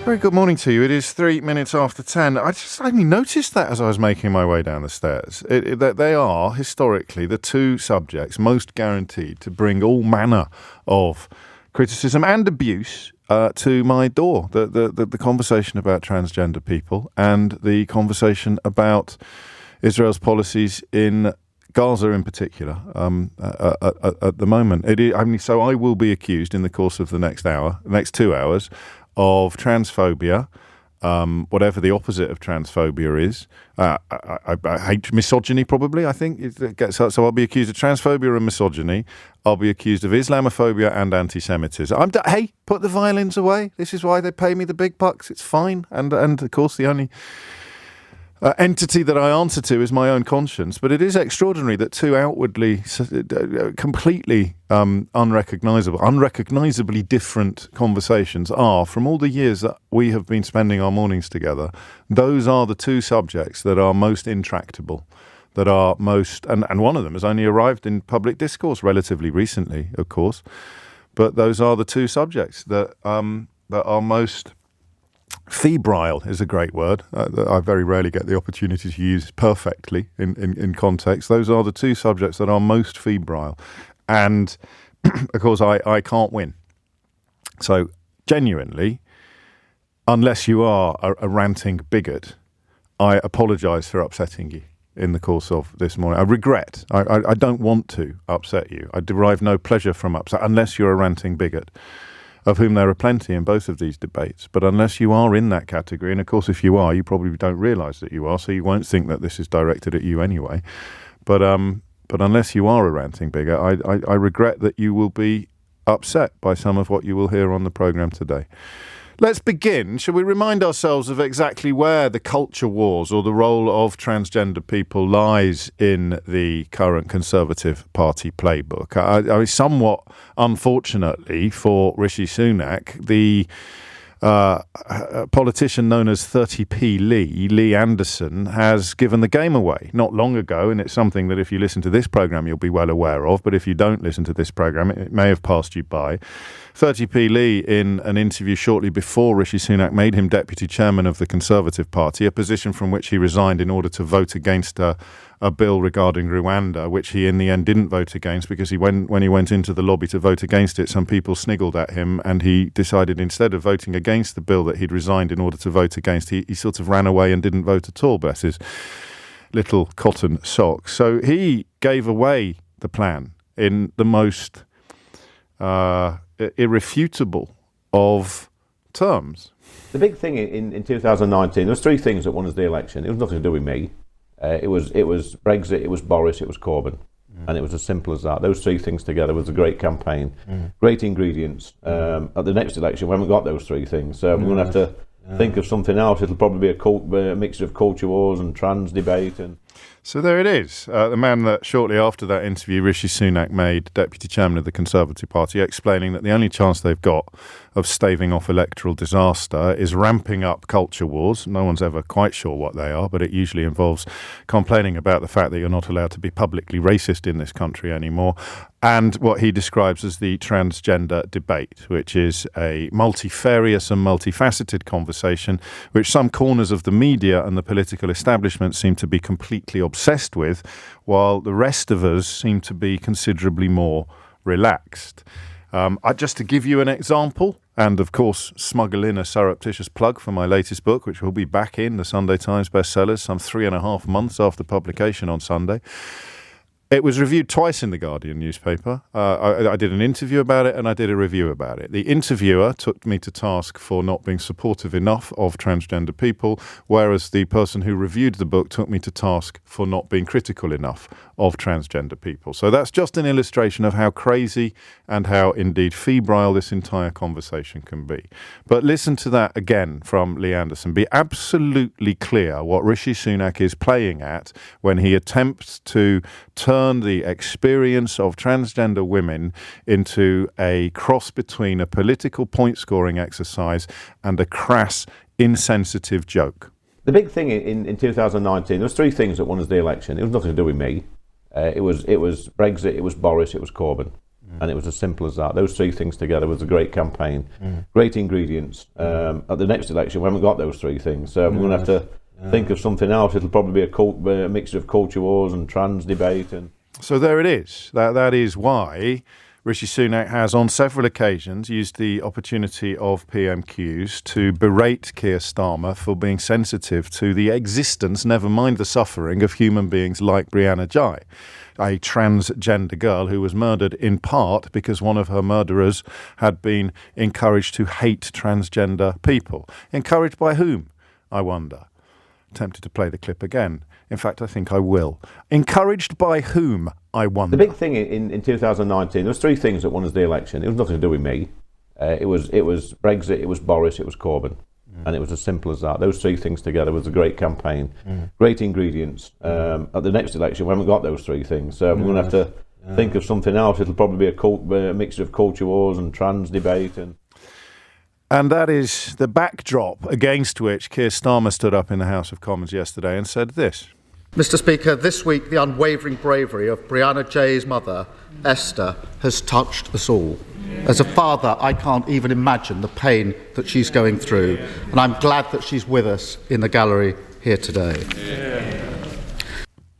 Very good morning to you. It is 3 minutes after 10. I just only noticed that as I was making my way down the stairs. That they are, historically, the two subjects most guaranteed to bring all manner of criticism and abuse to my door. The conversation about transgender people and the conversation about Israel's policies in Gaza in particular at the moment. So I will be accused in the course of the next 2 hours, of transphobia, whatever the opposite of transphobia is. I hate misogyny, probably, I think. So I'll be accused of transphobia and misogyny. I'll be accused of Islamophobia and anti-Semitism. Hey, put the violins away. This is why they pay me the big bucks. It's fine. And of course, the only entity that I answer to is my own conscience. But it is extraordinary that two outwardly completely unrecognisably different conversations are, from all the years that we have been spending our mornings together, those are the two subjects that are most intractable, that are most, and one of them has only arrived in public discourse relatively recently, of course, but those are the two subjects that are most febrile is a great word that I very rarely get the opportunity to use perfectly in context. Those are the two subjects that are most febrile. And, of course, I can't win. So, genuinely, unless you are a ranting bigot, I apologise for upsetting you in the course of this morning. I regret. I don't want to upset you. I derive no pleasure from upset, unless you're a ranting bigot, of whom there are plenty in both of these debates. But unless you are in that category, and of course if you are, you probably don't realise that you are, so you won't think that this is directed at you anyway. But unless you are a ranting bigot, I regret that you will be upset by some of what you will hear on the programme today. Let's begin. Shall we remind ourselves of exactly where the culture wars or the role of transgender people lies in the current Conservative Party playbook? Somewhat unfortunately for Rishi Sunak, the politician known as 30p Lee Anderson, has given the game away not long ago, and it's something that if you listen to this programme you'll be well aware of, but if you don't listen to this programme it may have passed you by. 30p Lee, in an interview shortly before Rishi Sunak made him deputy chairman of the Conservative Party, a position from which he resigned in order to vote against a bill regarding Rwanda, which he in the end didn't vote against because when he went into the lobby to vote against it, some people sniggled at him, and he decided instead of voting against the bill that he'd resigned in order to vote against, he sort of ran away and didn't vote at all, bless his little cotton socks. So he gave away the plan in the most irrefutable of terms. The big thing in 2019, there was three things that won us the election. It was nothing to do with me. It was Brexit, it was Boris, it was Corbyn. And it was as simple as that. Those three things together was a great campaign. Great ingredients. At the next election, we haven't got those three things. So we're going to have to think of something else. It'll probably be a mixture of culture wars and trans debate. So there it is. The man that shortly after that interview, Rishi Sunak made deputy chairman of the Conservative Party, explaining that the only chance they've got of staving off electoral disaster is ramping up culture wars. No one's ever quite sure what they are, but it usually involves complaining about the fact that you're not allowed to be publicly racist in this country anymore, and what he describes as the transgender debate, which is a multifarious and multifaceted conversation which some corners of the media and the political establishment seem to be completely obsessed with, while the rest of us seem to be considerably more relaxed. Just to give you an example, and of course smuggle in a surreptitious plug for my latest book, which will be back in the Sunday Times bestsellers some 3.5 months after publication on Sunday. It was reviewed twice in the Guardian newspaper. I did an interview about it and I did a review about it. The interviewer took me to task for not being supportive enough of transgender people, whereas the person who reviewed the book took me to task for not being critical enough of transgender people. So that's just an illustration of how crazy and how indeed febrile this entire conversation can be. But listen to that again from Lee Anderson. Be absolutely clear what Rishi Sunak is playing at when he attempts to turn the experience of transgender women into a cross between a political point-scoring exercise and a crass, insensitive joke. The big thing in 2019, there was three things that won us the election. It was nothing to do with me. It was Brexit, it was Boris, it was Corbyn. And it was as simple as that. Those three things together was a great campaign. Great ingredients. At the next election, we haven't got those three things. So we're going to have to think of something else. It'll probably be a mixture of culture wars and trans debate. And so there it is. That is why Rishi Sunak has on several occasions used the opportunity of PMQs to berate Keir Starmer for being sensitive to the existence, never mind the suffering, of human beings like Brianna Ghey, a transgender girl who was murdered in part because one of her murderers had been encouraged to hate transgender people. Encouraged by whom, I wonder? Tempted to play the clip again. In fact, I think I will. Encouraged by whom, I wonder? The big thing in 2019, there was three things that won us the election. It was nothing to do with me. It was Brexit, it was Boris, it was Corbyn. And it was as simple as that. Those three things together was a great campaign. Great ingredients. At the next election, we haven't got those three things. So we're going to have to think of something else. It'll probably be a mixture of culture wars and trans debate. And that is the backdrop against which Keir Starmer stood up in the House of Commons yesterday and said this. Mr. Speaker, this week the unwavering bravery of Brianna Ghey's mother, Esther, has touched us all. As a father, I can't even imagine the pain that she's going through, and I'm glad that she's with us in the gallery here today.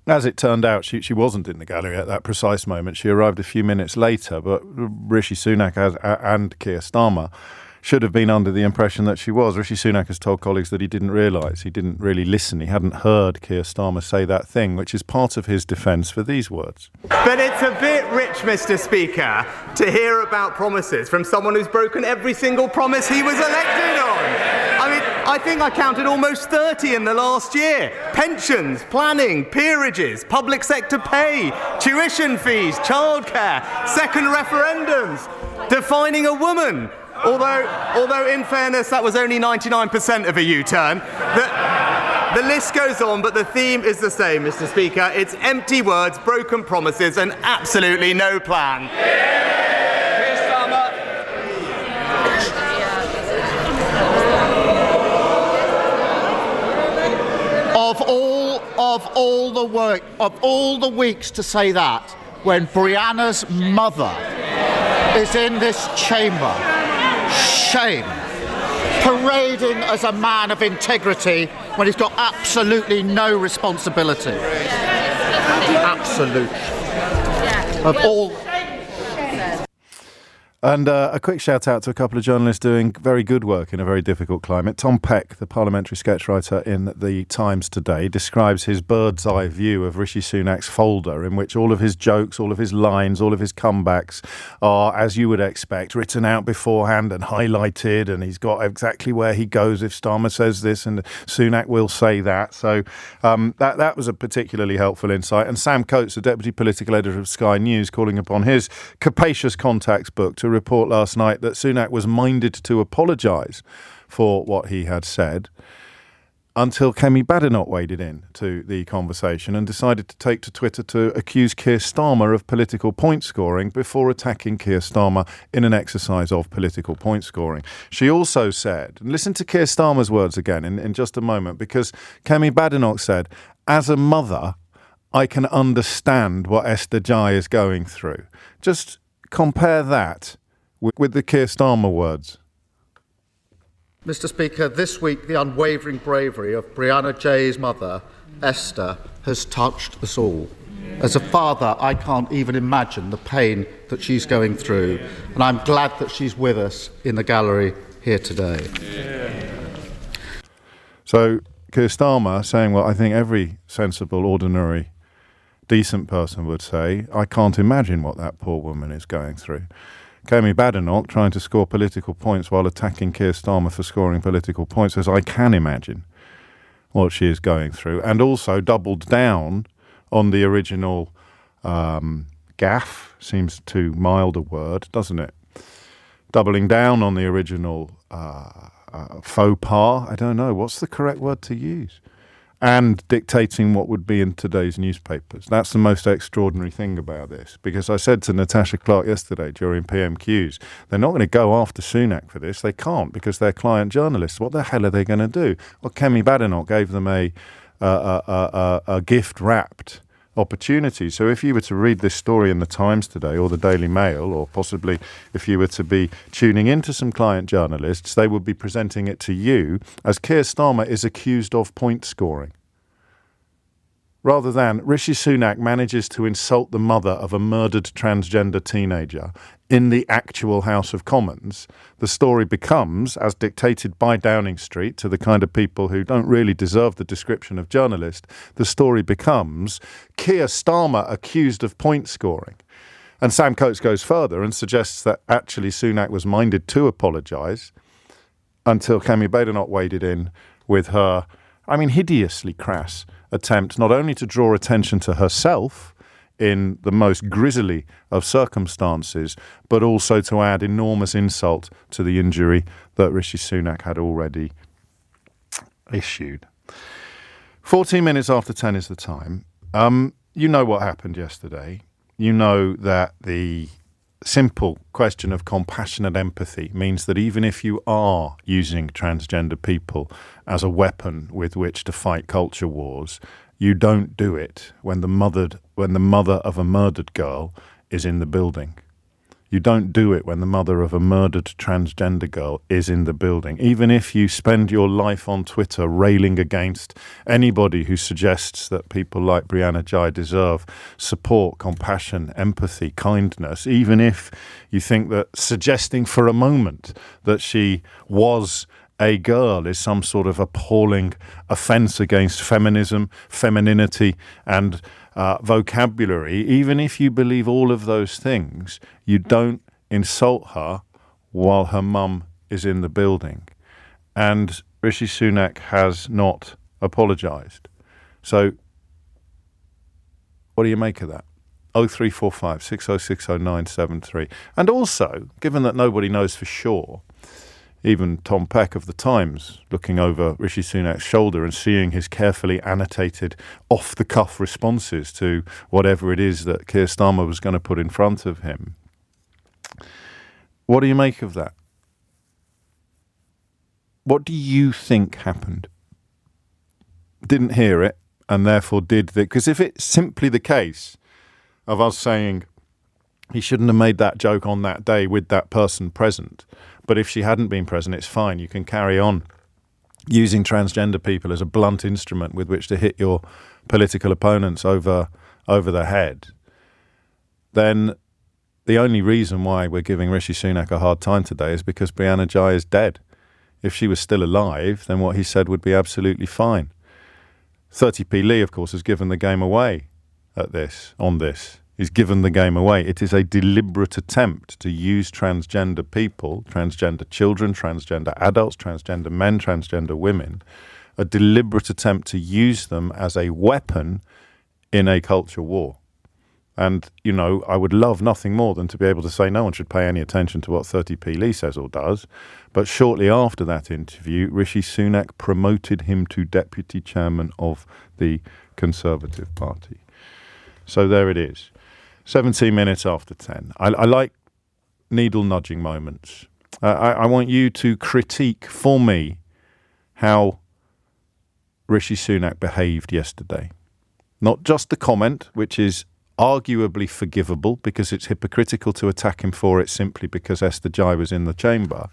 As it turned out, she wasn't in the gallery at that precise moment. She arrived a few minutes later, but Rishi Sunak and Keir Starmer should have been under the impression that she was. Rishi Sunak has told colleagues that he didn't realise, he didn't really listen, he hadn't heard Keir Starmer say that thing, which is part of his defence for these words. But it's a bit rich, Mr. Speaker, to hear about promises from someone who's broken every single promise he was elected on. I mean, I think I counted almost 30 in the last year. Pensions, planning, peerages, public sector pay, tuition fees, childcare, second referendums, defining a woman. Although in fairness, that was only 99% of a U-turn. The list goes on, but the theme is the same, Mr. Speaker. It's empty words, broken promises, and absolutely no plan. Keir Starmer. Of all the weeks to say that, when Brianna's mother is in this chamber, shame, parading as a man of integrity when he's got absolutely no responsibility. Absolute. Of all. And a quick shout out to a couple of journalists doing very good work in a very difficult climate. Tom Peck, the parliamentary sketch writer in The Times today, describes his bird's eye view of Rishi Sunak's folder, in which all of his jokes, all of his lines, all of his comebacks are, as you would expect, written out beforehand and highlighted, and he's got exactly where he goes if Starmer says this and Sunak will say that. So that was a particularly helpful insight. And Sam Coates, the deputy political editor of Sky News, calling upon his capacious contacts book to report last night that Sunak was minded to apologise for what he had said until Kemi Badenoch waded in to the conversation and decided to take to Twitter to accuse Keir Starmer of political point scoring before attacking Keir Starmer in an exercise of political point scoring. She also said, and listen to Keir Starmer's words again in just a moment, because Kemi Badenoch said, as a mother, I can understand what Esther Ghey is going through. Just compare that with the Keir Starmer words. Mr. Speaker, this week the unwavering bravery of Brianna Ghey's mother, Esther, has touched us all. As a father, I can't even imagine the pain that she's going through, and I'm glad that she's with us in the gallery here today. So Keir Starmer saying what I think every sensible, ordinary, decent person would say, I can't imagine what that poor woman is going through. Kemi Badenoch trying to score political points while attacking Keir Starmer for scoring political points, says I can imagine what she is going through, and also doubled down on the original gaffe, seems too mild a word, doesn't it? Doubling down on the original faux pas, I don't know, what's the correct word to use? And dictating what would be in today's newspapers. That's the most extraordinary thing about this, because I said to Natasha Clark yesterday during PMQs, they're not going to go after Sunak for this. They can't, because they're client journalists. What the hell are they going to do? Well, Kemi Badenoch gave them a gift-wrapped opportunity. So if you were to read this story in the Times today or the Daily Mail, or possibly if you were to be tuning into some client journalists, they would be presenting it to you as Keir Starmer is accused of point scoring. Rather than Rishi Sunak manages to insult the mother of a murdered transgender teenager in the actual House of Commons, the story becomes, as dictated by Downing Street to the kind of people who don't really deserve the description of journalist, the story becomes Keir Starmer accused of point scoring. And Sam Coates goes further and suggests that actually Sunak was minded to apologise until Cammy Badenoch waded in with her, hideously crass attempt not only to draw attention to herself in the most grisly of circumstances, but also to add enormous insult to the injury that Rishi Sunak had already issued. 14 minutes after 10 is the time. You know what happened yesterday. You know that the simple question of compassionate empathy means that even if you are using transgender people as a weapon with which to fight culture wars, you don't do it when the mother of a murdered girl is in the building. You don't do it when the mother of a murdered transgender girl is in the building. Even if you spend your life on Twitter railing against anybody who suggests that people like Brianna Ghey deserve support, compassion, empathy, kindness, even if you think that suggesting for a moment that she was a girl is some sort of appalling offence against feminism, femininity, and vocabulary, even if you believe all of those things, you don't insult her while her mum is in the building. And Rishi Sunak has not apologised. So what do you make of that? 0345 6060 973. And also, given that nobody knows for sure, even Tom Peck of The Times looking over Rishi Sunak's shoulder and seeing his carefully annotated off-the-cuff responses to whatever it is that Keir Starmer was going to put in front of him. What do you make of that? What do you think happened? Didn't hear it, and therefore did the... Because if it's simply the case of us saying he shouldn't have made that joke on that day with that person present, but if she hadn't been present, it's fine. You can carry on using transgender people as a blunt instrument with which to hit your political opponents over the head. Then the only reason why we're giving Rishi Sunak a hard time today is because Brianna Ghey is dead. If she was still alive, then what he said would be absolutely fine. 30p Lee, of course, has given the game away on this. He's given the game away. It is a deliberate attempt to use transgender people, transgender children, transgender adults, transgender men, transgender women, a deliberate attempt to use them as a weapon in a culture war. And, I would love nothing more than to be able to say no one should pay any attention to what 30p Lee says or does. But shortly after that interview, Rishi Sunak promoted him to deputy chairman of the Conservative Party. So there it is. 17 minutes after 10. I like needle nudging moments. I want you to critique for me how Rishi Sunak behaved yesterday. Not just the comment, which is arguably forgivable because it's hypocritical to attack him for it simply because Esther Ghey was in the chamber,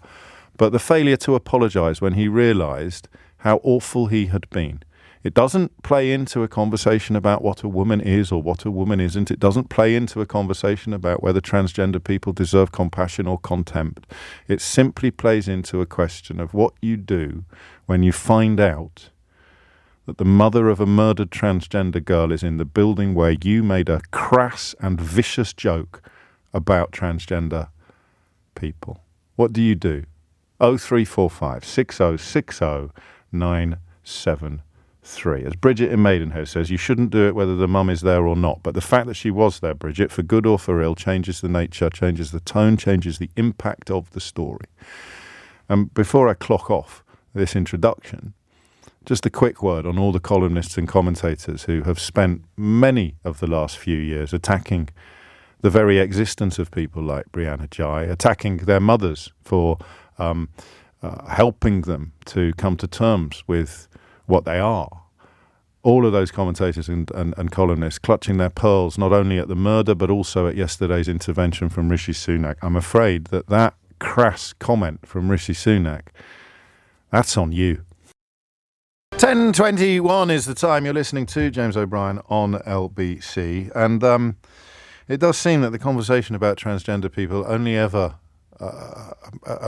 but the failure to apologise when he realised how awful he had been. It doesn't play into a conversation about what a woman is or what a woman isn't. It doesn't play into a conversation about whether transgender people deserve compassion or contempt. It simply plays into a question of what you do when you find out that the mother of a murdered transgender girl is in the building where you made a crass and vicious joke about transgender people. What do you do? 0345 6060 973. As Bridget in Maidenhead says, you shouldn't do it whether the mum is there or not. But the fact that she was there, Bridget, for good or for ill, changes the nature, changes the tone, changes the impact of the story. And before I clock off this introduction, just a quick word on all the columnists and commentators who have spent many of the last few years attacking the very existence of people like Brianna Ghey, attacking their mothers for helping them to come to terms with what they are. all of those commentators and columnists clutching their pearls, not only at the murder, but also at yesterday's intervention from Rishi Sunak. I'm afraid that crass comment from Rishi Sunak, that's on you. 10:21 is the time. You're listening to James O'Brien on LBC. And it does seem that the conversation about transgender people only ever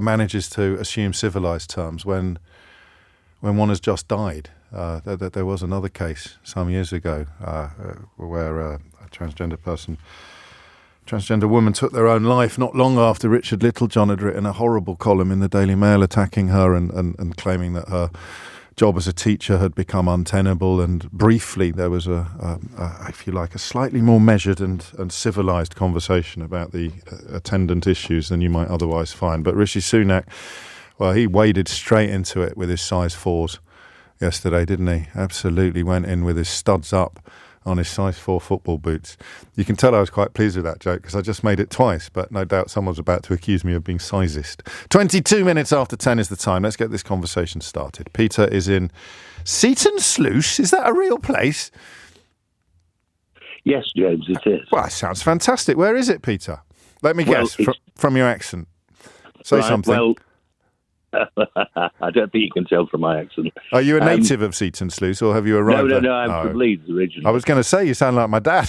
manages to assume civilised terms when one has just died. There was another case some years ago where a transgender woman took their own life not long after Richard Littlejohn had written a horrible column in the Daily Mail attacking her and claiming that her job as a teacher had become untenable. And briefly there was if you like, a slightly more measured and civilised conversation about the attendant issues than you might otherwise find. But Rishi Sunak, well, he waded straight into it with his size 4s yesterday, didn't he? Absolutely went in with his studs up on his size 4 football boots. You can tell I was quite pleased with that joke because I just made it twice, but no doubt someone's about to accuse me of being sizist. 22 minutes after 10 is the time. Let's get this conversation started. Peter is in Seaton Sluice. Is that a real place? Yes, James, it is. Well, that sounds fantastic. Where is it, Peter? Let me guess from your accent. Say something. Well, I don't think you can tell from my accent. Are you a native of Seaton Sluice, or have you arrived there? No, I'm from Leeds originally. I was going to say you sound like my dad.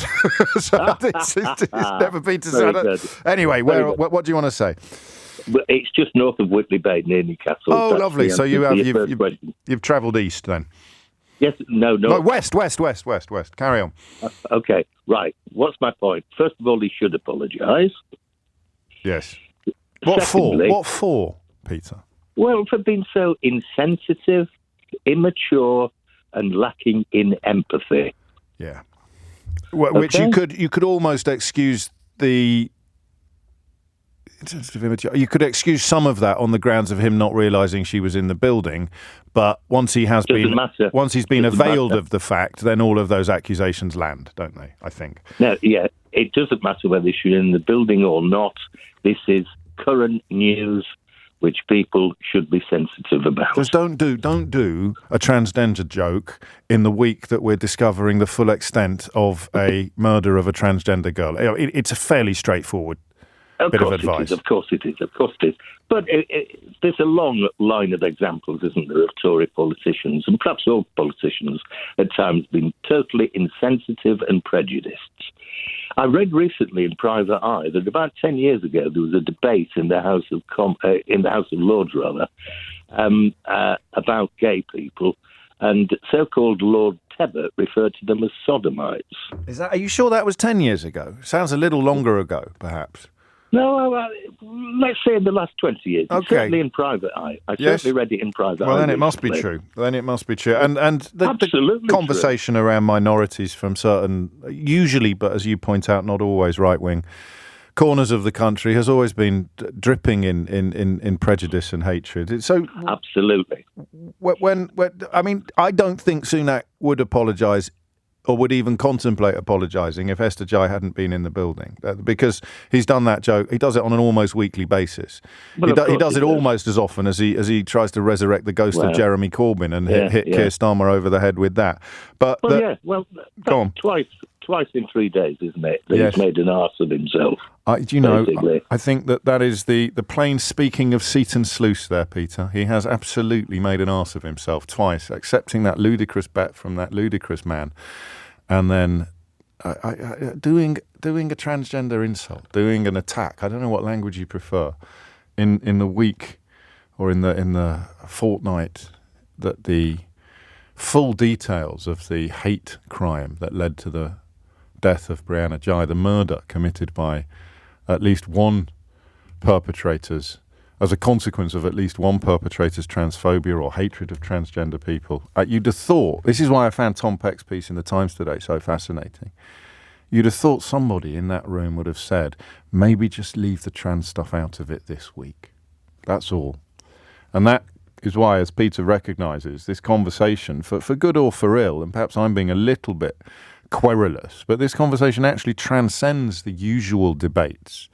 So it's never been to sound. Anyway, what do you want to say? Well, it's just north of Whitley Bay, near Newcastle. Oh, that's lovely. So you've travelled east then? Yes, no, west. Carry on. Okay, right. What's my point? First of all, he should apologise. Yes. What for, Peter? Well, for being so insensitive, immature, and lacking in empathy. Yeah. Which you could almost excuse the. You could excuse some of that on the grounds of him not realising she was in the building, but once he's been availed of the fact, then all of those accusations land, don't they? I think. No, yeah, it doesn't matter whether she's in the building or not. This is current news, which people should be sensitive about. Just don't do a transgender joke in the week that we're discovering the full extent of a murder of a transgender girl. It's a fairly straightforward bit of advice. Of course it is. But there's a long line of examples, isn't there, of Tory politicians, and perhaps all politicians at times being totally insensitive and prejudiced. I read recently in Private Eye that about 10 years ago there was a debate in the House of Lords about gay people, and so-called Lord Tebbit referred to them as sodomites. Are you sure that was 10 years ago? Sounds a little longer ago, perhaps. No, let's say in the last 20 years. Okay. Certainly in Private Eye. I certainly read it in Private Eye. Well, then it must be true. And the conversation around minorities from certain, usually, but as you point out, not always right-wing corners of the country has always been dripping in prejudice and hatred. So absolutely. I don't think Sunak would apologise or would even contemplate apologising if Esther Jai hadn't been in the building, because he's done that joke. He does it on an almost weekly basis. He does it almost as often as he tries to resurrect the ghost of Jeremy Corbyn and hit Keir Starmer over the head with that. But go on. Twice in 3 days, isn't it? He's made an arse of himself. I think that is the plain speaking of Seaton Sluice there, Peter. He has absolutely made an arse of himself twice, accepting that ludicrous bet from that ludicrous man, and then doing a transgender insult, doing an attack. I don't know what language you prefer. In the week or in the fortnight that the full details of the hate crime that led to the death of Brianna Jai, the murder committed by at least one perpetrator's, as a consequence of at least one perpetrator's transphobia or hatred of transgender people. You'd have thought, this is why I found Tom Peck's piece in the Times today so fascinating, you'd have thought somebody in that room would have said, maybe just leave the trans stuff out of it this week. That's all. And that is why, as Peter recognises, this conversation, for good or for ill, and perhaps I'm being a little bit querulous, but this conversation actually transcends the usual debates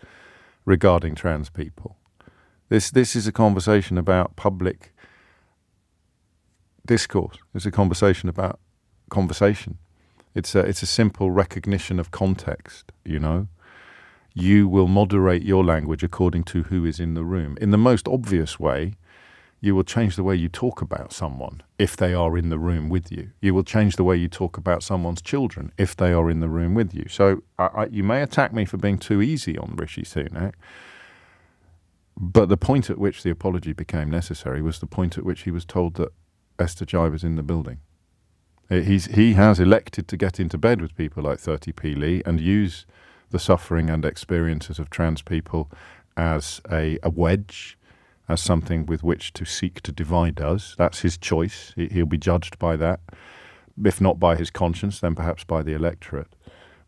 regarding trans people. This is a conversation about public discourse. It's a conversation about conversation. It's a simple recognition of context, you know. You will moderate your language according to who is in the room. In the most obvious way, you will change the way you talk about someone if they are in the room with you. You will change the way you talk about someone's children if they are in the room with you. So you may attack me for being too easy on Rishi Sunak, but the point at which the apology became necessary was the point at which he was told that Esther Jai was in the building. He has elected to get into bed with people like 30p Lee and use the suffering and experiences of trans people as a wedge, as something with which to seek to divide us. That's his choice. He'll be judged by that. If not by his conscience, then perhaps by the electorate.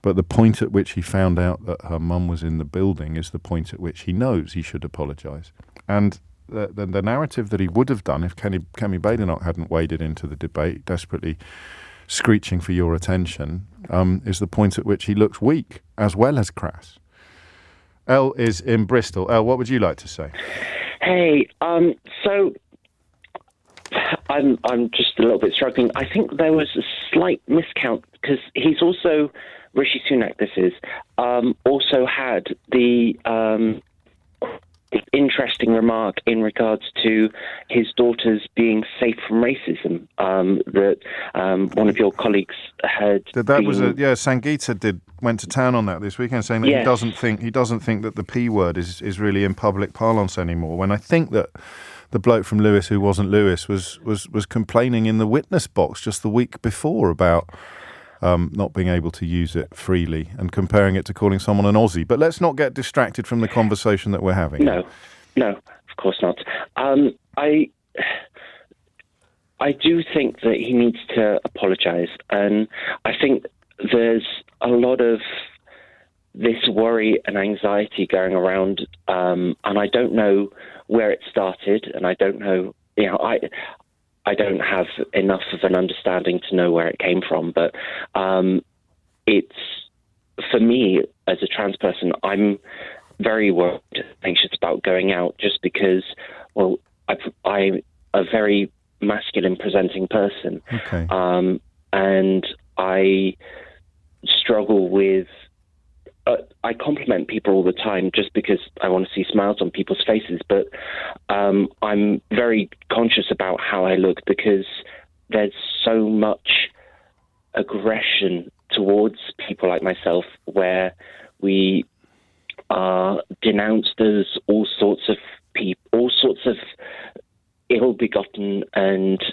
But the point at which he found out that her mum was in the building is the point at which he knows he should apologise. And the narrative that he would have done if Kemi Badenoch hadn't waded into the debate, desperately screeching for your attention, is the point at which he looks weak, as well as crass. Elle is in Bristol. Elle, what would you like to say? Hey, so I'm just a little bit struggling. I think there was a slight miscount because he's also, Rishi Sunak this is, also had the interesting remark in regards to his daughters being safe from racism that one of your colleagues had. Sangeeta went to town on that this weekend, saying that Yes. he doesn't think that the P word is really in public parlance anymore. When I think that the bloke from Lewis who wasn't Lewis was complaining in the witness box just the week before about not being able to use it freely and comparing it to calling someone an Aussie. But let's not get distracted from the conversation that we're having. No, of course not. I do think that he needs to apologise, and I think there's a lot of this worry and anxiety going around, and I don't know where it started, and I don't know, I don't have enough of an understanding to know where it came from, but it's, for me, as a trans person, I'm very worried, anxious about going out just because, well, I'm a very masculine presenting person. Okay. And I struggle with, I compliment people all the time just because I want to see smiles on people's faces, but I'm very conscious about how I look because there's so much aggression towards people like myself where we are denounced as all sorts of ill-begotten and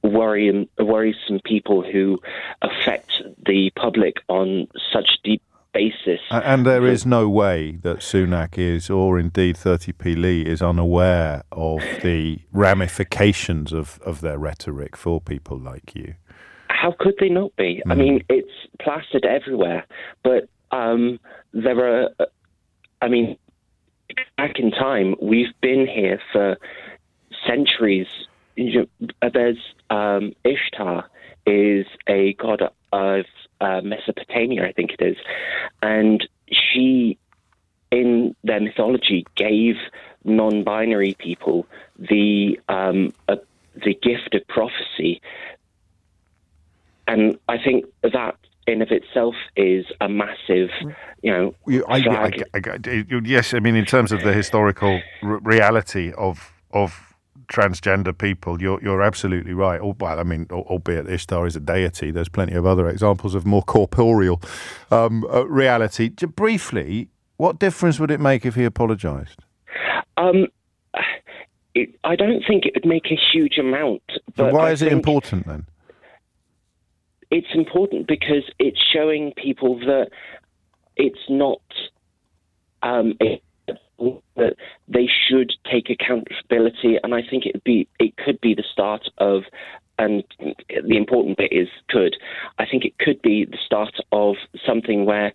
worrisome people who affect the public on such deep basis. And there is no way that Sunak is, or indeed 30p Lee is unaware of the ramifications of their rhetoric for people like you. How could they not be? I mean, it's plastered everywhere, but there are, back in time, we've been here for centuries. There's Ishtar is a god of Mesopotamia, I think it is, and she, in their mythology, gave non-binary people the gift of prophecy, and I think that in of itself is a massive, flag. Yes, I mean, in terms of the historical reality of transgender people, you're absolutely right. Albeit Ishtar is a deity, there's plenty of other examples of more corporeal reality. Briefly, what difference would it make if he apologised? I don't think it would make a huge amount. But why is it important then? It's important because it's showing people that it's not that they should take accountability, and I think it could be the start of, and the important bit is could. I think it could be the start of something where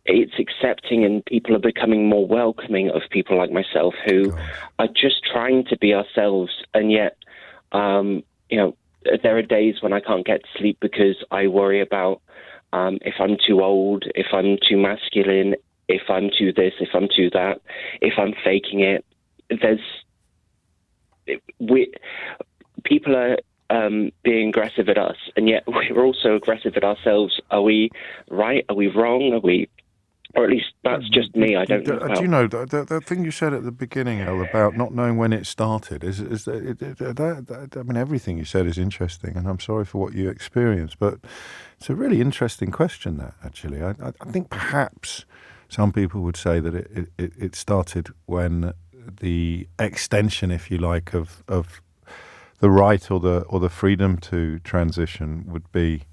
it's accepting and people are becoming more welcoming of people like myself who are just trying to be ourselves, and yet, there are days when I can't get to sleep because I worry about if I'm too old, if I'm too masculine, if I'm too this, if I'm too that, if I'm faking it. People are being aggressive at us, and yet we're also aggressive at ourselves. Are we right? Are we wrong? Are we... Or at least that's just me. I don't know. Do you know the thing you said at the beginning, El, about not knowing when it started? I mean, everything you said is interesting, and I'm sorry for what you experienced, but it's a really interesting question. That actually, I think perhaps some people would say that it started when the extension, if you like, of the right or the freedom to transition would be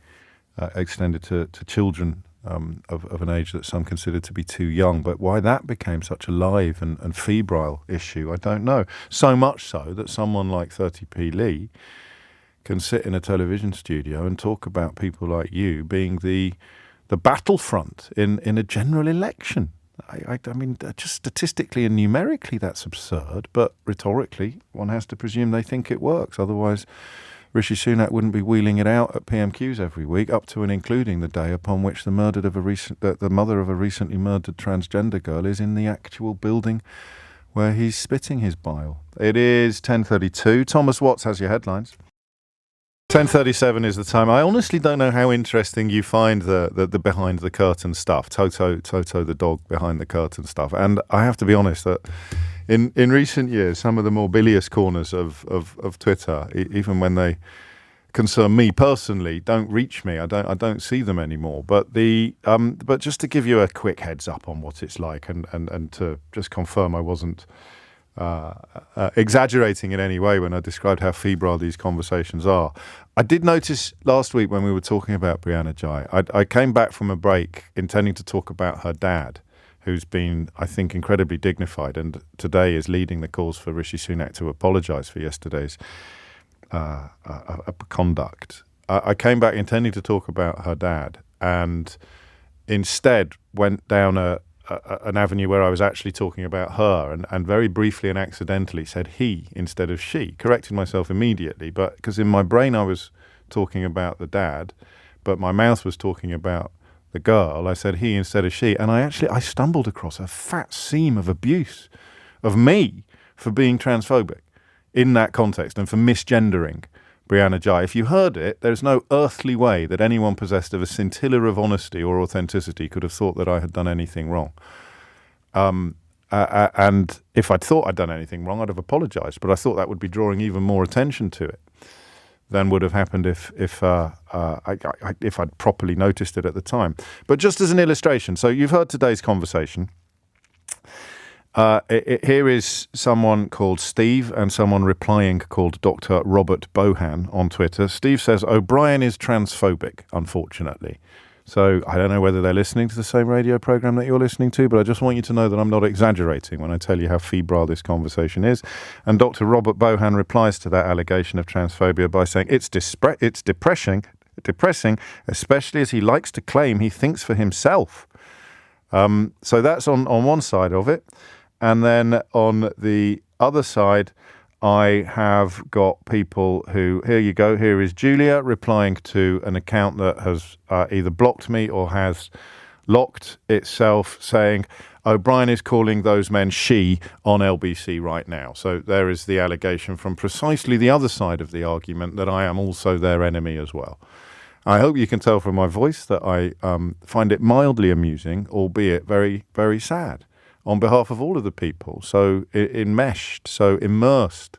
extended to children. Of an age that some consider to be too young. But why that became such a live and febrile issue, I don't know. So much so that someone like 30p Lee can sit in a television studio and talk about people like you being the battlefront in a general election. I mean, just statistically and numerically that's absurd, but rhetorically one has to presume they think it works. Otherwise, Rishi Sunak wouldn't be wheeling it out at PMQs every week, up to and including the day upon which the mother of a recently murdered transgender girl is in the actual building where he's spitting his bile. It is 10:32. Thomas Watts has your headlines. 10:37 is the time. I honestly don't know how interesting you find the behind the curtain stuff. Toto the dog behind the curtain stuff. And I have to be honest that in recent years, some of the more bilious corners of Twitter, even when they concern me personally, don't reach me. I don't see them anymore. But but just to give you a quick heads up on what it's like, and to just confirm I wasn't exaggerating in any way when I described how febrile these conversations are. I did notice last week when we were talking about Brianna Ghey, I came back from a break intending to talk about her dad, who's been, I think, incredibly dignified, and today is leading the calls for Rishi Sunak to apologise for yesterday's conduct. I came back intending to talk about her dad, and instead went down an avenue where I was actually talking about her, and very briefly and accidentally said he instead of she, correcting myself immediately, but because in my brain I was talking about the dad, but my mouth was talking about the girl, I said he instead of she, and I stumbled across a fat seam of abuse of me for being transphobic in that context and for misgendering Brianna Ghey. If you heard it, there's no earthly way that anyone possessed of a scintilla of honesty or authenticity could have thought that I had done anything wrong. And if I'd thought I'd done anything wrong, I'd have apologised, but I thought that would be drawing even more attention to it than would have happened if I'd properly noticed it at the time. But just as an illustration, so you've heard today's conversation. Here is someone called Steve and someone replying called Dr. Robert Bohan on Twitter. Steve says, O'Brien is transphobic, unfortunately. So I don't know whether they're listening to the same radio program that you're listening to, but I just want you to know that I'm not exaggerating when I tell you how febrile this conversation is. And Dr. Robert Bohan replies to that allegation of transphobia by saying, it's depressing, especially as he likes to claim he thinks for himself. So that's on one side of it. And then on the other side, I have got people who, here you go, here is Julia replying to an account that has either blocked me or has locked itself, saying, O'Brien is calling those men she on LBC right now. So there is the allegation from precisely the other side of the argument that I am also their enemy as well. I hope you can tell from my voice that I find it mildly amusing, albeit very, very sad, on behalf of all of the people so enmeshed, so immersed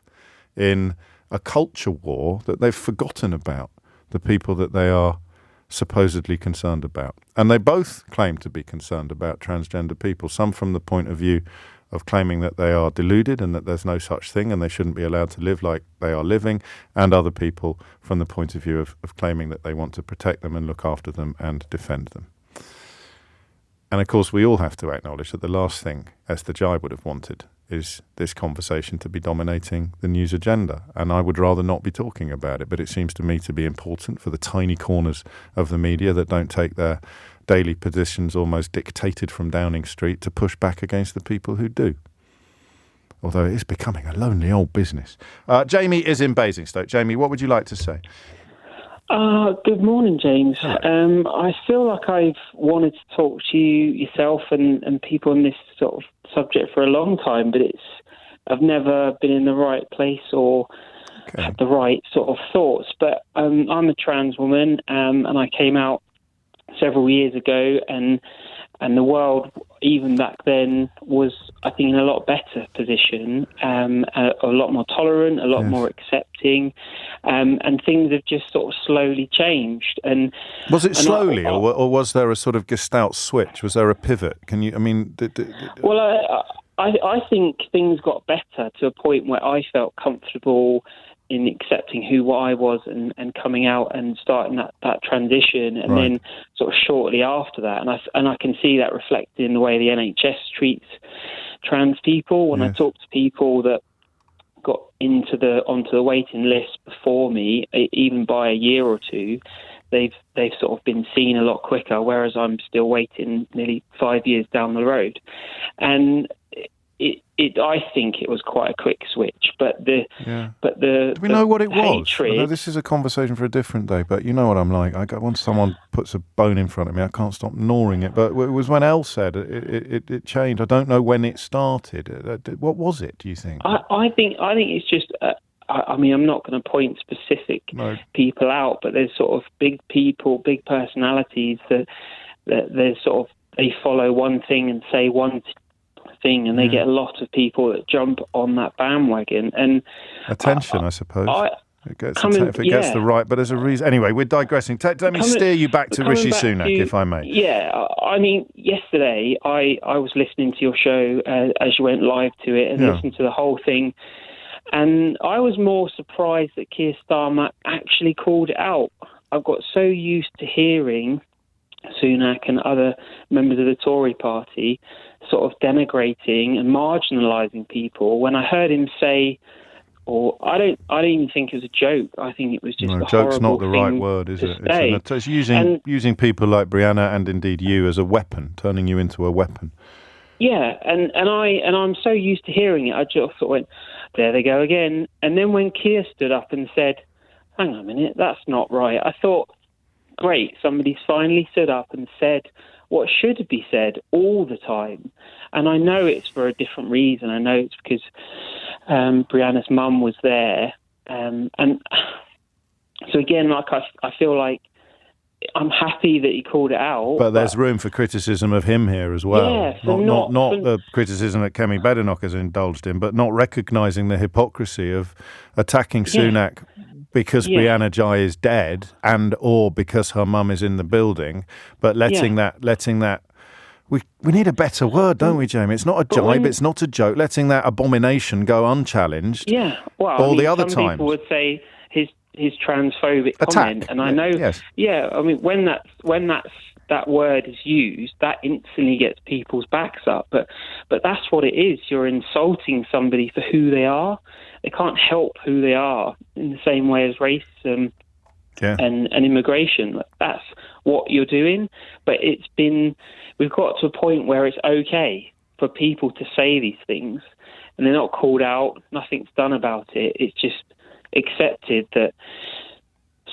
in a culture war that they've forgotten about the people that they are supposedly concerned about. And they both claim to be concerned about transgender people, some from the point of view of claiming that they are deluded and that there's no such thing and they shouldn't be allowed to live like they are living, and other people from the point of view of claiming that they want to protect them and look after them and defend them. And of course, we all have to acknowledge that the last thing Esther Ghey would have wanted is this conversation to be dominating the news agenda. And I would rather not be talking about it, but it seems to me to be important for the tiny corners of the media that don't take their daily positions almost dictated from Downing Street to push back against the people who do. Although it is becoming a lonely old business. Jamie is in Basingstoke. Jamie, what would you like to say? Good morning, James. I feel like I've wanted to talk to you yourself and people on this sort of subject for a long time, but I've never been in the right place or the right sort of thoughts. But I'm a trans woman, and I came out several years ago, and the world, even back then, was, I think, in a lot better position, a lot more tolerant, a lot more accepting, and things have just sort of slowly changed. And was it slowly, or was there a sort of Gestalt switch? Was there a pivot? Can you? I mean, well, I think things got better to a point where I felt comfortable in accepting who I was and coming out and starting that transition, and then sort of shortly after that, and I can see that reflected in the way the NHS treats trans people. When I talk to people that got onto the waiting list before me, even by a year or two, they've sort of been seen a lot quicker, whereas I'm still waiting nearly 5 years down the road, and I think it was quite a quick switch, but do we know what it was? Hatred, I know this is a conversation for a different day, but you know what I'm like. Once someone puts a bone in front of me, I can't stop gnawing it. But it was when Elle said it changed. I don't know when it started. What was it, do you think? I think it's just. I mean, I'm not going to point specific people out, but there's sort of big people, big personalities that there's sort of, they follow one thing and say one thing, and they get a lot of people that jump on that bandwagon. And attention, I suppose. It gets the right, but there's a reason. Anyway, we're digressing. Let me steer you back to Rishi Sunak, if I may. Yeah, I mean, yesterday I was listening to your show as you went live to it, and listened to the whole thing. And I was more surprised that Keir Starmer actually called it out. I've got so used to hearing Sunak and other members of the Tory party sort of denigrating and marginalising people. When I heard him say, I don't even think it was a joke. I think it was just a horrible joke's not the right word, is it? It's using people like Brianna and indeed you as a weapon, turning you into a weapon. Yeah, and I'm so used to hearing it. I just sort of went, there they go again. And then when Keir stood up and said, hang on a minute, that's not right, I thought, great, somebody's finally stood up and said what should be said all the time. And I know it's for a different reason. I know it's because Brianna's mum was there. And so again, like I feel like I'm happy that he called it out. But there's room for criticism of him here as well. Yeah, not the criticism that Kemi Badenoch has indulged in, but not recognising the hypocrisy of attacking Sunak because Brianna Jai is dead or because her mum is in the building, but letting that we need a better word, don't we, Jamie? It's not a jibe, it's not a joke. Letting that abomination go unchallenged. Yeah, well, all the other times. Some people would say his transphobic comment, and I know. Yes. Yeah, I mean, when that word is used, that instantly gets people's backs up. But that's what it is. You're insulting somebody for who they are. They can't help who they are in the same way as racism and immigration. That's what you're doing. But we've got to a point where it's okay for people to say these things, and they're not called out. Nothing's done about it. It's just accepted that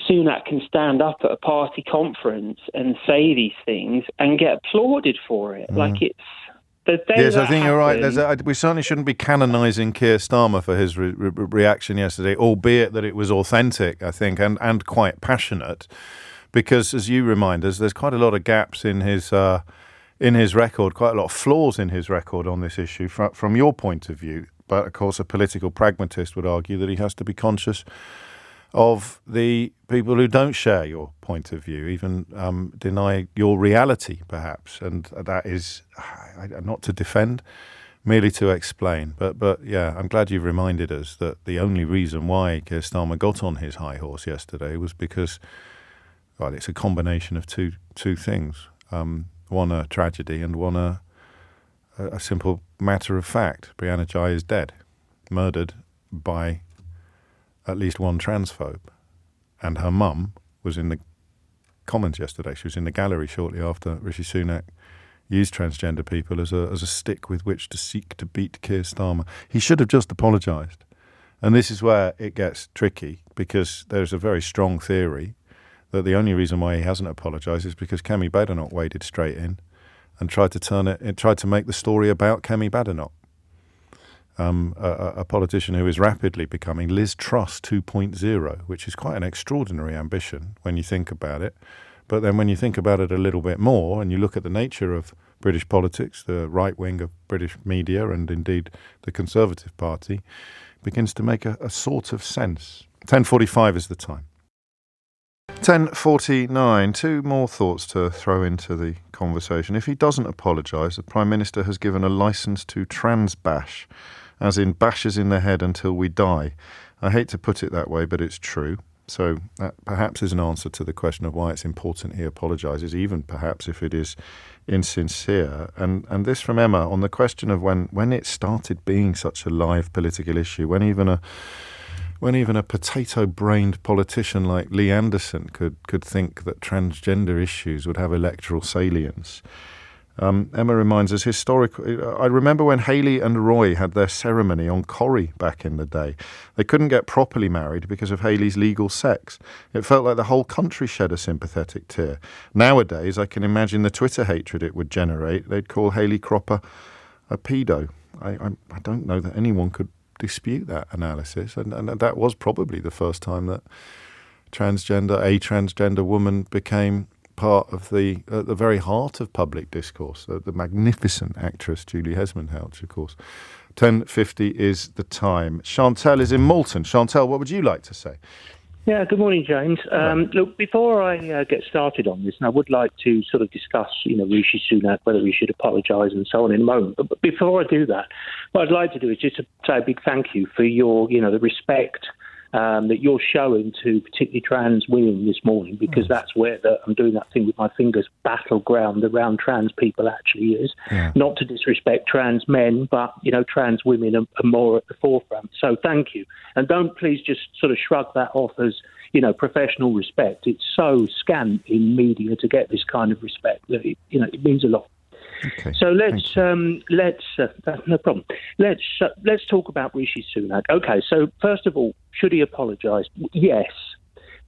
Sunak can stand up at a party conference and say these things and get applauded for it. Like it's the day. Yes, I think you're right. We certainly shouldn't be canonising Keir Starmer for his reaction yesterday, albeit that it was authentic, I think, and quite passionate. Because, as you remind us, there's quite a lot of gaps in his record, quite a lot of flaws in his record on this issue from your point of view. But, of course, a political pragmatist would argue that he has to be conscious of the people who don't share your point of view, even deny your reality, perhaps. And that is not to defend, merely to explain. But yeah, I'm glad you've reminded us that the only reason why Keir Starmer got on his high horse yesterday was because, well, it's a combination of two things. One a tragedy and one a simple matter of fact. Brianna Jai is dead, murdered by at least one transphobe. And her mum was in the Commons yesterday. She was in the gallery shortly after Rishi Sunak used transgender people as a stick with which to seek to beat Keir Starmer. He should have just apologised. And this is where it gets tricky, because there's a very strong theory that the only reason why he hasn't apologised is because Kemi Badenoch waded straight in and tried to make the story about Kemi Badenoch. a politician who is rapidly becoming Liz Truss 2.0, which is quite an extraordinary ambition when you think about it. But then when you think about it a little bit more and you look at the nature of British politics, the right wing of British media and indeed the Conservative Party, it begins to make a sort of sense. 10:45 is the time. 10:49, two more thoughts to throw into the conversation. If he doesn't apologise, the Prime Minister has given a licence to trans bash, as in bashes in the head until we die. I hate to put it that way, but it's true. So that perhaps is an answer to the question of why it's important he apologises, even perhaps if it is insincere. And this from Emma on the question of when it started being such a live political issue, when even a potato-brained politician like Lee Anderson could think that transgender issues would have electoral salience. Emma reminds us, I remember when Hayley and Roy had their ceremony on Corrie back in the day. They couldn't get properly married because of Hayley's legal sex. It felt like the whole country shed a sympathetic tear. Nowadays, I can imagine the Twitter hatred it would generate. They'd call Hayley Cropper a pedo. I don't know that anyone could dispute that analysis, and that was probably the first time that a transgender woman became part of the very heart of public discourse. The magnificent actress Julie Hesmondhalgh, of course. 10:50 is the time. Chantal is in Malton. Chantal, what would you like to say? Yeah, good morning, James. Look, before I get started on this, and I would like to sort of discuss, Rishi Sunak, whether he should apologise and so on in a moment. But before I do that, what I'd like to do is just to say a big thank you for your, the respect that you're showing to particularly trans women this morning, because that's where I'm doing that thing with my fingers, battleground around trans people actually is. Yeah. Not to disrespect trans men, but, trans women are more at the forefront. So thank you. And don't please just sort of shrug that off as, professional respect. It's so scant in media to get this kind of respect that, it means a lot. Okay. So let's no problem. Let's talk about Rishi Sunak. Okay, so first of all, should he apologise? Yes.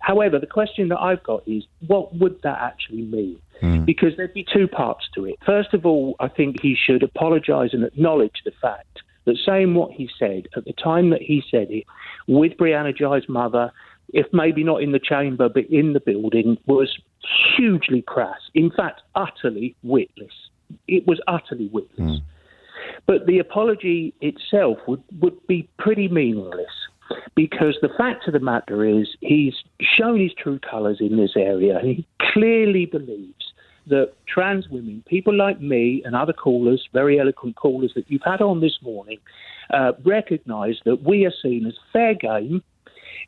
However, the question that I've got is, what would that actually mean? Because there'd be two parts to it. First of all, I think he should apologise and acknowledge the fact that saying what he said at the time that he said it, with Brianna Ghey's mother, if maybe not in the chamber but in the building, was hugely crass. In fact, utterly witless. It was utterly witless. But the apology itself would be pretty meaningless, because the fact of the matter is he's shown his true colours in this area. He clearly believes that trans women, people like me and other callers, very eloquent callers that you've had on this morning, recognise that we are seen as fair game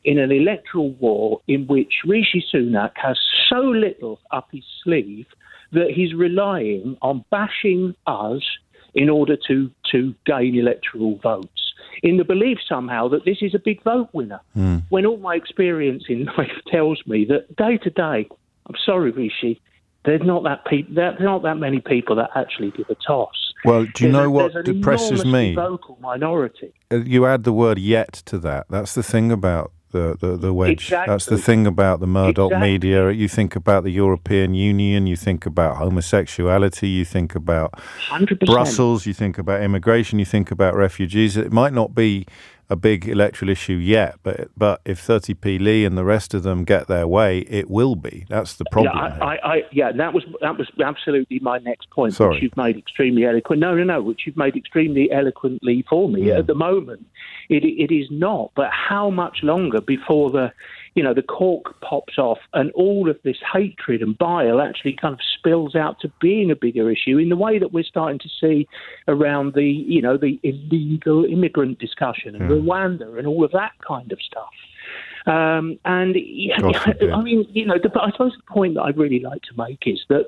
in an electoral war in which Rishi Sunak has so little up his sleeve that he's relying on bashing us in order to gain electoral votes, in the belief somehow that this is a big vote winner, when all my experience in life tells me that day to day, I'm sorry, Rishi, there's not that many people that actually give a toss. Well, do you know what depresses me? Vocal minority. You add the word "yet" to that. That's the thing about the wedge. Exactly. That's the thing about the Murdoch media. You think about the European Union, you think about homosexuality, you think about 100%. Brussels, you think about immigration, you think about refugees. It might not be a big electoral issue yet, but if 30p Lee and the rest of them get their way, it will be. That's the problem. That was absolutely my next point, which you've made extremely eloquent. No, which you've made extremely eloquently for me. At the moment, it is not. But how much longer before the cork pops off and all of this hatred and bile actually kind of spills out to being a bigger issue in the way that we're starting to see around the illegal immigrant discussion and Rwanda and all of that kind of stuff. I suppose the point that I'd really like to make is that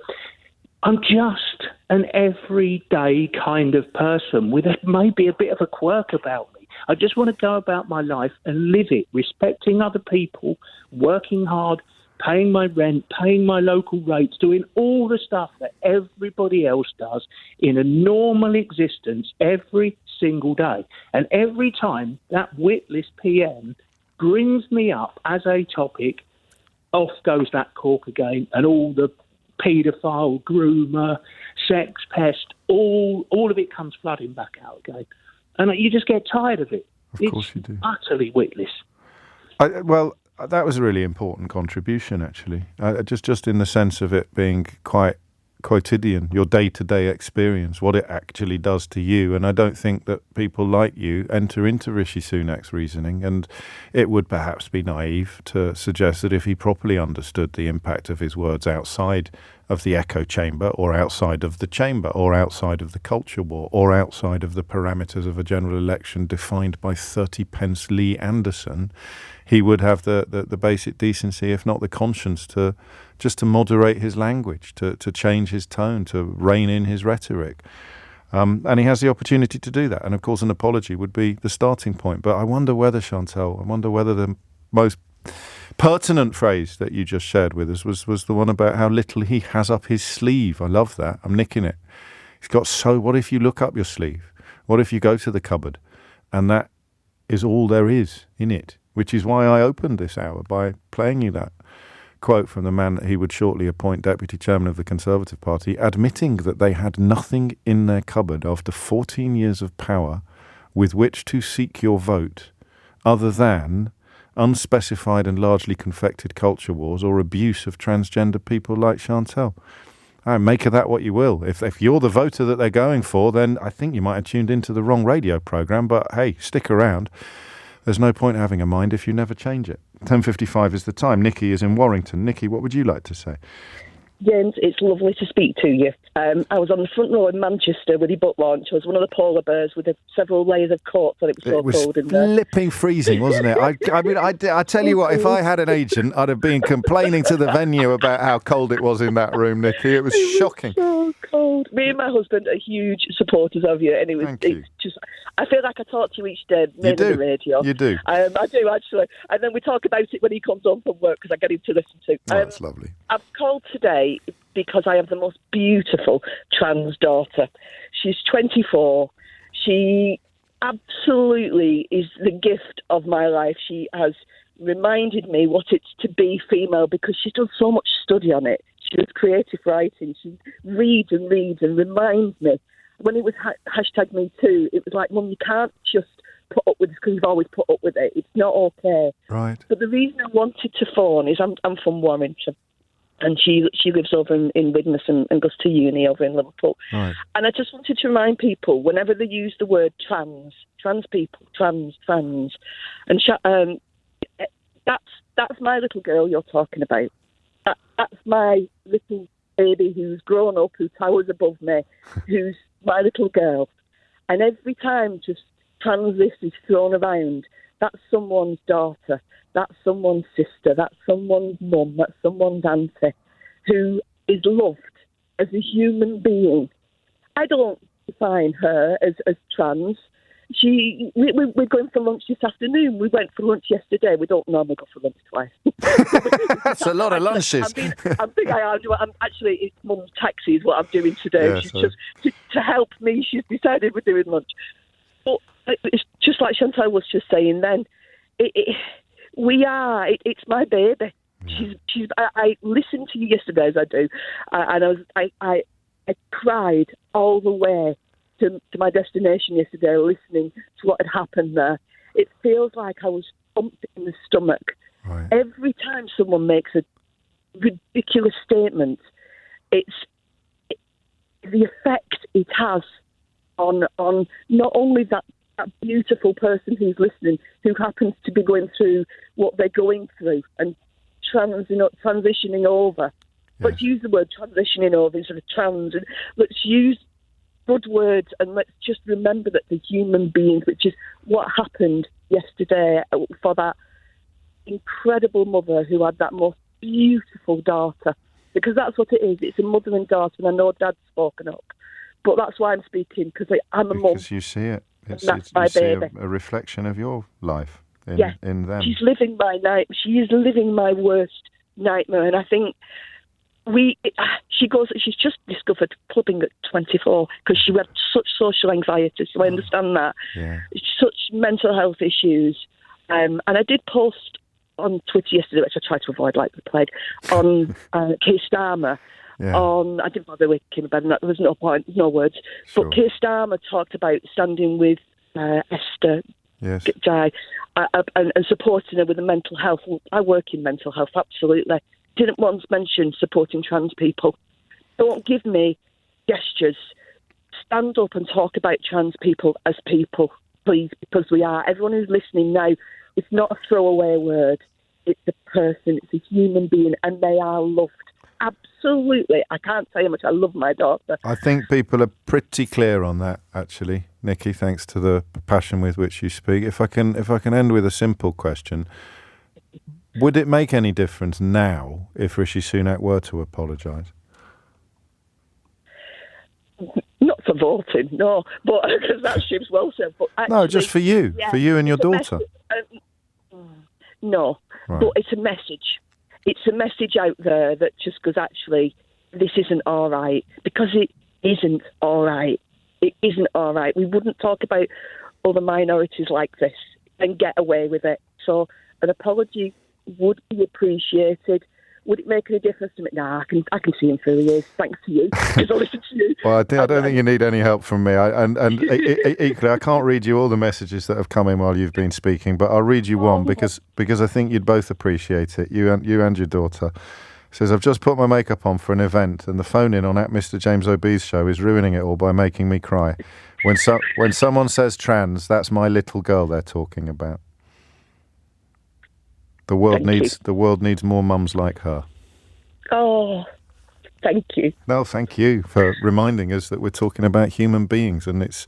I'm just an everyday kind of person with maybe a bit of a quirk about me. I just want to go about my life and live it, respecting other people, working hard, paying my rent, paying my local rates, doing all the stuff that everybody else does in a normal existence every single day. And every time that witless PM brings me up as a topic, off goes that cork again, and all the paedophile, groomer, sex pest, all of it comes flooding back out again. And you just get tired of it. Of course you do. Utterly witless. Well, that was a really important contribution, actually. Just in the sense of it being quite quotidian, your day-to-day experience, what it actually does to you. And I don't think that people like you enter into Rishi Sunak's reasoning. And it would perhaps be naive to suggest that if he properly understood the impact of his words outside of the echo chamber, or outside of the chamber, or outside of the culture war, or outside of the parameters of a general election defined by 30p Lee Anderson, he would have the basic decency, if not the conscience, to moderate his language, to change his tone, to rein in his rhetoric. And he has the opportunity to do that. And of course, an apology would be the starting point. But I wonder whether, Chantal, the most pertinent phrase that you just shared with us was the one about how little he has up his sleeve. I love that. I'm nicking it. He's got what if you look up your sleeve? What if you go to the cupboard and that is all there is in it? Which is why I opened this hour by playing you that quote from the man that he would shortly appoint Deputy Chairman of the Conservative Party, admitting that they had nothing in their cupboard after 14 years of power with which to seek your vote other than unspecified and largely confected culture wars or abuse of transgender people like Chantal. Make of that what you will. If you're the voter that they're going for, then I think you might have tuned into the wrong radio programme, but hey, stick around. There's no point having a mind if you never change it. 10:55 is the time. Nikki is in Warrington. Nikki, what would you like to say? James, it's lovely to speak to you. I was on the front row in Manchester with your book launch. I was one of the polar bears with several layers of coats that it was so cold in there. It was flipping freezing, wasn't it? I tell you what, if I had an agent, I'd have been complaining to the venue about how cold it was in that room, Nikki. It was shocking. So cold. Me and my husband are huge supporters of you, and it's just. I feel like I talk to you each day, maybe on the radio. You do. I do, actually. And then we talk about it when he comes home from work, because I get him to listen to. That's lovely. I've called today because I have the most beautiful trans daughter. She's 24. She absolutely is the gift of my life. She has reminded me what it's to be female, because she's done so much study on it. She does creative writing. She reads and reminds me. When it was #MeToo, it was like, Mum, you can't just put up with this because you've always put up with it. It's not okay. Right. But the reason I wanted to phone is I'm from Warrington, and she lives over in Widnes and goes to uni over in Liverpool. Right. And I just wanted to remind people, whenever they use the word trans people, trans, and that's my little girl you're talking about. That's my little baby who's grown up, who towers above me, who's my little girl. And every time just trans this is thrown around, that's someone's daughter, that's someone's sister, that's someone's mum, that's someone's auntie, who is loved as a human being. I don't define her as trans. We're going for lunch this afternoon. We went for lunch yesterday. We don't normally go for lunch twice. That's a lot of lunches. Actually, it's Mum's taxi is what I'm doing today. Yeah, she's just to help me. She's decided we're doing lunch. But it's just like Chantal was just saying then. It's my baby. Yeah. I listened to you yesterday, as I do, and I cried all the way to my destination yesterday, listening to what had happened there. It feels like I was pumped in the stomach. Right. Every time someone makes a ridiculous statement, it's the effect it has on not only that beautiful person who's listening, who happens to be going through what they're going through and transitioning over. Yes. Let's use the word transitioning over instead of trans, and let's use good words, and let's just remember that the human beings, which is what happened yesterday for that incredible mother who had that most beautiful daughter, because that's what it is. It's a mother and daughter, and I know Dad's spoken up, but that's why I'm speaking, because I'm a mum. Because you see it. That's my baby. A reflection of your life in them. She's living my night. She is living my worst nightmare, and I think she's just discovered clubbing at 24 because she had such social anxiety, so I understand that. Yeah. Such mental health issues. And I did post on Twitter yesterday, which I tried to avoid like the plague, on Keir Starmer. Yeah. I didn't bother with Kim about that. There was no point, no words. Sure. But Keir Starmer talked about standing with Esther Yes. die, and supporting her with the mental health. I work in mental health, absolutely. Didn't once mention supporting trans people. Don't give me gestures. Stand up and talk about trans people as people, please, because we are. Everyone who's listening now, it's not a throwaway word. It's a person, it's a human being, and they are loved. Absolutely. I can't say how much I love my daughter. I think people are pretty clear on that, actually, Nikki, thanks to the passion with which you speak. If I can end with a simple question, would it make any difference now if Rishi Sunak were to apologise? Not for voting, no, but because that ship's well said. But actually, No, just for you, for you and your daughter. No, Right. but it's a message. It's a message out there that just goes, actually, this isn't all right, because it isn't all right. It isn't all right. We wouldn't talk about other minorities like this and get away with it. So an apology would be appreciated. Would it make any difference to me? Nah, I can see him through the years. Thanks to you, because I listen to you. Well, I don't think you need any help from me. Equally, I can't read you all the messages that have come in while you've been speaking, but I'll read you one because I think you'd both appreciate it. You and your daughter. Says, I've just put my makeup on for an event, and the phone in on at Mr. James O'B's show is ruining it all by making me cry. When someone says trans, that's my little girl they're talking about. The world needs more mums like her. Oh, thank you. No, thank you for reminding us that we're talking about human beings, and it's,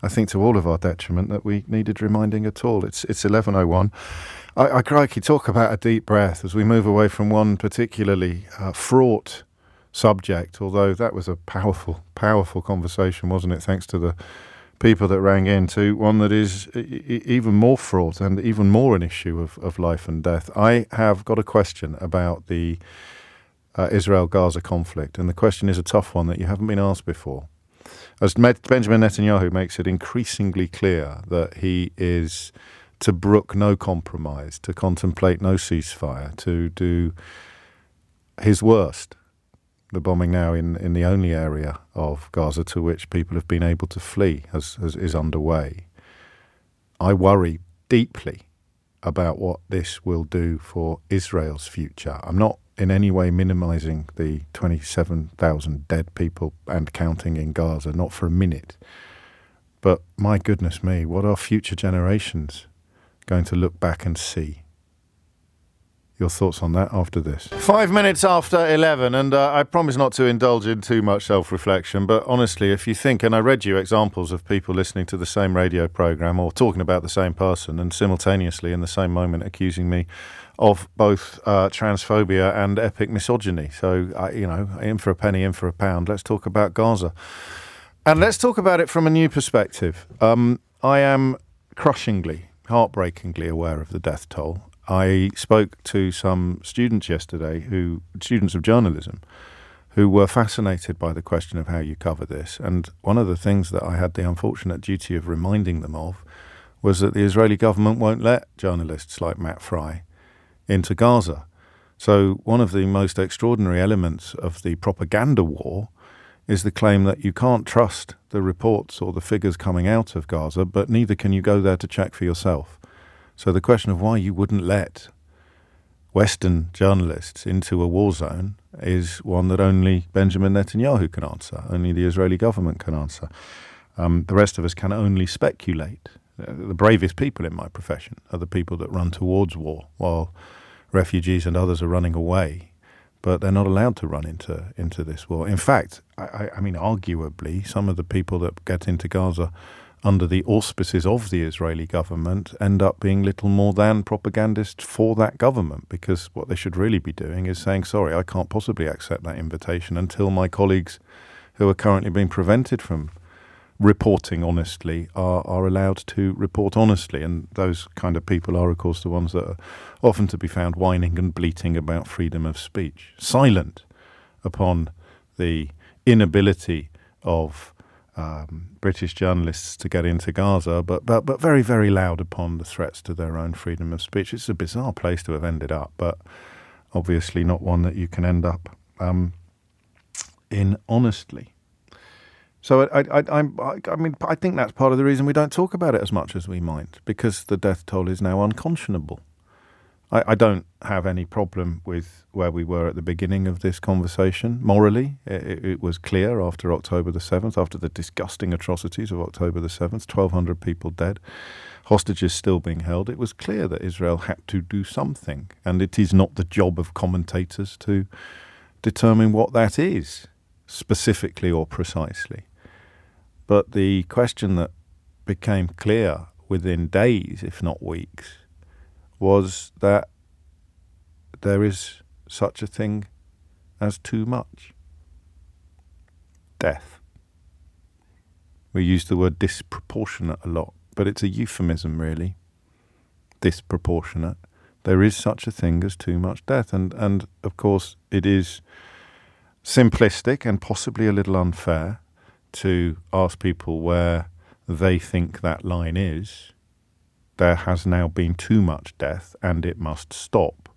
I think, to all of our detriment that we needed reminding at all. It's 11:01. I crikey, talk about a deep breath as we move away from one particularly fraught subject, although that was a powerful, powerful conversation, wasn't it? Thanks to the people that rang in, to one that is even more fraught and even more an issue of life and death. I have got a question about the Israel-Gaza conflict, and the question is a tough one that you haven't been asked before. As Benjamin Netanyahu makes it increasingly clear that he is to brook no compromise, to contemplate no ceasefire, to do his worst. The bombing now in the only area of Gaza to which people have been able to flee is underway. I worry deeply about what this will do for Israel's future. I'm not in any way minimising the 27,000 dead people and counting in Gaza, not for a minute. But my goodness me, what are future generations going to look back and see? Your thoughts on that after this. 5 minutes after 11, and I promise not to indulge in too much self-reflection, but honestly, if you think, and I read you examples of people listening to the same radio programme or talking about the same person and simultaneously in the same moment accusing me of both transphobia and epic misogyny. So, in for a penny, in for a pound. Let's talk about Gaza. And let's talk about it from a new perspective. I am crushingly, heartbreakingly aware of the death toll. I spoke to some students yesterday, students of journalism, who were fascinated by the question of how you cover this. And one of the things that I had the unfortunate duty of reminding them of was that the Israeli government won't let journalists like Matt Fry into Gaza. So one of the most extraordinary elements of the propaganda war is the claim that you can't trust the reports or the figures coming out of Gaza, but neither can you go there to check for yourself. So the question of why you wouldn't let Western journalists into a war zone is one that only Benjamin Netanyahu can answer, only the Israeli government can answer. The rest of us can only speculate. The bravest people in my profession are the people that run towards war, while refugees and others are running away. But they're not allowed to run into this war. In fact, I mean, arguably, some of the people that get into Gaza under the auspices of the Israeli government end up being little more than propagandists for that government, because what they should really be doing is saying, sorry, I can't possibly accept that invitation until my colleagues who are currently being prevented from reporting honestly are allowed to report honestly. And those kind of people are, of course, the ones that are often to be found whining and bleating about freedom of speech, silent upon the inability of British journalists to get into Gaza, but very, very loud upon the threats to their own freedom of speech. It's a bizarre place to have ended up, but obviously not one that you can end up in honestly. So I think that's part of the reason we don't talk about it as much as we might, because the death toll is now unconscionable. I don't have any problem with where we were at the beginning of this conversation. Morally, it was clear after October the 7th, after the disgusting atrocities of October the 7th, 1,200 people dead, hostages still being held. It was clear that Israel had to do something, and it is not the job of commentators to determine what that is, specifically or precisely. But the question that became clear within days, if not weeks, was that there is such a thing as too much death. We use the word disproportionate a lot, but it's a euphemism, really. Disproportionate. There is such a thing as too much death. And of course, it is simplistic and possibly a little unfair to ask people where they think that line is. There has now been too much death and it must stop.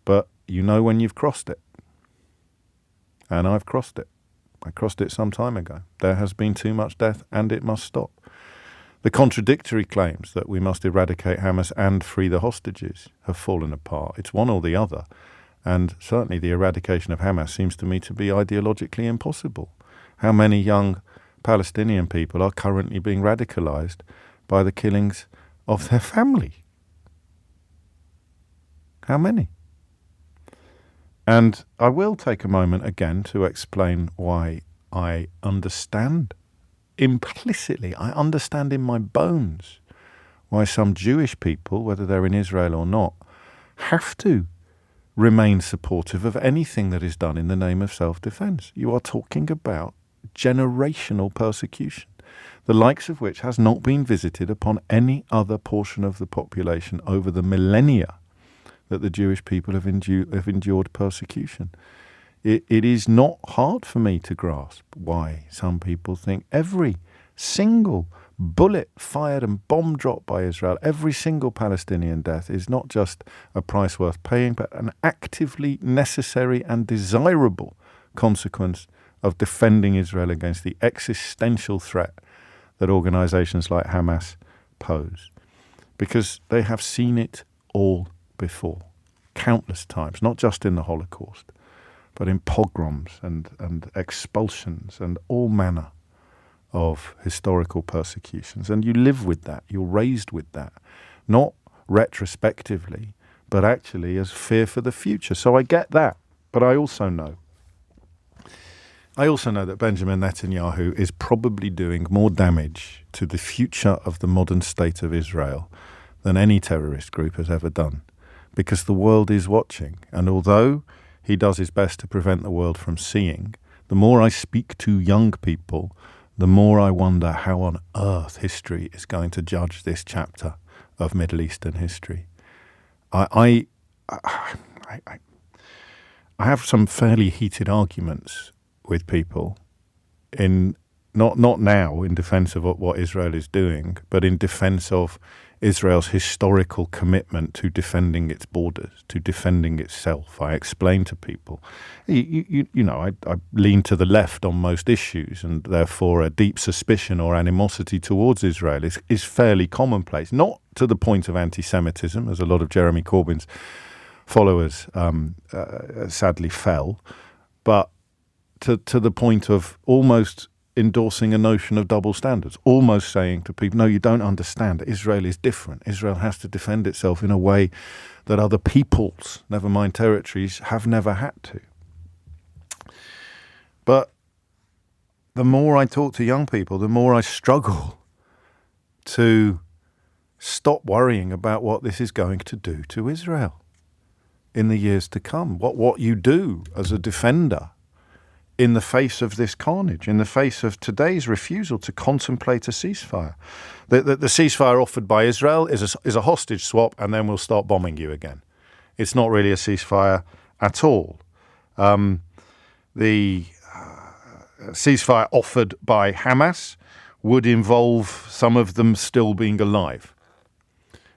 But you know when you've crossed it. And I've crossed it. I crossed it some time ago. There has been too much death and it must stop. The contradictory claims that we must eradicate Hamas and free the hostages have fallen apart. It's one or the other. And certainly the eradication of Hamas seems to me to be ideologically impossible. How many young Palestinian people are currently being radicalized by the killings of their family? How many? And I will take a moment again to explain why I understand implicitly, I understand in my bones why some Jewish people, whether they're in Israel or not, have to remain supportive of anything that is done in the name of self-defense. You are talking about generational persecution, the likes of which has not been visited upon any other portion of the population over the millennia that the Jewish people have endured persecution. It is not hard for me to grasp why some people think every single bullet fired and bomb dropped by Israel, every single Palestinian death is not just a price worth paying, but an actively necessary and desirable consequence of defending Israel against the existential threat that organizations like Hamas pose. Because they have seen it all before, countless times, not just in the Holocaust, but in pogroms and expulsions and all manner of historical persecutions. And you live with that, you're raised with that, not retrospectively, but actually as fear for the future. So I get that, but I also know that Benjamin Netanyahu is probably doing more damage to the future of the modern state of Israel than any terrorist group has ever done, because the world is watching. And although he does his best to prevent the world from seeing, the more I speak to young people, the more I wonder how on earth history is going to judge this chapter of Middle Eastern history. I have some fairly heated arguments with people, in not now in defense of what Israel is doing, but in defense of Israel's historical commitment to defending its borders, to defending itself. I explain to people, I lean to the left on most issues, and therefore a deep suspicion or animosity towards Israel is fairly commonplace. Not to the point of anti-Semitism, as a lot of Jeremy Corbyn's followers sadly fell, but to the point of almost endorsing a notion of double standards, almost saying to people, no, you don't understand. Israel is different. Israel has to defend itself in a way that other peoples, never mind territories, have never had to. But the more I talk to young people, the more I struggle to stop worrying about what this is going to do to Israel in the years to come. What you do as a defender in the face of this carnage, in the face of today's refusal to contemplate a ceasefire. The ceasefire offered by Israel is a hostage swap, and then we'll start bombing you again. It's not really a ceasefire at all. The ceasefire offered by Hamas would involve some of them still being alive,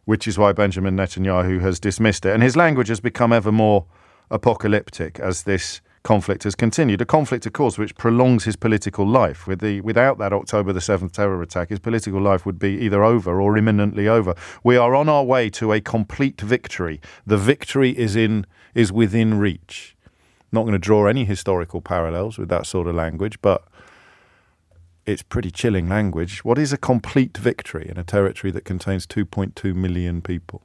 which is why Benjamin Netanyahu has dismissed it. And his language has become ever more apocalyptic as this conflict has continued. A conflict, of course, which prolongs his political life. Without that October the 7th terror attack, his political life would be either over or imminently over. We are on our way to a complete victory. The victory is within reach. Not going to draw any historical parallels with that sort of language, but it's pretty chilling language. What is a complete victory in a territory that contains 2.2 million people?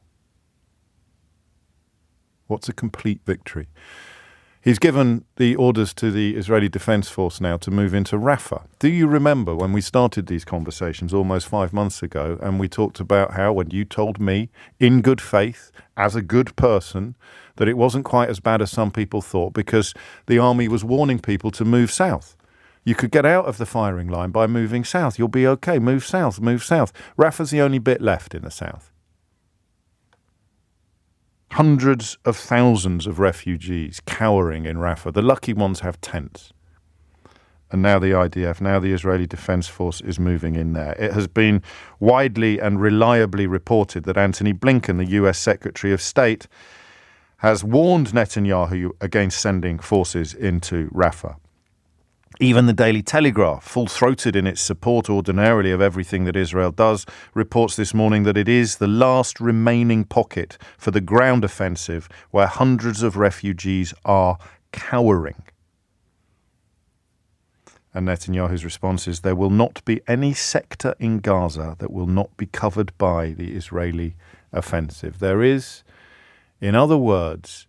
What's a complete victory? He's given the orders to the Israeli Defense Force now to move into Rafah. Do you remember when we started these conversations almost 5 months ago, and we talked about how when you told me, in good faith, as a good person, that it wasn't quite as bad as some people thought because the army was warning people to move south. You could get out of the firing line by moving south. You'll be okay. Move south, move south. Rafah's the only bit left in the south. Hundreds of thousands of refugees cowering in Rafah. The lucky ones have tents. And now the IDF, now the Israeli Defense Force is moving in there. It has been widely and reliably reported that Antony Blinken, the US Secretary of State, has warned Netanyahu against sending forces into Rafah. Even the Daily Telegraph, full-throated in its support ordinarily of everything that Israel does, reports this morning that it is the last remaining pocket for the ground offensive where hundreds of refugees are cowering. And Netanyahu's response is there will not be any sector in Gaza that will not be covered by the Israeli offensive. There is, in other words,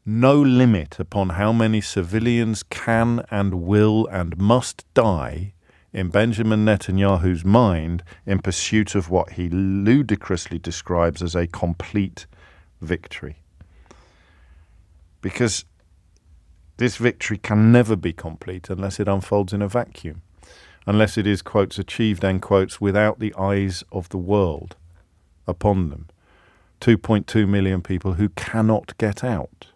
no limit upon how many civilians can and will and must die in Benjamin Netanyahu's mind in pursuit of what he ludicrously describes as a complete victory. Because this victory can never be complete unless it unfolds in a vacuum, unless it is, quotes, achieved, end quotes, without the eyes of the world upon them. 2.2 million people who cannot get out.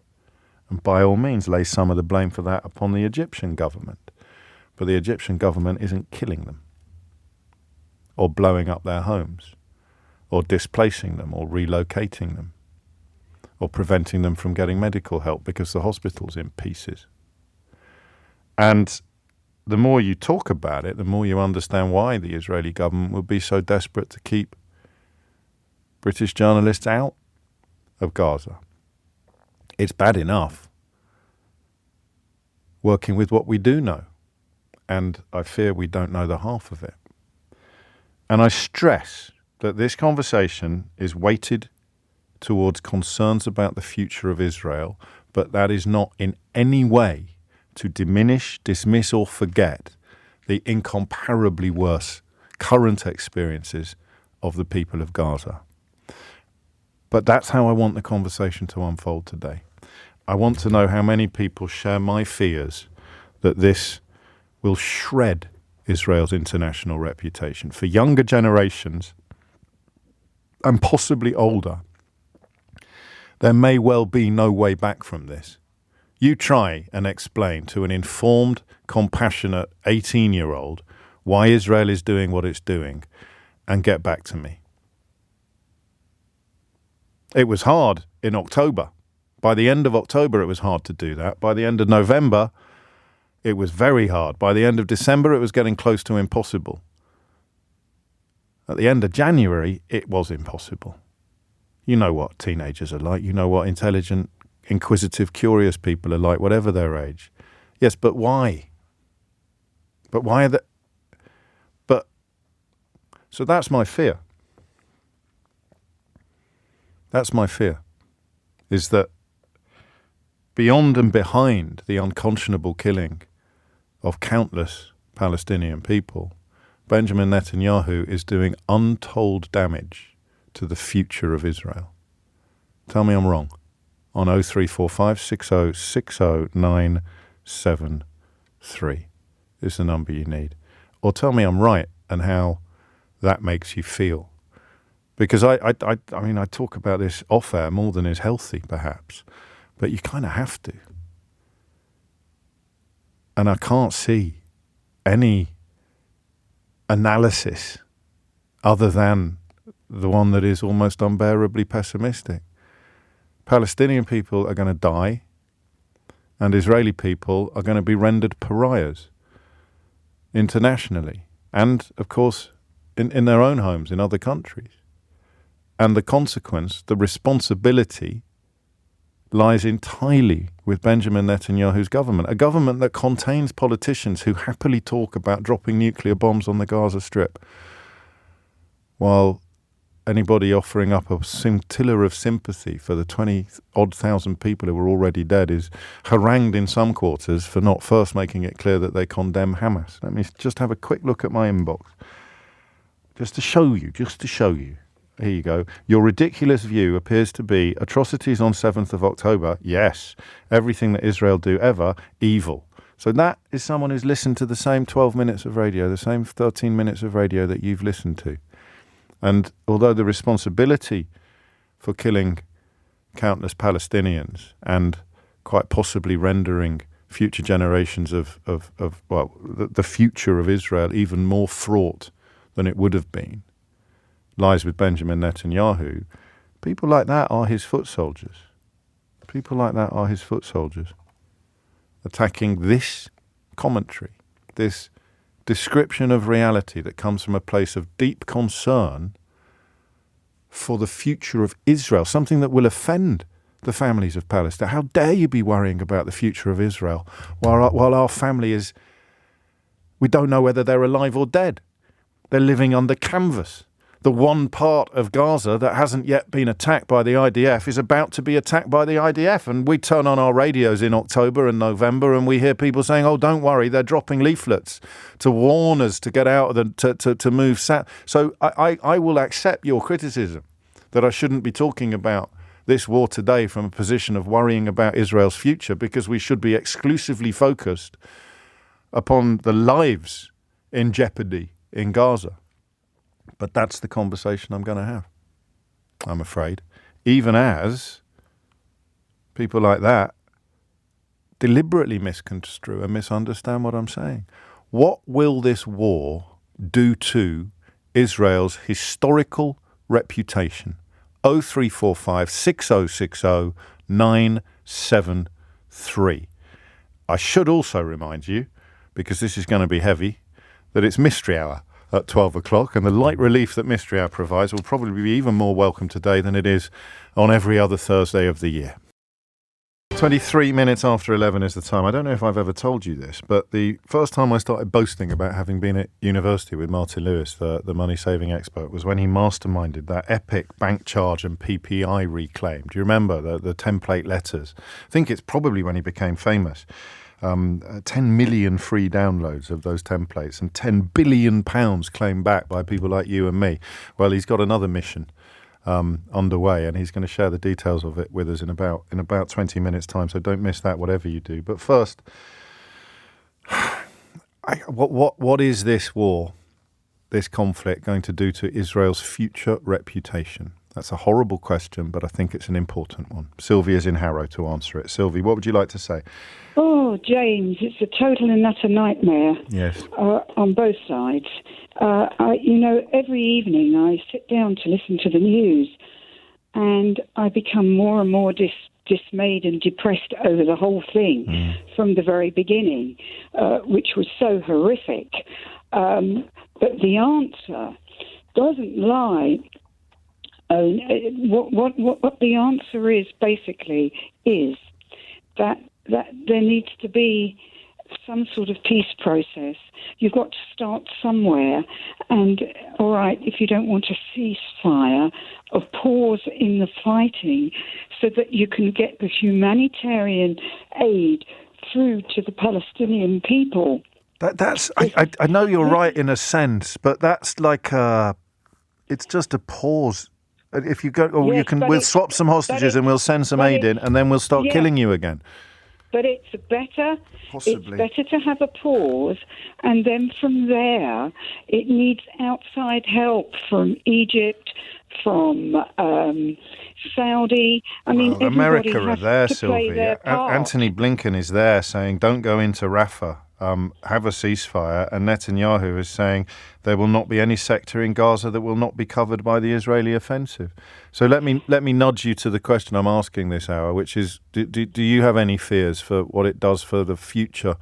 And by all means, lay some of the blame for that upon the Egyptian government. But the Egyptian government isn't killing them, or blowing up their homes, or displacing them, or relocating them, or preventing them from getting medical help because the hospital's in pieces. And the more you talk about it, the more you understand why the Israeli government would be so desperate to keep British journalists out of Gaza. It's bad enough working with what we do know, and I fear we don't know the half of it. And I stress that this conversation is weighted towards concerns about the future of Israel, but that is not in any way to diminish, dismiss, or forget the incomparably worse current experiences of the people of Gaza. But that's how I want the conversation to unfold today. I want to know how many people share my fears that this will shred Israel's international reputation. For younger generations, and possibly older, there may well be no way back from this. You try and explain to an informed, compassionate 18-year-old why Israel is doing what it's doing, and get back to me. It was hard in October. By the end of October, it was hard to do that. By the end of November, it was very hard. By the end of December, it was getting close to impossible. At the end of January, it was impossible. You know what teenagers are like. You know what intelligent, inquisitive, curious people are like, whatever their age. Yes, but why? But why are the... But... So that's my fear. That's my fear, is that beyond and behind the unconscionable killing of countless Palestinian people, Benjamin Netanyahu is doing untold damage to the future of Israel. Tell me I'm wrong. On 0345 60 60 973 is the number you need. Or tell me I'm right and how that makes you feel. Because I mean, I talk about this off-air more than is healthy, perhaps. But you kind of have to. And I can't see any analysis other than the one that is almost unbearably pessimistic. Palestinian people are going to die, and Israeli people are going to be rendered pariahs internationally and, of course, in their own homes in other countries. And the consequence, the responsibility, lies entirely with Benjamin Netanyahu's government, a government that contains politicians who happily talk about dropping nuclear bombs on the Gaza Strip, while anybody offering up a scintilla of sympathy for the 20-odd thousand people who were already dead is harangued in some quarters for not first making it clear that they condemn Hamas. Let me just have a quick look at my inbox. Just to show you. Here you go. Your ridiculous view appears to be atrocities on 7th of October. Yes. Everything that Israel do ever, evil. So that is someone who's listened to the same 12 minutes of radio, the same 13 minutes of radio that you've listened to. And although the responsibility for killing countless Palestinians and quite possibly rendering future generations of the future of Israel even more fraught than it would have been, lies with Benjamin Netanyahu, people like that are his foot soldiers. Attacking this commentary, this description of reality that comes from a place of deep concern for the future of Israel, something that will offend the families of Palestine. How dare you be worrying about the future of Israel while our family is, we don't know whether they're alive or dead. They're living under canvas. The one part of Gaza that hasn't yet been attacked by the IDF is about to be attacked by the IDF. And we turn on our radios in October and November and we hear people saying, oh, don't worry, they're dropping leaflets to warn us to get out of to move south. So I will accept your criticism that I shouldn't be talking about this war today from a position of worrying about Israel's future, because we should be exclusively focused upon the lives in jeopardy in Gaza. But that's the conversation I'm going to have, I'm afraid, even as people like that deliberately misconstrue and misunderstand what I'm saying. What will this war do to Israel's historical reputation? 0345 6060 973. I should also remind you, because this is going to be heavy, that it's Mystery Hour at 12 o'clock, and the light relief that Mystery Hour provides will probably be even more welcome today than it is on every other Thursday of the year. 23 minutes after 11 is the time. I don't know if I've ever told you this, but the first time I started boasting about having been at university with Martin Lewis, the money-saving expert, was when he masterminded that epic bank charge and PPI reclaim. Do you remember the template letters? I think it's probably when he became famous. 10 million free downloads of those templates and £10 billion claimed back by people like you and me. Well, he's got another mission underway, and he's going to share the details of it with us in about 20 minutes' time. So don't miss that, whatever you do. But first, what is this war, this conflict, going to do to Israel's future reputation? That's a horrible question, but I think it's an important one. Sylvia's in Harrow to answer it. Sylvie, what would you like to say? Oh, James, it's a total and utter nightmare. Yes. On both sides. Every evening I sit down to listen to the news, and I become more and more dismayed and depressed over the whole thing from the very beginning, which was so horrific. But the answer doesn't lie. What the answer is basically is that there needs to be some sort of peace process. You've got to start somewhere, and all right, if you don't want a ceasefire, a pause in the fighting so that you can get the humanitarian aid through to the Palestinian people. I know you're right in a sense, but that's like it's just a pause. If you go, we'll swap some hostages and we'll send some aid in, and then we'll start killing you again. But it's better to have a pause, and then from there, it needs outside help from Egypt, from Saudi. I mean, America everybody are has there, to play Sylvia. their part. Anthony Blinken is there saying, "Don't go into Rafah." have a ceasefire, and Netanyahu is saying there will not be any sector in Gaza that will not be covered by the Israeli offensive. So let me nudge you to the question I'm asking this hour, which is, do you have any fears for what it does for the future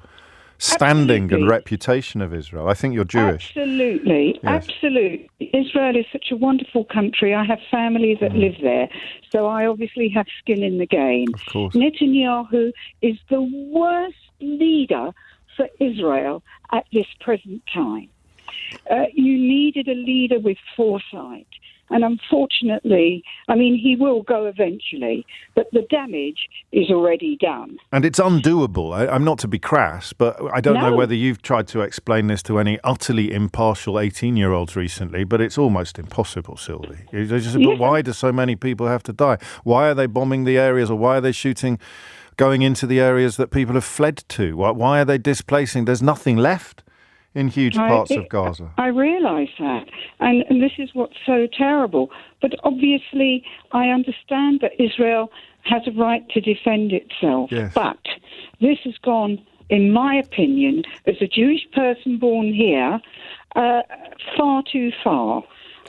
standing Absolutely. and reputation of Israel? I think you're Jewish. Absolutely, Yes. absolutely. Israel is such a wonderful country. I have family that live there, so I obviously have skin in the game. Of course. Netanyahu is the worst leader for Israel at this present time. You needed a leader with foresight. And unfortunately, I mean, he will go eventually, but the damage is already done. And it's undoable. I'm not to be crass, but I don't know whether you've tried to explain this to any utterly impartial 18-year-olds recently, but it's almost impossible, Sylvie. But why do so many people have to die? Why are they bombing the areas, or why are they going into the areas that people have fled to? Why are they displacing? There's nothing left in huge parts of Gaza. I realise that. And this is what's so terrible. But obviously, I understand that Israel has a right to defend itself. Yes. But this has gone, in my opinion, as a Jewish person born here, far too far.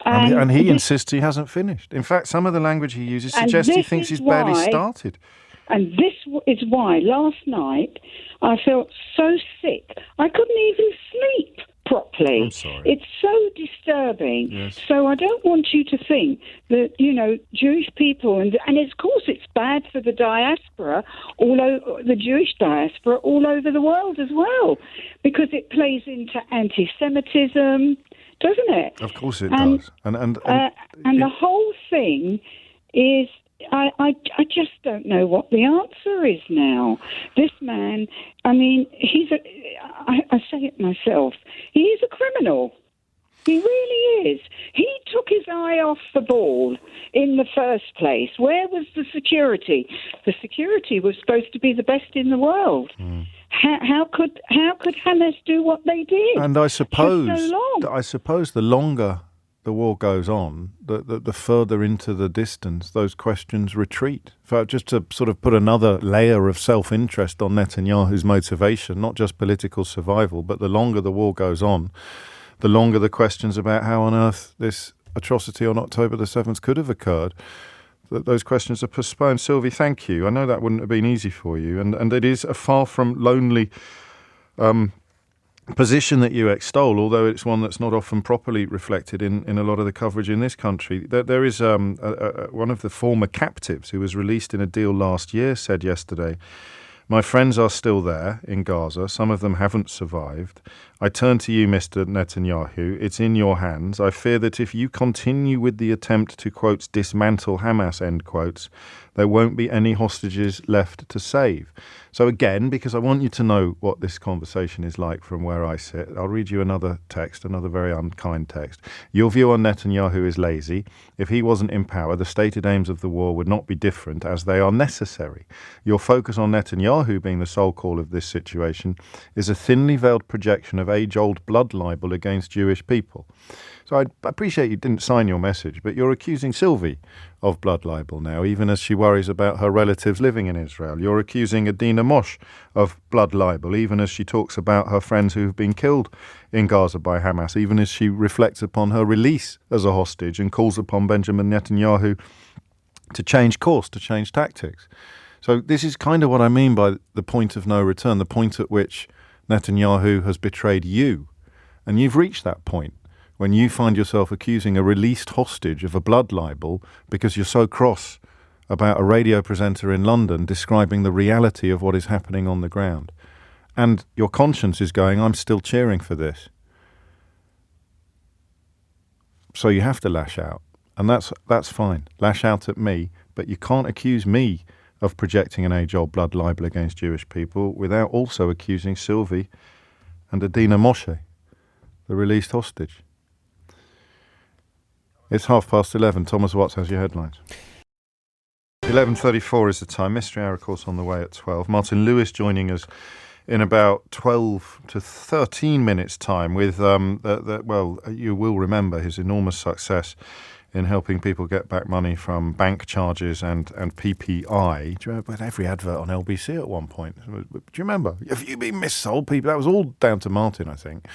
And he insists he hasn't finished. In fact, some of the language he uses suggests he thinks he's barely started. And this is why last night I felt so sick. I couldn't even sleep properly. I'm sorry. It's so disturbing. Yes. So I don't want you to think that, Jewish people, and of course it's bad for the diaspora, the Jewish diaspora all over the world as well, because it plays into anti-Semitism, doesn't it? Of course it does. And the whole thing is, I just don't know what the answer is now. This man, I mean, I say it myself, he is a criminal. He really is. He took his eye off the ball in the first place. Where was the security? The security was supposed to be the best in the world. How could Hamas do what they did? And I suppose, for so long? The longer the war goes on, the further into the distance those questions retreat. So just to sort of put another layer of self-interest on Netanyahu's motivation, not just political survival, but the longer the war goes on, the longer the questions about how on earth this atrocity on October the 7th could have occurred, those questions are postponed. Sylvie, thank you. I know that wouldn't have been easy for you, and it is a far from lonely position that you extol, although it's one that's not often properly reflected in a lot of the coverage in this country. There is one of the former captives who was released in a deal last year said yesterday, "My friends are still there in Gaza. Some of them haven't survived. I turn to you, Mr. Netanyahu. It's in your hands. I fear that if you continue with the attempt to, quotes, dismantle Hamas, end quotes, there won't be any hostages left to save." So again, because I want you to know what this conversation is like from where I sit, I'll read you another text, another very unkind text. "Your view on Netanyahu is lazy. If he wasn't in power, the stated aims of the war would not be different, as they are necessary. Your focus on Netanyahu being the sole cause of this situation is a thinly veiled projection of age-old blood libel against Jewish people." So I appreciate you didn't sign your message, but you're accusing Sylvie of blood libel now, even as she worries about her relatives living in Israel. You're accusing Adina Mosh of blood libel, even as she talks about her friends who have been killed in Gaza by Hamas, even as she reflects upon her release as a hostage and calls upon Benjamin Netanyahu to change course, to change tactics. So this is kind of what I mean by the point of no return, the point at which Netanyahu has betrayed you. And you've reached that point when you find yourself accusing a released hostage of a blood libel because you're so cross about a radio presenter in London describing the reality of what is happening on the ground. And your conscience is going, I'm still cheering for this. So you have to lash out. And that's fine. Lash out at me, but you can't accuse me of projecting an age-old blood libel against Jewish people without also accusing Sylvie and Adina Moshe, the released hostage. It's 11:30. Thomas Watts has your headlines. 11:34 is the time. Mystery Hour, of course, on the way at 12. Martin Lewis joining us in about 12 to 13 minutes' time with, you will remember his enormous success in helping people get back money from bank charges and PPI. Do you remember every advert on LBC at one point? Do you remember? Have you been missold, people? That was all down to Martin, I think.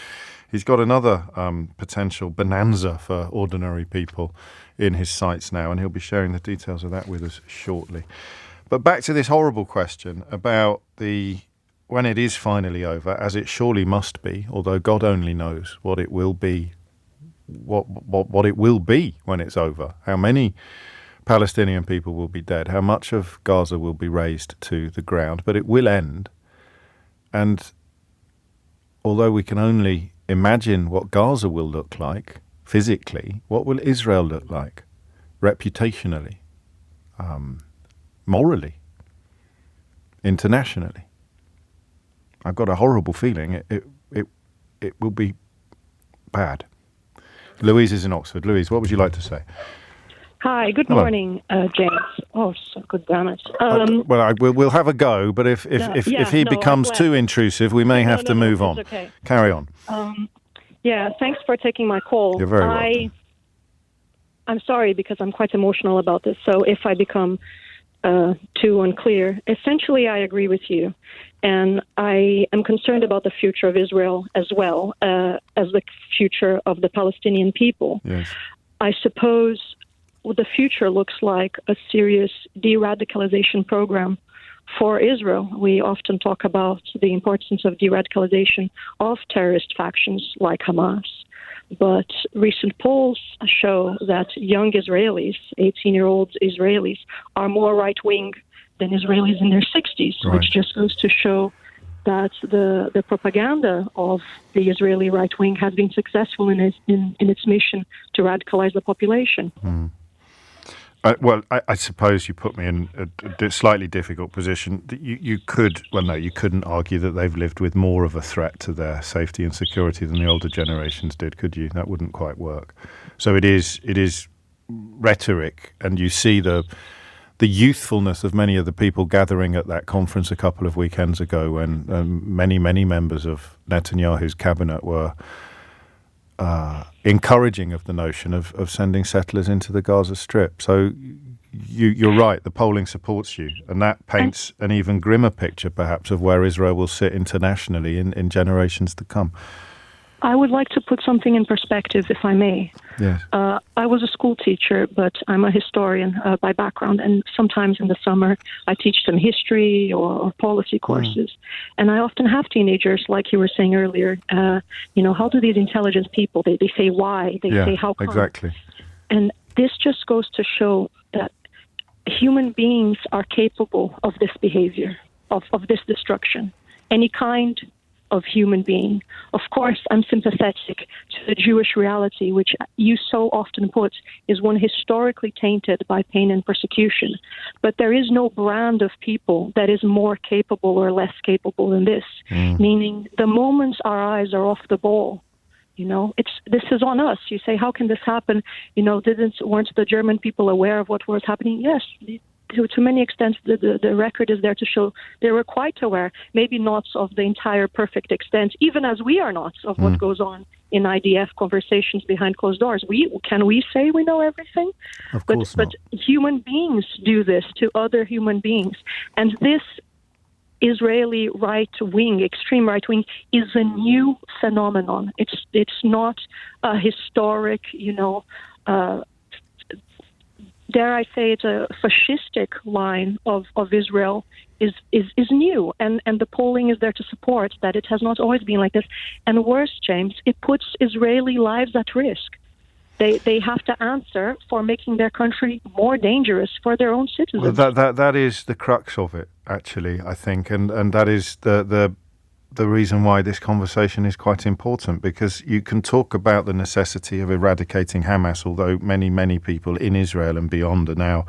He's got another potential bonanza for ordinary people in his sights now, and he'll be sharing the details of that with us shortly. But back to this horrible question about when it is finally over, as it surely must be, although God only knows what it will be, what it will be when it's over, how many Palestinian people will be dead, how much of Gaza will be razed to the ground, but it will end. And although we can only imagine what Gaza will look like physically, what will Israel look like reputationally, morally, internationally? I've got a horrible feeling it will be bad. Louise is in Oxford. Louise, what would you like to say? Hi, good morning, James. Oh, so good, damn it. We'll have a go, but if he becomes too intrusive, we may have to move on. Okay. Carry on. Thanks for taking my call. You're very welcome. I'm sorry because I'm quite emotional about this, so if I become too unclear, essentially I agree with you. And I am concerned about the future of Israel as well as the future of the Palestinian people. Yes. I suppose what the future looks like a serious de-radicalization program for Israel. We often talk about the importance of de-radicalization of terrorist factions like Hamas. But recent polls show that young Israelis, 18-year-old Israelis, are more right-wing than Israelis in their 60s, right, which just goes to show that the propaganda of the Israeli right wing has been successful in its mission to radicalize the population. I suppose you put me in a slightly difficult position. You couldn't argue that they've lived with more of a threat to their safety and security than the older generations did, could you? That wouldn't quite work. So it is rhetoric, and you see the youthfulness of many of the people gathering at that conference a couple of weekends ago when many members of Netanyahu's cabinet were encouraging of the notion of sending settlers into the Gaza Strip. So you're right, the polling supports you, and that paints an even grimmer picture perhaps of where Israel will sit internationally in generations to come. I would like to put something in perspective, if I may. Yes. I was a school teacher, but I'm a historian by background, and sometimes in the summer I teach them history or policy courses. And I often have teenagers, like you were saying earlier, how do these intelligent people, they say why, they say how come. Exactly. And this just goes to show that human beings are capable of this behavior, of this destruction, any kind of human being. Of course, I'm sympathetic to the Jewish reality, which you so often put is one historically tainted by pain and persecution. But there is no brand of people that is more capable or less capable than this, meaning the moment our eyes are off the ball, this is on us. You say, how can this happen? Weren't the German people aware of what was happening? Yes, to many extents, the record is there to show they were quite aware, maybe not of the entire perfect extent, even as we are not, of what goes on in IDF conversations behind closed doors. Can we say we know everything? Of course not. But human beings do this to other human beings. And this Israeli right-wing, extreme right-wing, is a new phenomenon. It's not a historic, dare I say it's a fascistic line of Israel is new, and the polling is there to support that it has not always been like this. And worse, James, it puts Israeli lives at risk. They have to answer for making their country more dangerous for their own citizens. Well, that is the crux of it, actually, I think, and that is the reason why this conversation is quite important, because you can talk about the necessity of eradicating Hamas, although many people in Israel and beyond are now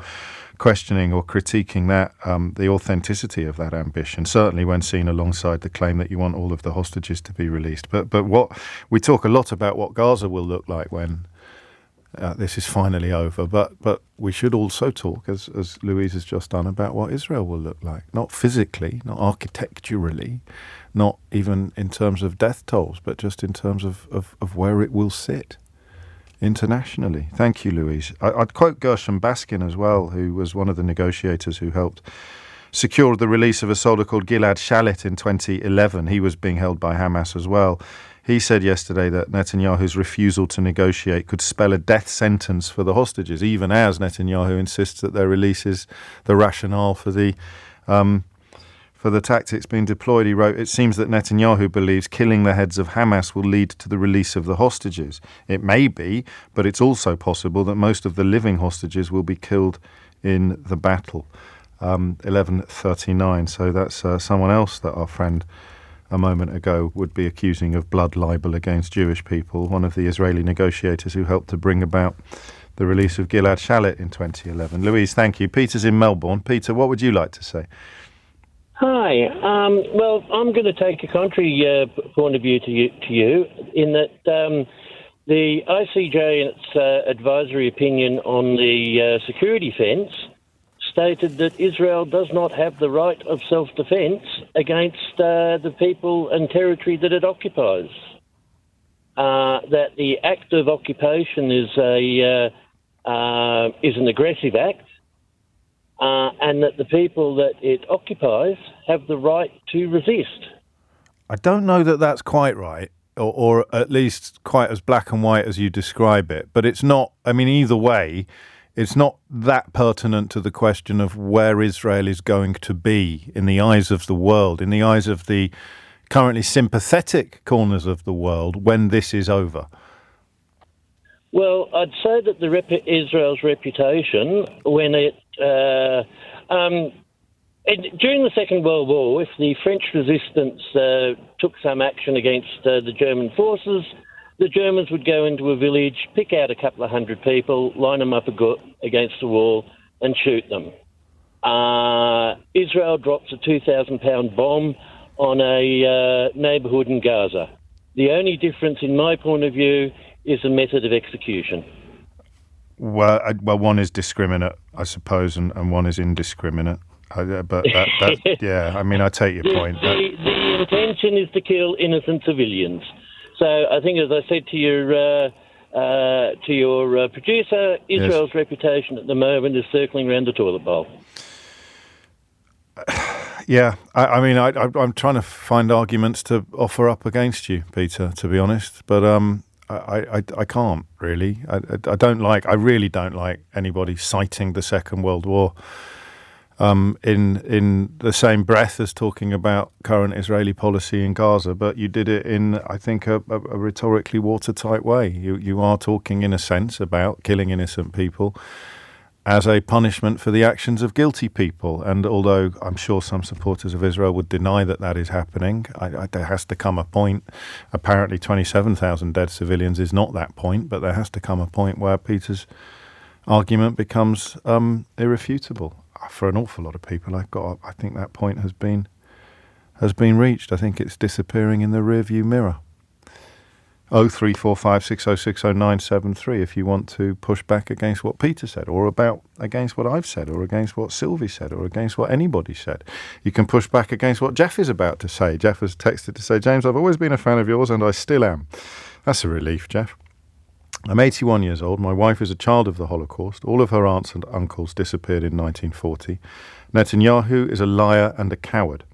questioning or critiquing that the authenticity of that ambition, certainly when seen alongside the claim that you want all of the hostages to be released. But what we talk a lot about what Gaza will look like when this is finally over, but we should also talk, as Louise has just done, about what Israel will look like, not physically, not architecturally, not even in terms of death tolls, but just in terms of where it will sit internationally. Thank you, Louise. I'd quote Gershom Baskin as well, who was one of the negotiators who helped secure the release of a soldier called Gilad Shalit in 2011. He was being held by Hamas as well. He said yesterday that Netanyahu's refusal to negotiate could spell a death sentence for the hostages, even as Netanyahu insists that their release is the rationale for the tactics being deployed. He wrote, "It seems that Netanyahu believes killing the heads of Hamas will lead to the release of the hostages. It may be, but it's also possible that most of the living hostages will be killed in the battle." 11:39. So that's someone else that our friend a moment ago would be accusing of blood libel against Jewish people, one of the Israeli negotiators who helped to bring about the release of Gilad Shalit in 2011. Louise, thank you. Peter's in Melbourne. Peter, what would you like to say? Hi. Well, I'm going to take a contrary point of view to you in that the ICJ in its advisory opinion on the security fence stated that Israel does not have the right of self-defence against the people and territory that it occupies. That the act of occupation is an aggressive act, and that the people that it occupies have the right to resist. I don't know that that's quite right, or at least quite as black and white as you describe it. But it's not, I mean, either way, it's not that pertinent to the question of where Israel is going to be in the eyes of the world, in the eyes of the currently sympathetic corners of the world when this is over. Well, I'd say that Israel's reputation, when during the Second World War, if the French resistance took some action against the German forces, the Germans would go into a village, pick out a couple of hundred people, line them up against a wall and shoot them. Israel drops a 2,000-pound bomb on a neighbourhood in Gaza. The only difference, in my point of view, is the method of execution. Well, one is discriminate, I suppose, and one is indiscriminate. But yeah, I mean, I take your point. The intention is to kill innocent civilians. So I think, as I said to your producer, Israel's reputation at the moment is circling around the toilet bowl. Yeah, I mean, I'm trying to find arguments to offer up against you, Peter, to be honest, but I can't really. I really don't like anybody citing the Second World War in the same breath as talking about current Israeli policy in Gaza, but you did it in, I think, a rhetorically watertight way. You are talking, in a sense, about killing innocent people as a punishment for the actions of guilty people. And although I'm sure some supporters of Israel would deny that that is happening, there has to come a point. Apparently 27,000 dead civilians is not that point, but there has to come a point where Peter's argument becomes irrefutable. For an awful lot of people, I think that point has been reached. I think it's disappearing in the rearview mirror. 03456060973 if you want to push back against what Peter said, or against what I've said, or against what Sylvie said, or against what anybody said. You can push back against what Jeff is about to say. Jeff has texted to say, "James, I've always been a fan of yours and I still am." That's a relief, Jeff. "I'm 81 years old. My wife is a child of the Holocaust. All of her aunts and uncles disappeared in 1940. Netanyahu is a liar and a coward.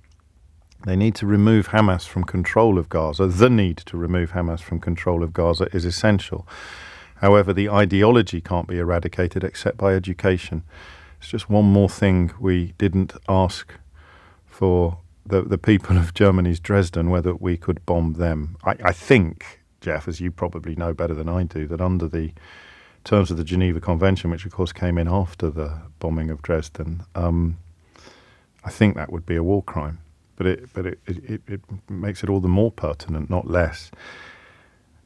They need to remove Hamas from control of Gaza. The need to remove Hamas from control of Gaza is essential. However, the ideology can't be eradicated except by education." It's just one more thing we didn't ask for the people of Germany's Dresden, whether we could bomb them. I think, Jeff, as you probably know better than I do, that under the terms of the Geneva Convention, which of course came in after the bombing of Dresden, I think that would be a war crime. But it makes it all the more pertinent, not less.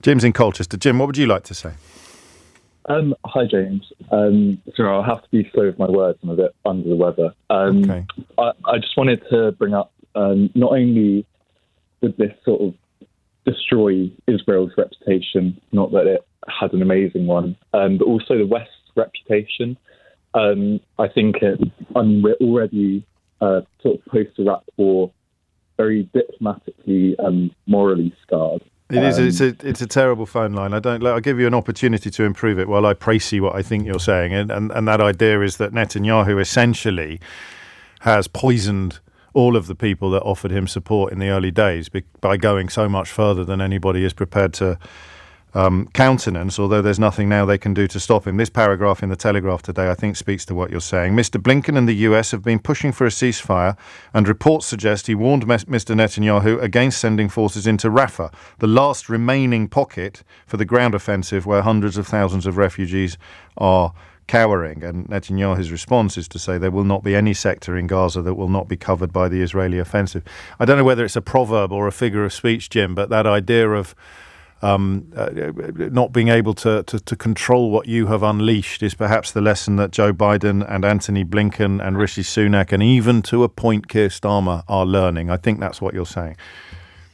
Jim's in Colchester. Jim, what would you like to say? Hi, James. Sorry, I'll have to be slow with my words. I'm a bit under the weather. Okay. I just wanted to bring up, not only would this sort of destroy Israel's reputation, not that it has an amazing one, but also the West's reputation. I think we're already sort of post-Iraq war very diplomatically and morally scarred. It is. It's a terrible phone line. I'll give you an opportunity to improve it while I précis what I think you're saying. And that idea is that Netanyahu essentially has poisoned all of the people that offered him support in the early days by going so much further than anybody is prepared to countenance, although there's nothing now they can do to stop him. This paragraph in the Telegraph today, I think, speaks to what you're saying. Mr. Blinken and the US have been pushing for a ceasefire, and reports suggest he warned Mr. Netanyahu against sending forces into Rafah, the last remaining pocket for the ground offensive where hundreds of thousands of refugees are cowering. And Netanyahu's response is to say there will not be any sector in Gaza that will not be covered by the Israeli offensive. I don't know whether it's a proverb or a figure of speech, Jim, but that idea of not being able to control what you have unleashed is perhaps the lesson that Joe Biden and Antony Blinken and Rishi Sunak and even to a point Keir Starmer are learning. I think that's what you're saying.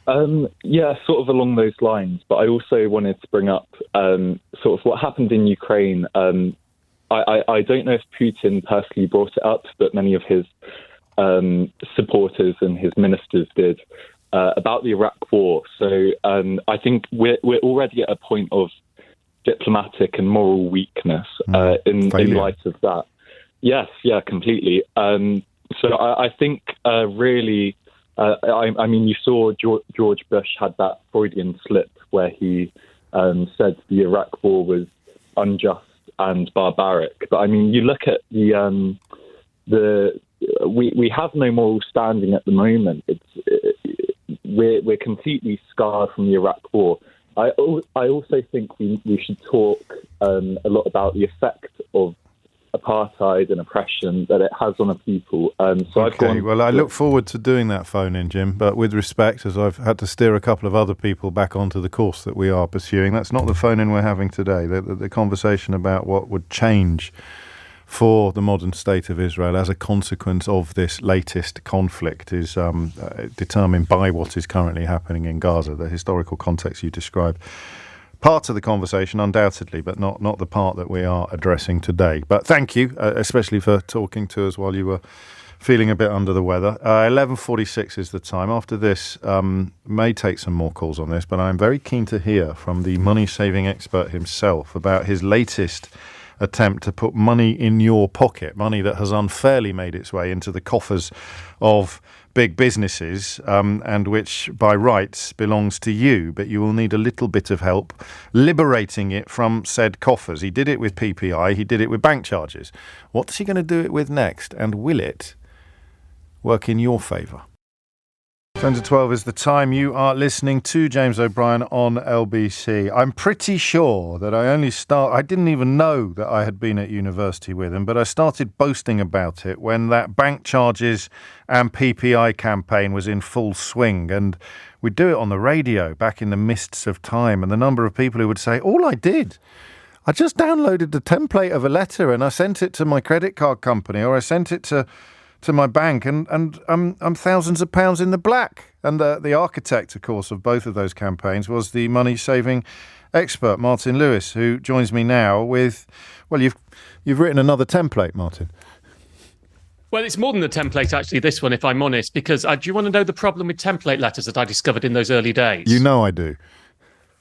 Yeah, sort of along those lines. But I also wanted to bring up sort of what happened in Ukraine. I don't know if Putin personally brought it up, but many of his supporters and his ministers did. About the Iraq war. So I think we're already at a point of diplomatic and moral weakness in light of that. Yes, yeah, completely. So I think really, I mean, you saw George Bush had that Freudian slip where he said the Iraq war was unjust and barbaric. But I mean, you look at we have no moral standing at the moment. We're completely scarred from the Iraq war. I also think we should talk a lot about the effect of apartheid and oppression that it has on a people. I look forward to doing that phone in, Jim, but with respect, as I've had to steer a couple of other people back onto the course that we are pursuing, that's not the phone in we're having today. The conversation about what would change for the modern state of Israel as a consequence of this latest conflict is determined by what is currently happening in Gaza, the historical context you described. Part of the conversation, undoubtedly, but not the part that we are addressing today. But thank you, especially for talking to us while you were feeling a bit under the weather. 11:46 is the time. After this, may take some more calls on this, but I'm very keen to hear from the money-saving expert himself about his latest attempt to put money in your pocket, money that has unfairly made its way into the coffers of big businesses and which by rights belongs to you, but you will need a little bit of help liberating it from said coffers. He did it with PPI, he did it with bank charges. What's he going to do it with next, and will it work in your favour? 10 to 12 is the time. You are listening to James O'Brien on LBC. I'm pretty sure that I didn't even know that I had been at university with him, but I started boasting about it when that bank charges and PPI campaign was in full swing. And we'd do it on the radio back in the mists of time. And the number of people who would say, all I did, I just downloaded the template of a letter and I sent it to my credit card company, or I sent it to my bank, and I'm thousands of pounds in the black. And the architect, of course, of both of those campaigns was the money-saving expert, Martin Lewis, who joins me now with, well, you've written another template, Martin. Well, it's more than a template, actually, this one, if I'm honest, because do you want to know the problem with template letters that I discovered in those early days? You know I do.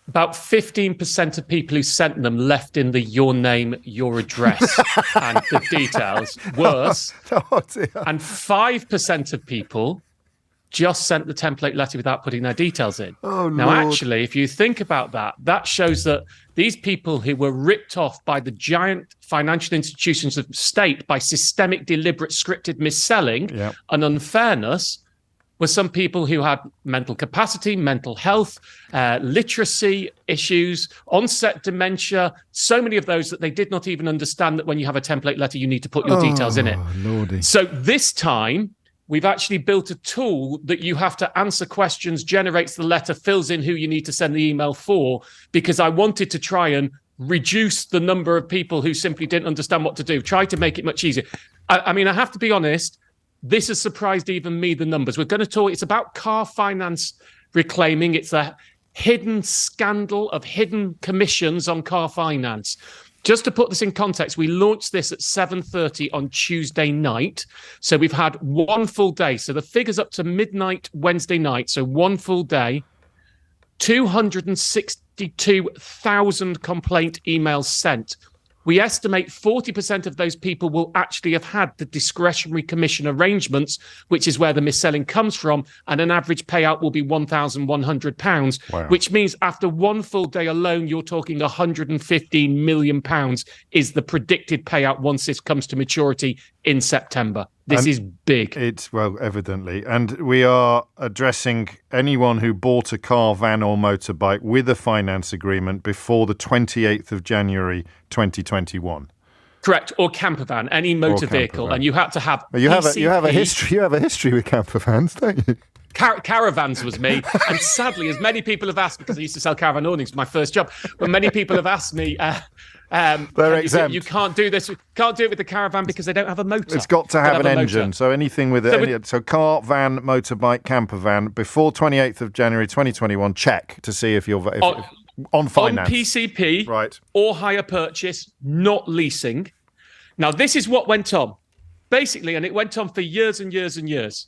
About 15% of people who sent them left in the your name, your address, and the details. Worse. And 5% of people just sent the template letter without putting their details in. Oh, now, Lord. actually, if you think about that, that shows that these people who were ripped off by the giant financial institutions of state by systemic, deliberate, scripted mis-selling and unfairness were some people who had mental capacity, mental health, literacy issues, onset dementia, so many of those that they did not even understand that when you have a template letter, you need to put your details in it. Lordy. So this time, we've actually built a tool that you have to answer questions, generates the letter, fills in who you need to send the email for, because I wanted to try and reduce the number of people who simply didn't understand what to do, try to make it much easier. I mean, I have to be honest, this has surprised even me, the numbers. We're going to talk, it's about car finance reclaiming. It's a hidden scandal of hidden commissions on car finance. Just to put this in context, we launched this at 7:30 on Tuesday night. So we've had one full day. So the figure's up to midnight Wednesday night. So one full day. 262,000 complaint emails sent. We estimate 40% of those people will actually have had the discretionary commission arrangements, which is where the mis-selling comes from, and an average payout will be £1,100, Wow. which means after one full day alone, you're talking £115 million is the predicted payout once this comes to maturity in September. This is big. It's, well, evidently. And we are addressing anyone who bought a car, van or motorbike with a finance agreement before the 28th of January 2021. Correct. Or camper van, any motor vehicle. van. And you had to have You have a PCP. history. You have a history with camper vans, don't you? Caravans was me. And sadly, as many people have asked, because I used to sell caravan awnings, my first job, but many people have asked me, They're exempt. You can't do this. Can't do it with the caravan because they don't have a motor. It's got to have an a engine. motor. So anything with it. So car, van, motorbike, camper van before 28th of January 2021. Check to see if you're on finance. On PCP, right, or hire purchase, not leasing. Now, this is what went on. Basically, and it went on for years and years and years.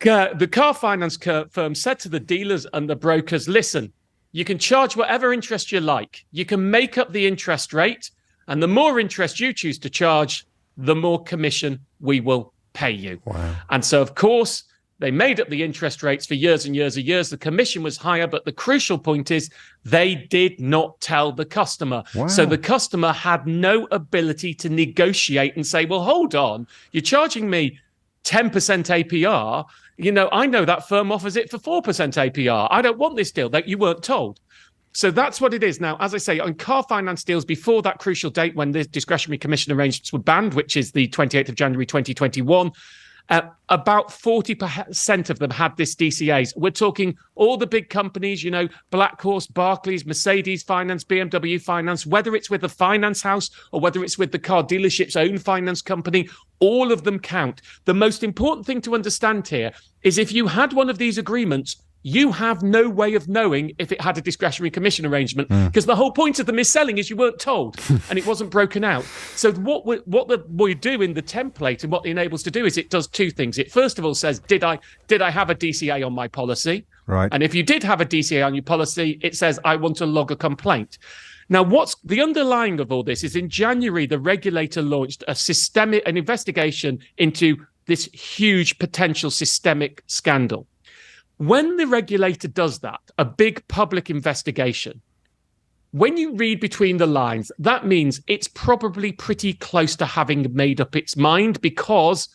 The car finance firm said to the dealers and the brokers, listen, you can charge whatever interest you like. You can make up the interest rate, and the more interest you choose to charge, the more commission we will pay you. Wow. And so, of course, they made up the interest rates for years and years and years. The commission was higher, but the crucial point is they did not tell the customer. Wow. So the customer had no ability to negotiate and say, well, hold on, you're charging me 10% APR. You know, I know that firm offers it for 4% APR. I don't want this deal. That you weren't told. So that's what it is. Now, as I say, on car finance deals before that crucial date when the discretionary commission arrangements were banned, which is the 28th of January 2021, about 40% of them had this DCAs. We're talking all the big companies, you know, Black Horse, Barclays, Mercedes Finance, BMW Finance, whether it's with the finance house or whether it's with the car dealership's own finance company, all of them count. The most important thing to understand here is if you had one of these agreements, you have no way of knowing if it had a discretionary commission arrangement because the whole point of the mis-selling is you weren't told and it wasn't broken out. So what we do in the template and what it enables to do is it does two things. It first of all says, did I have a DCA on my policy? Right. And if you did have a DCA on your policy, it says, I want to log a complaint. Now, what's the underlying of all this is in January, the regulator launched an investigation into this huge potential systemic scandal. When the regulator does that, a big public investigation, when you read between the lines, that means it's probably pretty close to having made up its mind because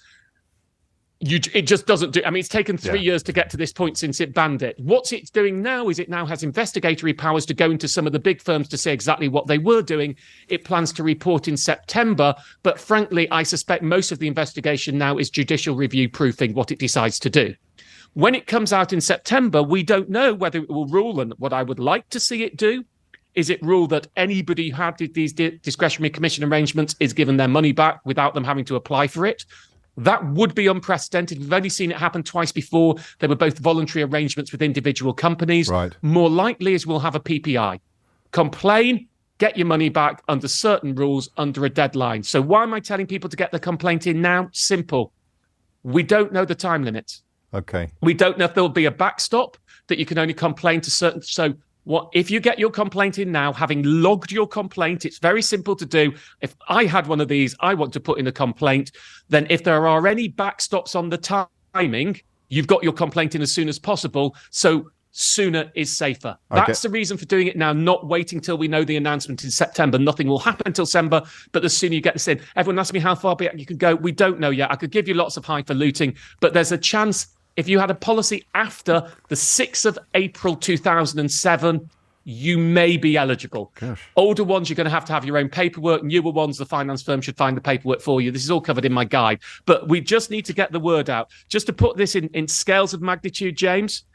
it just doesn't do. I mean, it's taken 3 years to get to this point since it banned it. What it's doing now is it now has investigatory powers to go into some of the big firms to say exactly what they were doing. It plans to report in September. But frankly, I suspect most of the investigation now is judicial review proofing what it decides to do. When it comes out in September, we don't know whether it will rule, and what I would like to see it do is it rule that anybody who had these discretionary commission arrangements is given their money back without them having to apply for it. That would be unprecedented. We've only seen it happen twice before. They were both voluntary arrangements with individual companies. Right. More likely is we'll have a PPI. Complain, get your money back under certain rules, under a deadline. So why am I telling people to get the complaint in now? Simple. We don't know the time limits. Okay. We don't know if there'll be a backstop that you can only complain to certain. So what if you get your complaint in now, having logged your complaint, it's very simple to do. If I had one of these, I want to put in a complaint, then if there are any backstops on the timing, you've got your complaint in as soon as possible. So sooner is safer. That's the reason for doing it now, not waiting till we know the announcement in September. Nothing will happen until December, but the sooner you get this in. Everyone asks me how far back you can go. We don't know yet. I could give you lots of highfalutin, but there's a chance if you had a policy after the 6th of April 2007, you may be eligible. Gosh. Older ones, you're going to have your own paperwork. Newer ones, the finance firm should find the paperwork for you. This is all covered in my guide. But we just need to get the word out. Just to put this in scales of magnitude, James,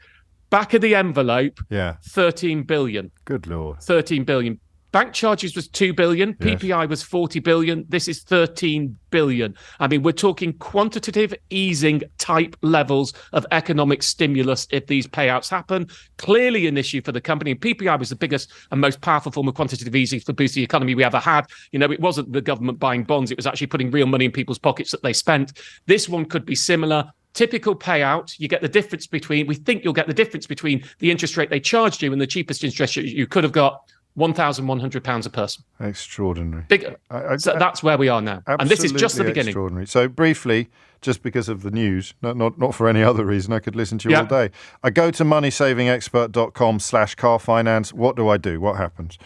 back of the envelope, 13 billion. Good Lord. 13 billion. Bank charges was 2 billion. PPI was 40 billion. This is 13 billion. I mean, we're talking quantitative easing type levels of economic stimulus if these payouts happen. Clearly an issue for the company. PPI was the biggest and most powerful form of quantitative easing for boost the economy we ever had. You know, it wasn't the government buying bonds. It was actually putting real money in people's pockets that they spent. This one could be similar. typical payout, you get the difference between, we think you'll get the difference between the interest rate they charged you and the cheapest interest rate you could have got, £1,100 a person. Extraordinary. So that's where we are now. And this is just the beginning. Extraordinary. So briefly, just because of the news, not for any other reason, I could listen to you all day. I go to moneysavingexpert.com/car finance. What do I do? What happens?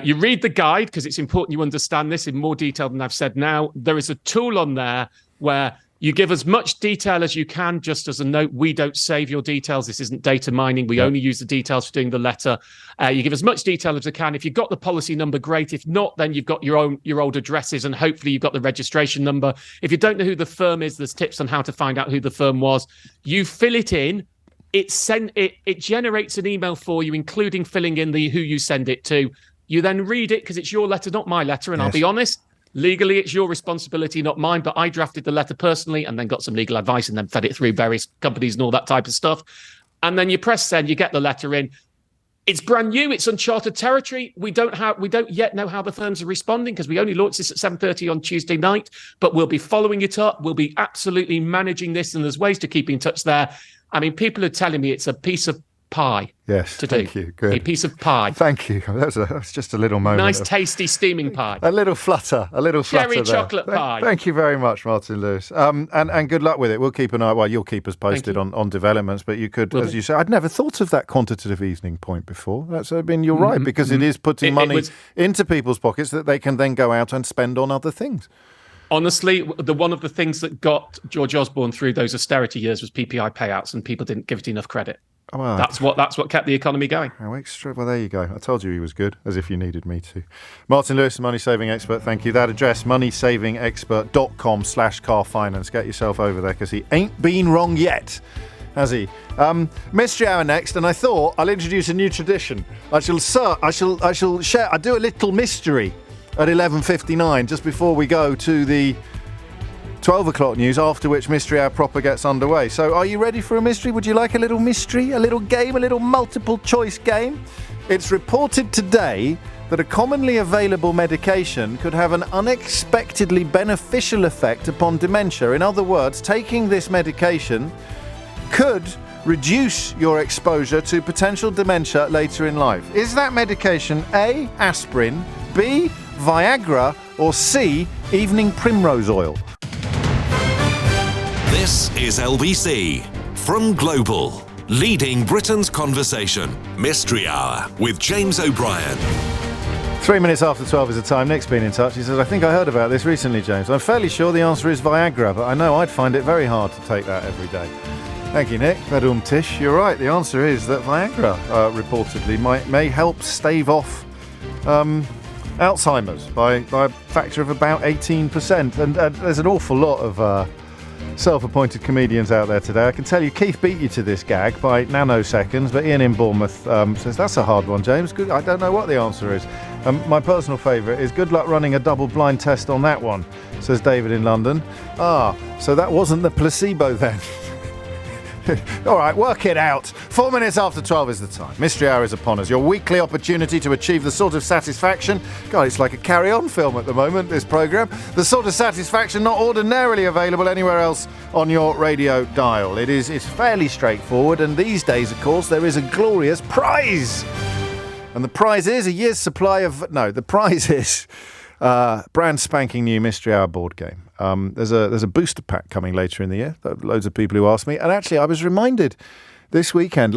You read the guide, because it's important you understand this in more detail than I've said now. There is a tool on there where you give as much detail as you can. Just as a note, we don't save your details. This isn't data mining. We only use the details for doing the letter. You give as much detail as you can. If you've got the policy number, great. If not, then you've got your old addresses, and hopefully you've got the registration number. If you don't know who the firm is, there's tips on how to find out who the firm was. You fill it in. It generates an email for you, including filling in who you send it to. You then read it, because it's your letter, not my letter. And I'll be honest, legally, it's your responsibility, not mine. But I drafted the letter personally and then got some legal advice and then fed it through various companies and all that type of stuff. And then you press send, you get the letter in. It's brand new. It's uncharted territory. We don't yet know how the firms are responding, because we only launched this at 7:30 on Tuesday night. But we'll be following it up. We'll be absolutely managing this, and there's ways to keep in touch there. I mean, people are telling me it's a piece of pie. Yes, thank you. Good. A piece of pie. Thank you. That was just a little moment. Nice, tasty, steaming pie. A little flutter. Cherry there. chocolate pie. Thank you very much, Martin Lewis. And good luck with it. We'll keep an eye. Well, you'll keep us posted on developments, but you could, as you say, I'd never thought of that quantitative easing point before. You're right, because it is putting money into people's pockets that they can then go out and spend on other things. Honestly, one of the things that got George Osborne through those austerity years was PPI payouts, and people didn't give it enough credit. Well, that's what kept the economy going. Well, there you go. I told you he was good, as if you needed me to. Martin Lewis, Money Saving Expert, thank you. That address, moneysavingexpert.com/car finance. Get yourself over there, because he ain't been wrong yet, has he? Mystery Hour next, and I thought I'll introduce a new tradition. I shall share. I do a little mystery at 11:59, just before we go to the 12 o'clock news, after which Mystery Hour proper gets underway. So are you ready for a mystery? Would you like a little mystery, a little game, a little multiple choice game? It's reported today that a commonly available medication could have an unexpectedly beneficial effect upon dementia. In other words, taking this medication could reduce your exposure to potential dementia later in life. Is that medication A, aspirin, B, Viagra, or C, evening primrose oil? This is LBC from Global, leading Britain's conversation. Mystery Hour with James O'Brien. 3 minutes after 12 is the time. Nick's been in touch. He says, I think I heard about this recently, James. I'm fairly sure the answer is Viagra, but I know I'd find it very hard to take that every day. Thank you, Nick. Tish, you're right. The answer is that Viagra reportedly may help stave off Alzheimer's by a factor of about 18%. And there's an awful lot of self-appointed comedians out there today. I can tell you Keith beat you to this gag by nanoseconds, but Ian in Bournemouth says, that's a hard one, James. Good. I don't know what the answer is. My personal favourite is good luck running a double-blind test on that one, says David in London. So that wasn't the placebo then. All right, work it out. 4 minutes after 12 is the time. Mystery Hour is upon us. Your weekly opportunity to achieve the sort of satisfaction. God, it's like a carry-on film at the moment, this programme. The sort of satisfaction not ordinarily available anywhere else on your radio dial. It's fairly straightforward, and these days, of course, there is a glorious prize. And the prize is a year's supply of... No, the prize is... brand spanking new Mystery Hour board game. There's a booster pack coming later in the year. Loads of people who asked me. And actually, I was reminded last weekend,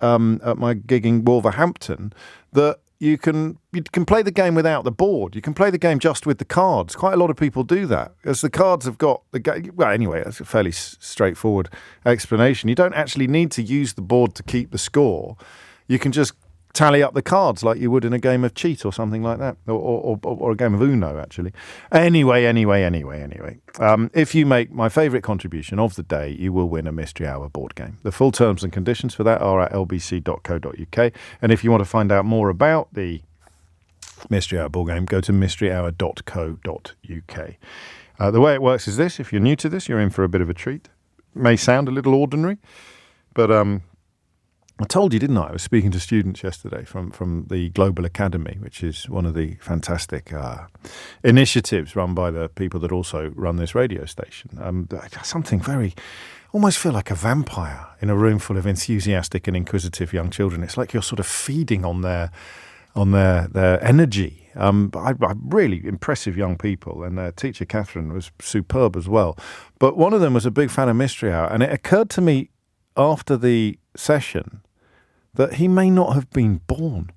at my gig in Wolverhampton, that you can play the game without the board. You can play the game just with the cards. Quite a lot of people do that, because the cards have got the game. Well, anyway, that's a fairly straightforward explanation. You don't actually need to use the board to keep the score. You can just tally up the cards like you would in a game of cheat or something like that, or a game of Uno, actually. Anyway. If you make my favourite contribution of the day, you will win a Mystery Hour board game. The full terms and conditions for that are at lbc.co.uk. And if you want to find out more about the Mystery Hour board game, go to mysteryhour.co.uk. The way it works is this. If you're new to this, you're in for a bit of a treat. It may sound a little ordinary, but I told you, didn't I? I was speaking to students yesterday from the Global Academy, which is one of the fantastic initiatives run by the people that also run this radio station. Something very, almost feel like a vampire in a room full of enthusiastic and inquisitive young children. It's like you're sort of feeding on their energy. Really impressive young people, and their teacher Catherine was superb as well. But one of them was a big fan of Mystery Hour, and it occurred to me after the session that he may not have been born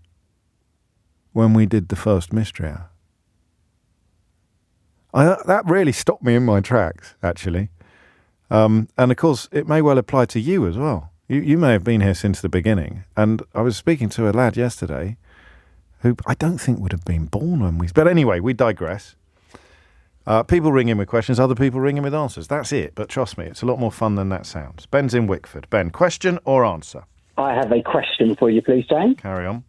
when we did the first Mystery Hour. That really stopped me in my tracks, actually. And of course, it may well apply to you as well. You may have been here since the beginning. And I was speaking to a lad yesterday who I don't think would have been born when we... But anyway, we digress. People ring in with questions, other people ring in with answers. That's it. But trust me, it's a lot more fun than that sounds. Ben's in Wickford. Ben, question or answer? I have a question for you, please, James. Carry on.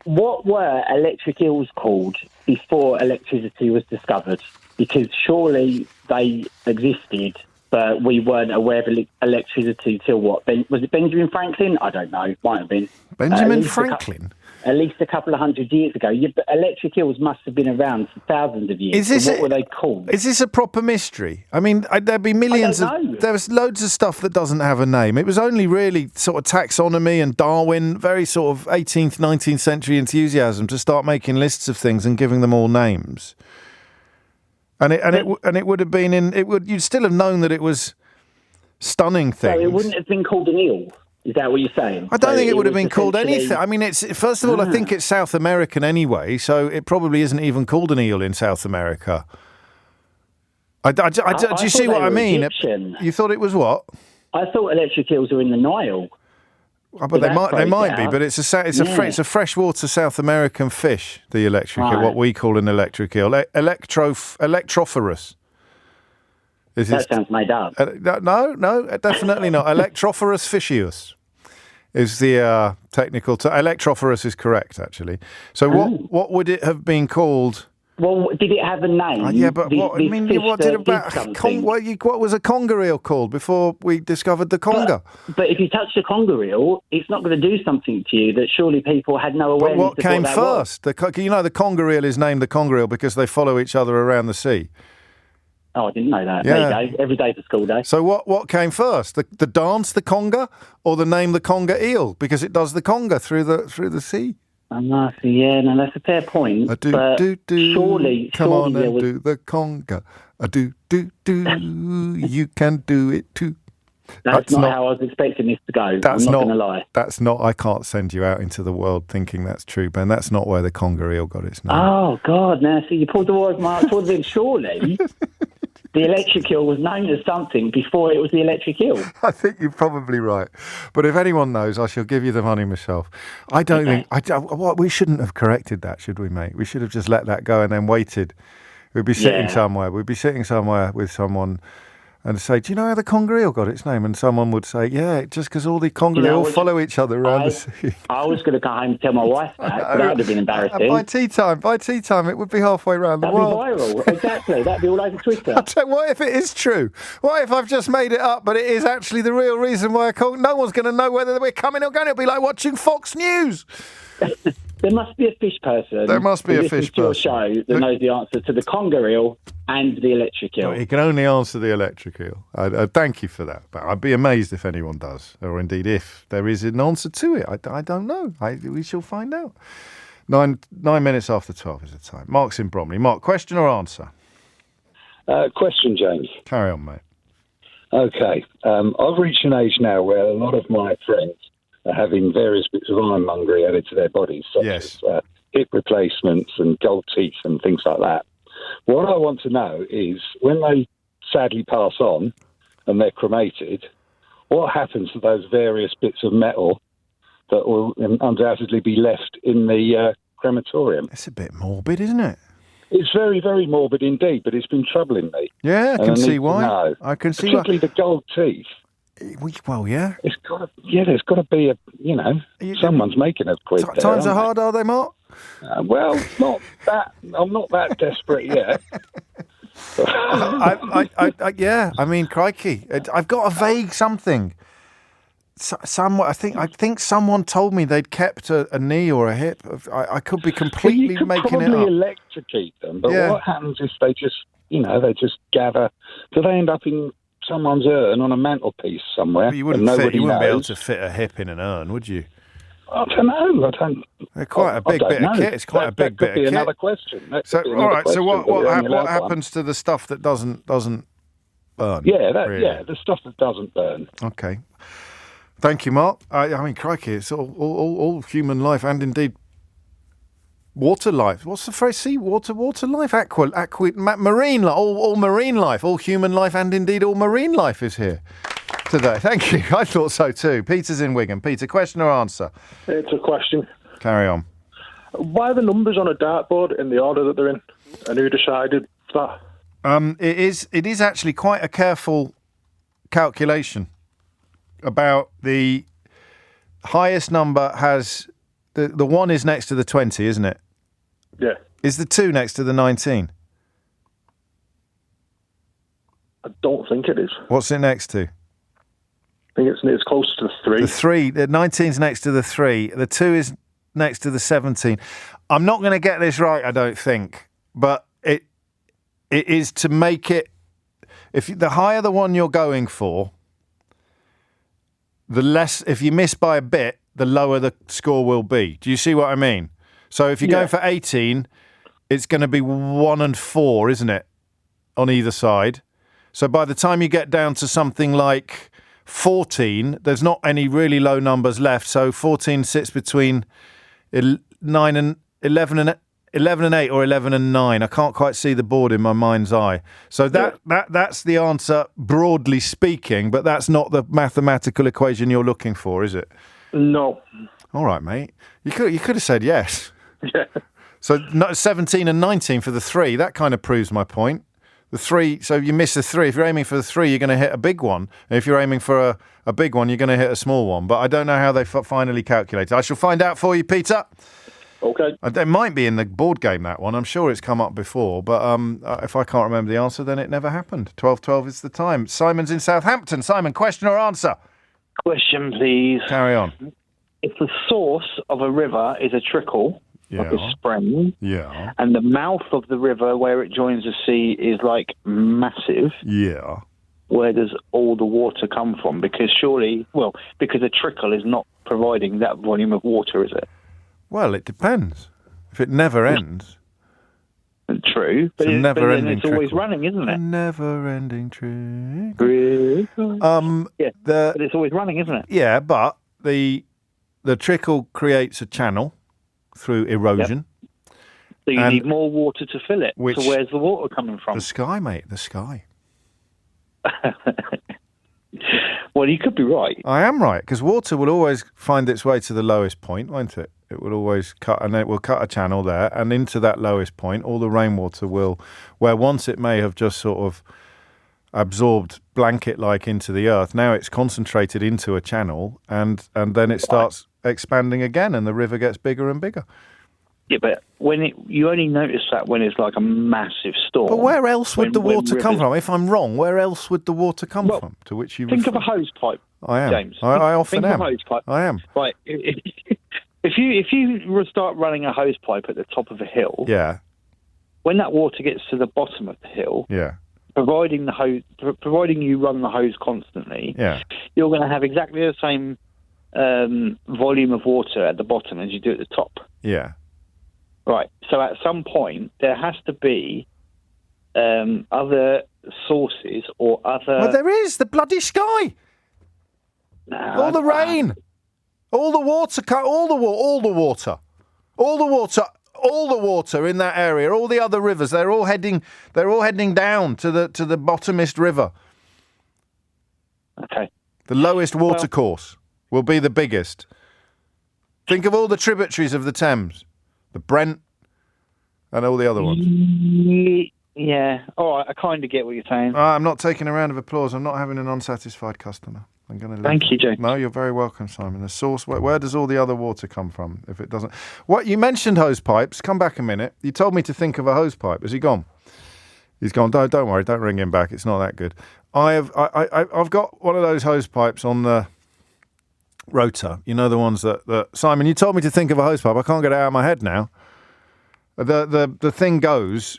What were electric eels called before electricity was discovered? Because surely they existed, but we weren't aware of electricity till what? Was it Benjamin Franklin? I don't know. Might have been. Benjamin Franklin? At least a couple of hundred years ago. Yeah, but electric eels must have been around for thousands of years. What were they called? Is this a proper mystery? I mean, there'd be millions of... There was loads of stuff that doesn't have a name. It was only really sort of taxonomy and Darwin, very sort of 18th, 19th century enthusiasm to start making lists of things and giving them all names. And it would have been you'd still have known that it was stunning things. So it wouldn't have been called an eel? Is that what you're saying? I don't think it would have been called anything. I mean, first of all, I think it's South American anyway, so it probably isn't even called an eel in South America. Do you see what I mean? Egyptian. You thought it was what? I thought electric eels were in the Nile. Oh, but they might be, but it's a freshwater South American fish, the electric eel, what we call an electric eel, electrophorus. That sounds made up. No, definitely not. Electrophorus fishius is the technical term. Electrophorus is correct, actually. So what would it have been called? Well, did it have a name? Yeah, but what was a conger eel called before we discovered the conger? But if you touch the conger eel, it's not going to do something to you that surely people had no awareness of. But what came first? The conger eel is named the conger eel because they follow each other around the sea. Oh, I didn't know that. Yeah. There you go. Every day for school day. So what came first? The dance, the conga, or the name, the conger eel? Because it does the conga through the sea. No, that's a fair point. Surely come on and do the conga. You can do it too. That's not how I was expecting this to go. I'm not going to lie. That's not. I can't send you out into the world thinking that's true, Ben. That's not where the conger eel got its name. Oh God! Now, see, you pulled the words mark towards it. Surely, the electric eel was known as something before it was the electric eel. I think you're probably right. But if anyone knows, I shall give you the money myself. I don't think. We shouldn't have corrected that, should we, mate? We should have just let that go and then waited. We'd be sitting somewhere. We'd be sitting somewhere with someone. And say, do you know how the conger eel got its name? And someone would say, yeah, just because all the conger eel follow each other around the sea. I was going to go home and tell my wife that, but that would have been embarrassing. By tea time, it would be halfway around the world. That'd be viral, exactly. That'd be all over Twitter. What if it is true? What if I've just made it up, but it is actually the real reason why no one's going to know whether we're coming or going? It'll be like watching Fox News. There must be a fish person. There must be a fish person. Your show that knows the answer to the conger eel and the electric eel. No, he can only answer the electric eel. I thank you for that. But I'd be amazed if anyone does, or indeed if there is an answer to it. I don't know. We shall find out. 9 minutes after 12 is the time. Mark's in Bromley. Mark, question or answer? Question, James. Carry on, mate. Okay. I've reached an age now where a lot of my friends are having various bits of ironmongery added to their bodies, such as hip replacements and gold teeth and things like that. What I want to know is, when they sadly pass on and they're cremated, what happens to those various bits of metal that will undoubtedly be left in the crematorium? It's a bit morbid, isn't it? It's very, very morbid indeed, but it's been troubling me. Yeah, I can see why. I can see why. Particularly the gold teeth. Well, yeah. There's got to be someone's making a quid there. Times are hard, are they, Mark? Well, not that. I'm not that desperate yet. Yeah. I mean, crikey, I've got a vague something. I think someone told me they'd kept a knee or a hip. I could be completely making it up. You could probably electrocute them, but what happens if they just gather? Do they end up in someone's urn on a mantelpiece somewhere? Well, you wouldn't be able to fit a hip in an urn, would you? I don't know. They're quite a big bit of kit. It's quite a big bit of kit. Another question. So what happens to the stuff that doesn't burn? The stuff that doesn't burn. Okay. Thank you, Mark. I mean, crikey, it's all human life and indeed water life. What's the phrase? Sea water life, marine life, all marine life, all human life and indeed all marine life is here today. Thank you. I thought so too. Peter's in Wigan. Peter, question or answer? It's a question. Carry on. Why are the numbers on a dartboard in the order that they're in? And who decided that? It is actually quite a careful calculation about the highest number has the 1 is next to the 20, isn't it? Yeah. Is the 2 next to the 19? I don't think it is. What's it next to? I think it's closer to the 3. The 19's next to the 3. The 2 is next to the 17. I'm not going to get this right, I don't think, but it is to make it. The higher the one you're going for, the less. If you miss by a bit, the lower the score will be. Do you see what I mean? So if you're going for 18, it's going to be 1 and 4, isn't it, on either side? So by the time you get down to something like 14, there's not any really low numbers left. So 14 sits between 9 and 11 and 8 or 11 and 9. I can't quite see the board in my mind's eye. So that's the answer, broadly speaking, but that's not the mathematical equation you're looking for, is it? No. All right, mate. You could have said yes. Yeah. So 17 and 19 for the 3. That kind of proves my point. The 3, so you miss the 3. If you're aiming for the 3, you're going to hit a big one. And if you're aiming for a big one, you're going to hit a small one. But I don't know how they finally calculated. I shall find out for you, Peter. Okay. It might be in the board game, that one. I'm sure it's come up before. But if I can't remember the answer, then it never happened. 12:12 is the time. Simon's in Southampton. Simon, question or answer? Question, please. Carry on. If the source of a river is a trickle, like a spring, and the mouth of the river where it joins the sea is like massive, where does all the water come from? Because because a trickle is not providing that volume of water, is it? Well, it depends. If it never ends. True, but it's always running, isn't it? Never-ending trickle. But it's always running, isn't it? Yeah, but the trickle creates a channel through erosion. Yep. So you need more water to fill it. So where's the water coming from? The sky, mate, the sky. Well, you could be right. I am right, because water will always find its way to the lowest point, won't it? It will always cut, and it will cut a channel there, and into that lowest point, all the rainwater will, where once it may have just sort of absorbed blanket-like into the earth, now it's concentrated into a channel, and then it starts expanding again, and the river gets bigger and bigger. Yeah, but you only notice that when it's like a massive storm. But where else would the water come from? If I'm wrong, where else would the water come from? To which you think of a hose pipe. I am. James. I often think am. Of a hose pipe. I am. Right. If you start running a hose pipe at the top of a hill, when that water gets to the bottom of the hill, providing you run the hose constantly, you're going to have exactly the same volume of water at the bottom as you do at the top. Yeah. Right. So at some point there has to be other sources or other. Well, there is the bloody sky. All the rain, all the water, all the water in that area. All the other rivers, they're all heading down to the bottomest river. Okay. The lowest water course will be the biggest. Think of all the tributaries of the Thames, the Brent, and all the other ones. Yeah. All right. I kind of get what you're saying. I'm not taking a round of applause. I'm not having an unsatisfied customer. I'm going to. Thank you, James. No, you're very welcome, Simon. The source. Where does all the other water come from? If it doesn't, what you mentioned hose pipes. Come back a minute. You told me to think of a hose pipe. Has he gone? He's gone. Don't worry. Don't ring him back. It's not that good. I've got one of those hose pipes on the rotor. You know, the ones that Simon, you told me to think of a hosepipe. I can't get it out of my head now. The thing goes,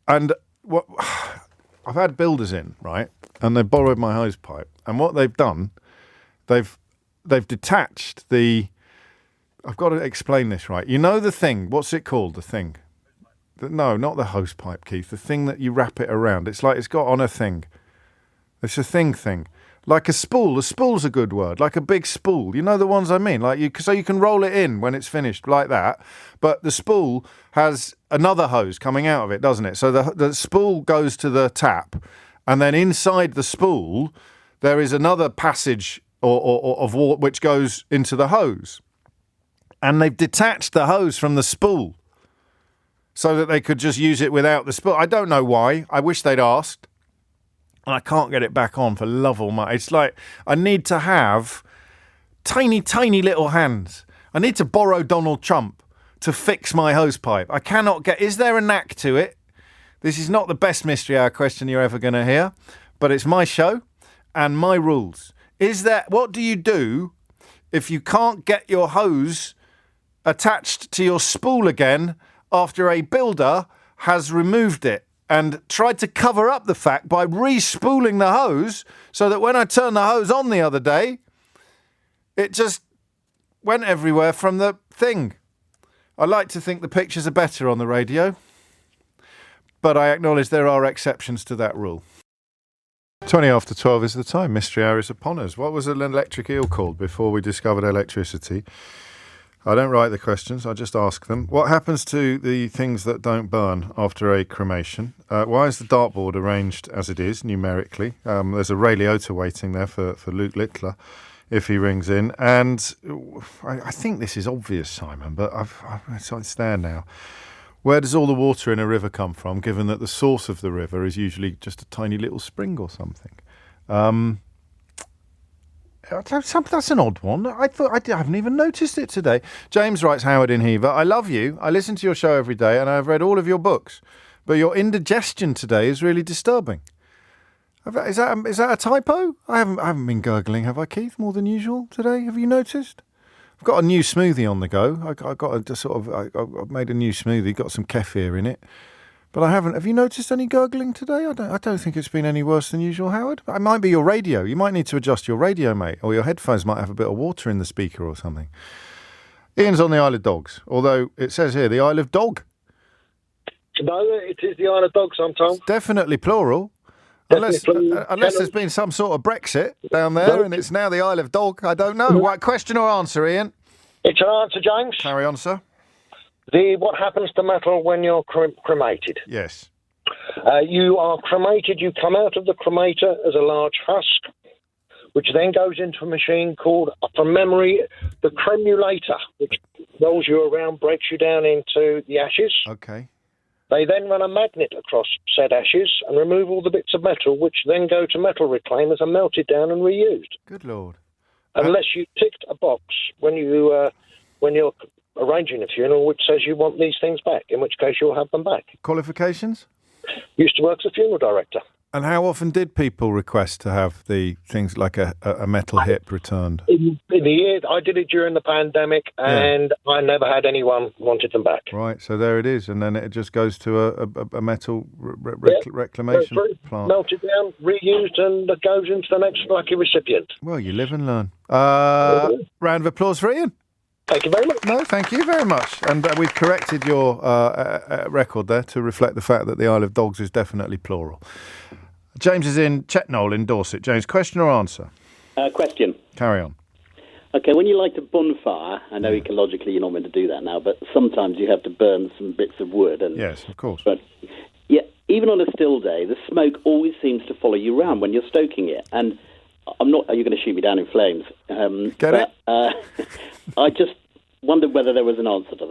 and what I've had builders in, right, and they borrowed my hosepipe, and what they've done, they've detached the. I've got to explain this right. You know the thing. What's it called? The thing. No, not the hosepipe, Keith. The thing that you wrap it around. It's like it's got on a thing. It's a thing. Like a spool. A spool's a good word. Like a big spool. You know the ones I mean? So you can roll it in when it's finished like that. But the spool has another hose coming out of it, doesn't it? So the spool goes to the tap, and then inside the spool there is another passage of water which goes into the hose. And they've detached the hose from the spool so that they could just use it without the spool. I don't know why. I wish they'd asked. And I can't get it back on for love or money. It's like I need to have tiny, tiny little hands. I need to borrow Donald Trump to fix my hosepipe. I cannot get... Is there a knack to it? This is not the best Mystery Hour question you're ever going to hear, but it's my show and my rules. What do you do if you can't get your hose attached to your spool again after a builder has removed it and tried to cover up the fact by re-spooling the hose so that when I turned the hose on the other day, it just went everywhere from the thing. I like to think the pictures are better on the radio, but I acknowledge there are exceptions to that rule. 20 after 12 is the time. Mystery Hour is upon us. What was an electric eel called before we discovered electricity? I don't write the questions, I just ask them. What happens to the things that don't burn after a cremation? Why is the dartboard arranged as it is, numerically? There's a Ray Liotta waiting there for Luke Littler, if he rings in. And I think this is obvious, Simon, but it's there now. Where does all the water in a river come from, given that the source of the river is usually just a tiny little spring or something? That's an odd one. I haven't even noticed it today. James writes, Howard in Hever, I love you. I listen to your show every day and I've read all of your books. But your indigestion today is really disturbing. Is that a typo? I haven't been gurgling, have I, Keith, more than usual today? Have you noticed? I've got a new smoothie on the go. I made a new smoothie, got some kefir in it. But I haven't. Have you noticed any gurgling today? I don't think it's been any worse than usual, Howard. It might be your radio. You might need to adjust your radio, mate. Or your headphones might have a bit of water in the speaker or something. Ian's on the Isle of Dogs. Although it says here, the Isle of Dog. No, it is the Isle of Dogs, I'm told. It's definitely plural. Unless there's been some sort of Brexit down there and it's now the Isle of Dog. I don't know. Right, question or answer, Ian? It's an answer, James. Carry on, sir. What happens to metal when you're cremated? Yes. You are cremated, you come out of the cremator as a large husk, which then goes into a machine called, from memory, the cremulator, which rolls you around, breaks you down into the ashes. Okay. They then run a magnet across said ashes and remove all the bits of metal, which then go to metal reclaimers and melted down and reused. Good Lord. Unless you ticked a box when you're arranging a funeral which says you want these things back, in which case you'll have them back. Qualifications? Used to work as a funeral director. And how often did people request to have the things like a metal hip returned? In the year, I did it during the pandemic, and I never had anyone wanted them back. Right, so there it is, and then it just goes to a metal reclamation plant. Melted down, reused, and it goes into the next lucky recipient. Well, you live and learn. Round of applause for Ian. Thank you very much. No, thank you very much. And we've corrected your record there to reflect the fact that the Isle of Dogs is definitely plural. James is in Chetnole in Dorset. James, question or answer? Question. Carry on. Okay, when you light a bonfire, I know ecologically you're not meant to do that now, but sometimes you have to burn some bits of wood. And yes, of course. But yeah, even on a still day, the smoke always seems to follow you around when you're stoking it. And I'm not. Are you going to shoot me down in flames? Get it? I just wondered whether there was an answer to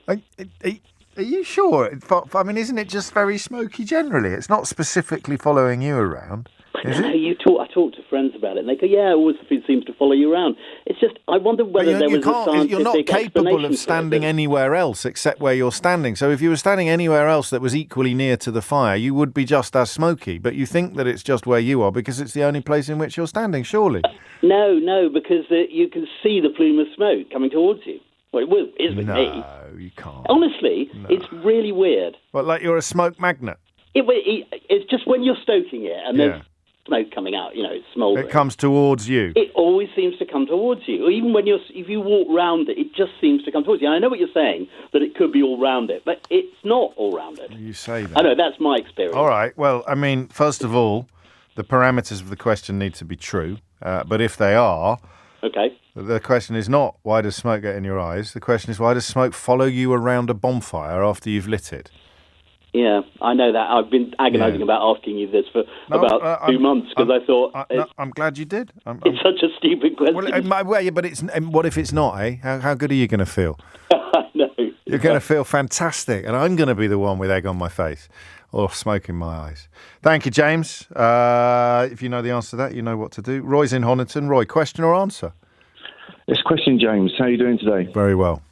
that. Are you sure? I mean, isn't it just very smoky generally? It's not specifically following you around. I talk to friends about it, and they go, "Yeah, it always seems to follow you around." It's just, I wonder whether there was a scientific You're not capable of explanation standing anywhere else except where you're standing. So if you were standing anywhere else that was equally near to the fire, you would be just as smoky. But you think that it's just where you are because it's the only place in which you're standing, surely? No, because you can see the plume of smoke coming towards you. Well, it is with me. No, you can't. Honestly, it's really weird. But like you're a smoke magnet. It's just when you're stoking it and there's smoke coming out, it's smouldering. It comes towards you. It always seems to come towards you. Or even if you walk round it, it just seems to come towards you. And I know what you're saying, that it could be all round it, but it's not all round it. You say that. I know, that's my experience. All right. Well, I mean, first of all, the parameters of the question need to be true. But if they are... Okay. The question is not, why does smoke get in your eyes? The question is, why does smoke follow you around a bonfire after you've lit it? Yeah, I know that. I've been agonising about asking you this for about 2 months because I thought... I'm glad you did. It's such a stupid question. Well, but what if it's not, eh? How good are you going to feel? I know. You're going to feel fantastic, and I'm going to be the one with egg on my face or smoke in my eyes. Thank you, James. If you know the answer to that, you know what to do. Roy's in Honiton. Roy, question or answer? It's question, James. How are you doing today? Very well.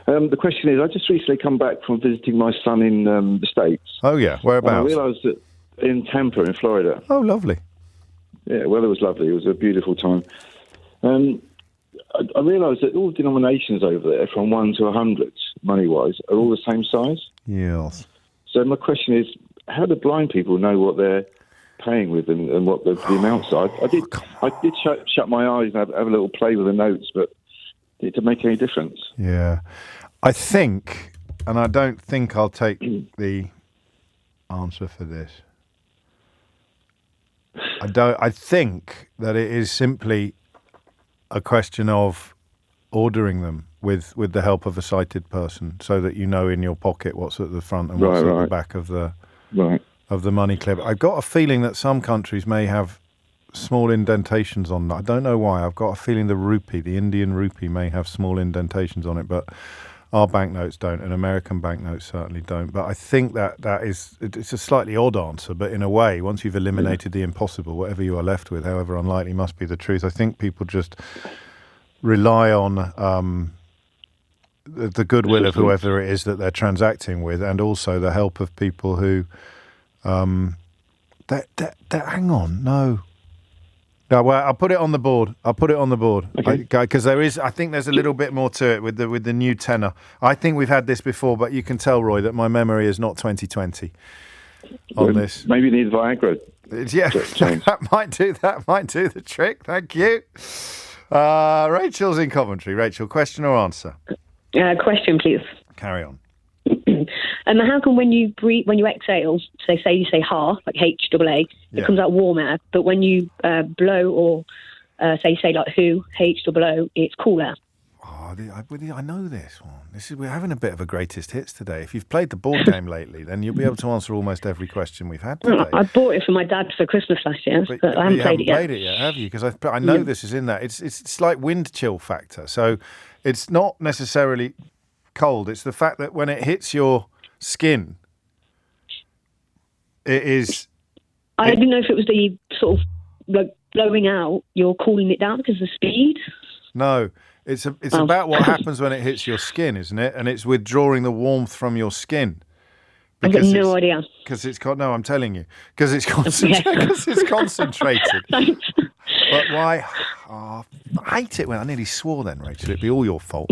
The question is, I just recently come back from visiting my son in the States. Oh, yeah. Whereabouts? And I realised that in Tampa, in Florida. Oh, lovely. Yeah, weather was lovely. It was a beautiful time. I realised that all denominations over there, from 1 to 100, money-wise, are all the same size. Yes. So my question is, how do blind people know what they're paying with and what the amounts are? I did shut my eyes and have a little play with the notes, but did it make any difference? Yeah. I think, and I don't think I'll take the answer for this. I think that it is simply a question of ordering them with the help of a sighted person, so that you know in your pocket what's at the front and what's at the back of the money clip. I've got a feeling that some countries may have small indentations on that. I don't know why. I've got a feeling the Indian rupee may have small indentations on it, but our banknotes don't, and American banknotes certainly don't. But I think it's a slightly odd answer, but in a way, once you've eliminated the impossible, whatever you are left with, however unlikely, must be the truth. I think people just rely on the goodwill of whoever it is that they're transacting with, and also the help of people who hang on, no, well, I'll put it on the board. Okay. Because I think there's a little bit more to it with the new tenor. I think we've had this before, but you can tell, Roy, that my memory is not 2020 on this. Maybe you need Viagra. Yeah, that might do the trick. Thank you. Rachel's in Coventry. Rachel, question or answer? Question, please. Carry on. How come when you breathe, when you exhale, so you say ha, like HAA, it comes out warm air, but when you blow or say like who, HOO, it's cool air? Oh, I know this one. We're having a bit of a greatest hits today. If you've played the board game lately, then you'll be able to answer almost every question we've had today. I bought it for my dad for Christmas last year, but I haven't played it yet. Played it yet, have you? Because I know this is in that. It's like wind chill factor. So it's not necessarily cold. It's the fact that when it hits your skin, it is... I didn't know if it was the sort of like blowing out, you're cooling it down because of the speed. No, it's about what happens when it hits your skin, isn't it? And it's withdrawing the warmth from your skin. I've got no idea. Because it's got... No, I'm telling you. Because it's concentrated. Thanks. But why? Oh, I hate it when I nearly swore then, Rachel. It'd be all your fault.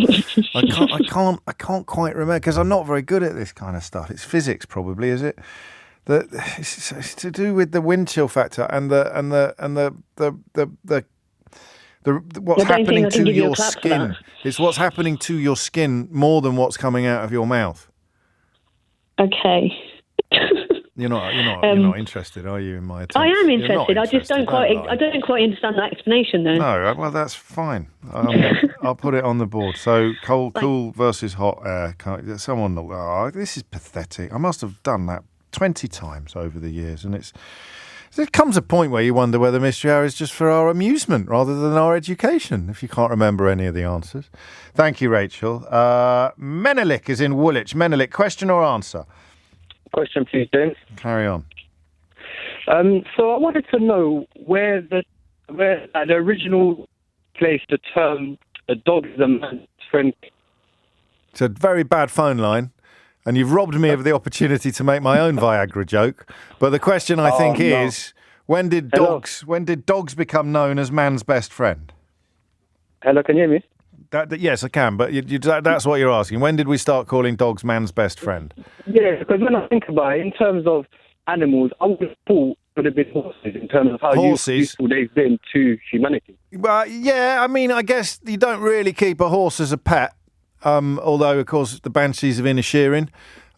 I can't quite remember because I'm not very good at this kind of stuff. It's physics, probably, is it? It's to do with the wind chill factor and the what's happening to your skin. It's what's happening to your skin more than what's coming out of your mouth. Okay. You're not interested, are you, in my attempt? I am interested. I just don't quite understand that explanation, though. No, well, that's fine. I'll put it on the board. So, cool versus hot air. This is pathetic. I must have done that 20 times over the years, and there comes a point where you wonder whether Mystery Hour is just for our amusement rather than our education, if you can't remember any of the answers. Thank you, Rachel. Menelik is in Woolwich. Menelik, question or answer? Question, please, James. Carry on. So I wanted to know where the original place the term "a dog is a man's friend." It's a very bad phone line, and you've robbed me of the opportunity to make my own Viagra joke. But the question, I think, is when did dogs become known as man's best friend? Hello, can you hear me? Yes, I can. But that's what you're asking. When did we start calling dogs man's best friend? Yeah, because when I think about it, in terms of animals, I would have thought it would have been horses in terms of how useful they've been to humanity. Well, yeah, I mean, I guess you don't really keep a horse as a pet. Although, of course, The Banshees of Inisherin,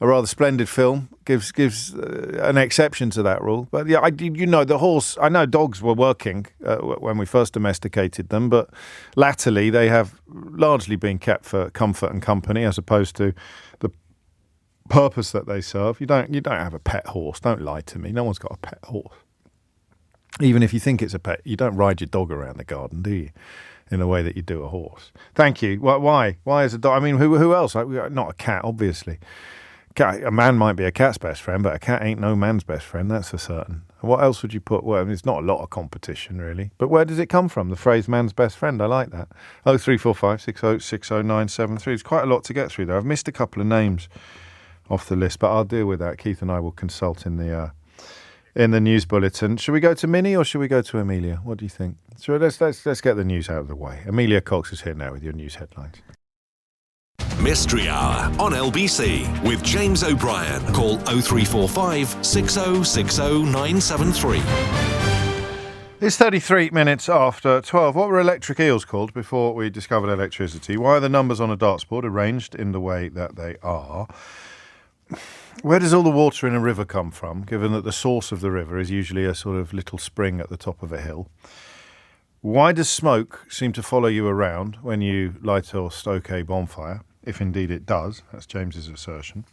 a rather splendid film, gives an exception to that rule. But yeah, the horse. I know dogs were working when we first domesticated them, but latterly they have largely been kept for comfort and company, as opposed to the purpose that they serve. You don't have a pet horse. Don't lie to me. No one's got a pet horse. Even if you think it's a pet, you don't ride your dog around the garden, do you? In the way that you do a horse. Thank you. Why? Why is a dog? I mean, who else? Not a cat, obviously. A man might be a cat's best friend, but a cat ain't no man's best friend, that's for certain. What else would you put? Well, I mean, it's not a lot of competition, really. But where does it come from, the phrase man's best friend? I like that. 0345 6060973. It's quite a lot to get through there. I've missed a couple of names off the list, but I'll deal with that. Keith and I will consult in the news bulletin. Should we go to Minnie or should we go to Amelia? What do you think? So let's get the news out of the way. Amelia Cox is here now with your news headlines. Mystery Hour on LBC with James O'Brien. Call 0345 6060973. It's 33 minutes after 12. What were electric eels called before we discovered electricity? Why are the numbers on a darts board arranged in the way that they are? Where does all the water in a river come from, given that the source of the river is usually a sort of little spring at the top of a hill? Why does smoke seem to follow you around when you light or stoke a bonfire, if indeed it does? That's James's assertion.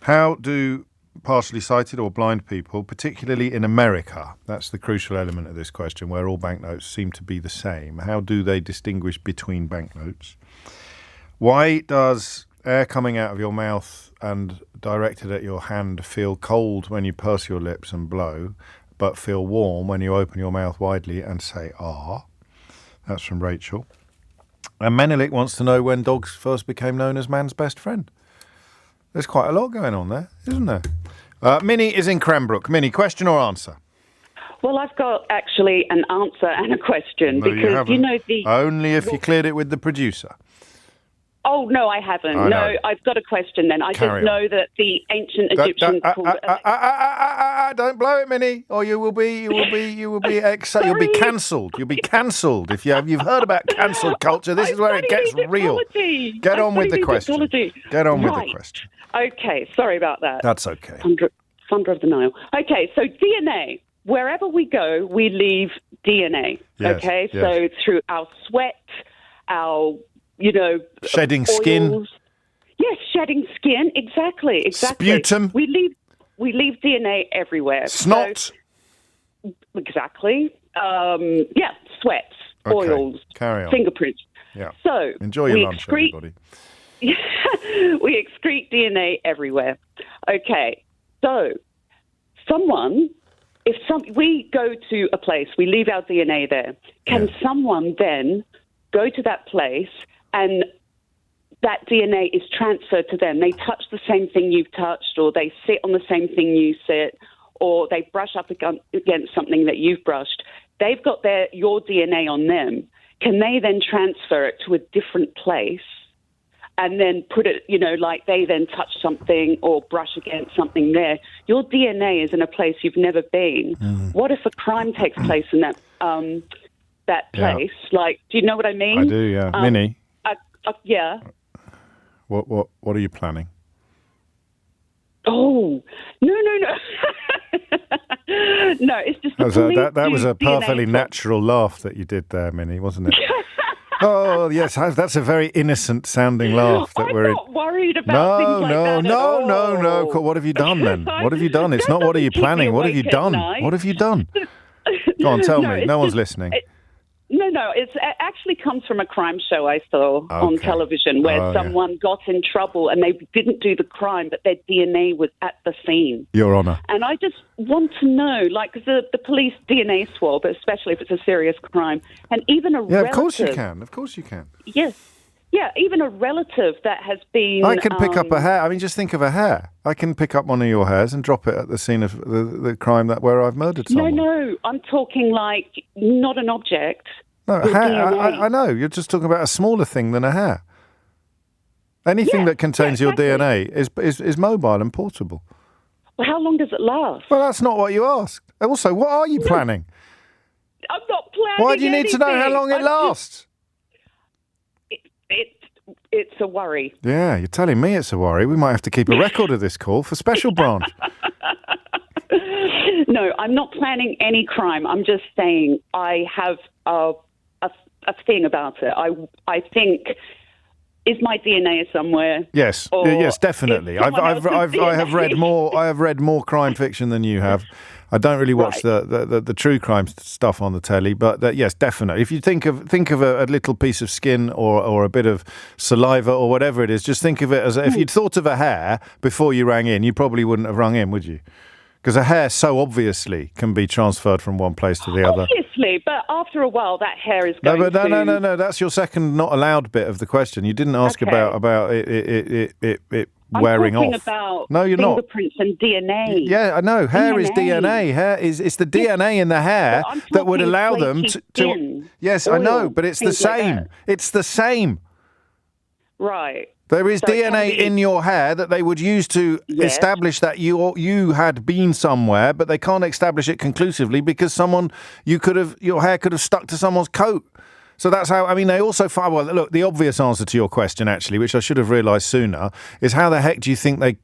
How do partially sighted or blind people, particularly in America, that's the crucial element of this question, where all banknotes seem to be the same, how do they distinguish between banknotes? Why does air coming out of your mouth and directed at your hand feel cold when you purse your lips and blow, but feel warm when you open your mouth widely and say, ah? That's from Rachel. And Menelik wants to know when dogs first became known as man's best friend. There's quite a lot going on there, isn't there? Minnie is in Cranbrook. Minnie, question or answer? Well, I've got actually an answer and a question. No, because you know the... Only if you cleared it with the producer. Oh, no, I haven't. I know. No, I've got a question then. I Carry just know that the ancient Egyptians called it... Don't blow it, Minnie, or you'll be cancelled. You'll be cancelled if you've heard about cancelled culture. This is where it gets real. Get on with the question. Get on with the question. Okay, sorry about that. That's okay. Thunder of the Nile. Okay, so DNA. Wherever we go, we leave DNA. Yes, okay, yes. So through our sweat, our shedding oils. skin. Yes, shedding skin. Exactly. Sputum. We leave DNA everywhere. Snot. So, exactly. Sweats, Okay, oils, carry on. fingerprints. Yeah. So enjoy your lunch, everybody. We excrete DNA everywhere. Okay, so we go to a place, we leave our DNA there. Can someone then go to that place and that DNA is transferred to them? They touch the same thing you've touched, or they sit on the same thing you sit, or they brush up against something that you've brushed. They've got your DNA on them. Can they then transfer it to a different place and then put it, like they then touch something or brush against something there? Your DNA is in a place you've never been. What if a crime takes place in that place? Yeah. Like, do you know what I mean? I do, yeah. Minnie, yeah. what are you planning? Oh, no. No, it's just that was a perfectly natural laugh that you did there, Minnie, wasn't it? Oh, yes, that's a very innocent-sounding laugh. That I'm not worried about things like that at all. No. What have you done then? What have you done? It's not what are you planning. What have you done? What have you done? Go on, tell me. No one's listening. No. It actually comes from a crime show I saw on television where someone got in trouble and they didn't do the crime, but their DNA was at the scene. Your Honour. And I just want to know, like, the police DNA swab, especially if it's a serious crime, and even a relative... of course you can. Of course you can. Yes. Yeah, even a relative that has been... I can pick up a hair. I mean, just think of a hair. I can pick up one of your hairs and drop it at the scene of the crime where I've murdered someone. No. I'm talking like not an object. No, a hair. I know. You're just talking about a smaller thing than a hair. Anything that contains your DNA is mobile and portable. Well, how long does it last? Well, that's not what you asked. Also, what are you planning? I'm not planning. Why do you need to know how long it lasts? It's a worry. Yeah, you're telling me it's a worry. We might have to keep a record of this call for Special Branch. No, I'm not planning any crime. I'm just saying I have a thing about it. I think, is my DNA somewhere? Yes, yes, definitely. I have read more crime fiction than you have. I don't really watch the true crime stuff on the telly, but yes, definitely. If you think of a little piece of skin or a bit of saliva or whatever it is, just think of it as if you'd thought of a hair before you rang in, you probably wouldn't have rung in, would you? Because a hair so obviously can be transferred from one place to the other. Obviously, but after a while, that hair is going to... No. That's your second not allowed bit of the question. You didn't ask about it wearing off. I'm talking about no, you're fingerprints and DNA. Yeah, I know. Hair is DNA. Hair it's the DNA in the hair that would allow them to... Yes, I know, but it's the same. It's the same. Right. There is DNA in your hair that they would use to establish that you had been somewhere, but they can't establish it conclusively because your hair could have stuck to someone's coat. So that's how, I mean, they also find, well, look, the obvious answer to your question, actually, which I should have realised sooner, is how the heck do you think they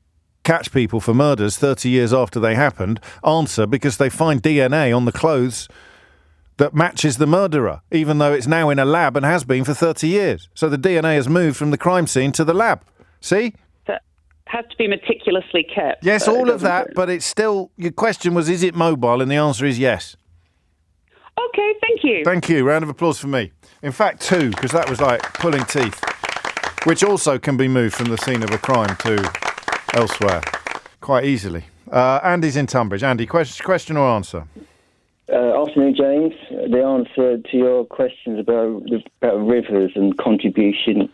catch people for murders 30 years after they happened? Answer, because they find DNA on the clothes that matches the murderer, even though it's now in a lab and has been for 30 years. So the DNA has moved from the crime scene to the lab. See? That has to be meticulously kept. Yes, all of that, but it's still, your question was, is it mobile? And the answer is yes. Okay, thank you. Thank you. Round of applause for me. In fact, 2, because that was like pulling teeth, which also can be moved from the scene of a crime to elsewhere quite easily. Andy's in Tunbridge. Andy, question or answer? Afternoon, James. The answer to your questions about rivers and contribution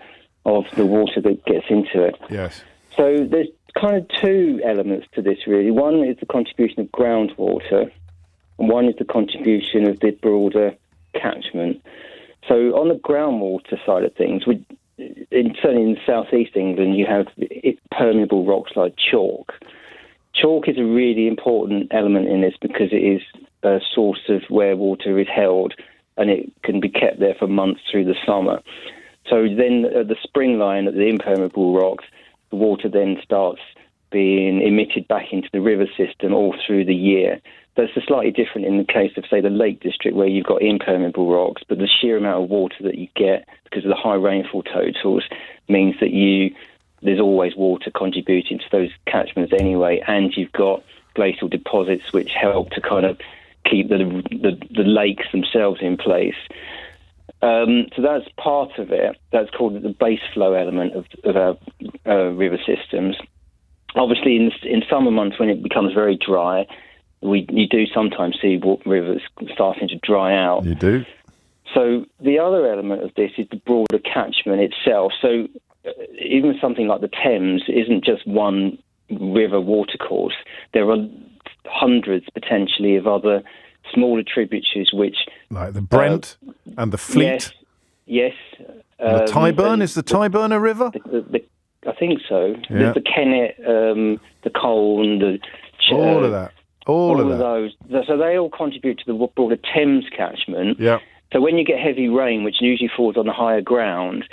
of the water that gets into it. Yes. So there's kind of 2 elements to this, really. One is the contribution of groundwater, and one is the contribution of the broader catchment. So on the groundwater side of things, certainly in southeast England, you have permeable rocks like chalk. Chalk is a really important element in this because it is a source of where water is held, and it can be kept there for months through the summer. So then at the spring line of the impermeable rocks, the water then starts being emitted back into the river system all through the year. That's slightly different in the case of, say, the Lake District, where you've got impermeable rocks, but the sheer amount of water that you get because of the high rainfall totals means that there's always water contributing to those catchments anyway, and you've got glacial deposits which help to kind of keep the lakes themselves in place. So that's part of it. That's called the base flow element of our river systems. Obviously, in summer months when it becomes very dry, you do sometimes see rivers starting to dry out. You do. So the other element of this is the broader catchment itself. So even something like the Thames isn't just one river watercourse. There are hundreds potentially of other smaller tributaries which... Like the Brent and the Fleet. Yes. The Tyburn, is the Tyburn a river? I think so. Yeah. The Kennet, the Colne, all of that. All of those. So they all contribute to the broader Thames catchment. Yeah. So when you get heavy rain, which usually falls on the higher ground,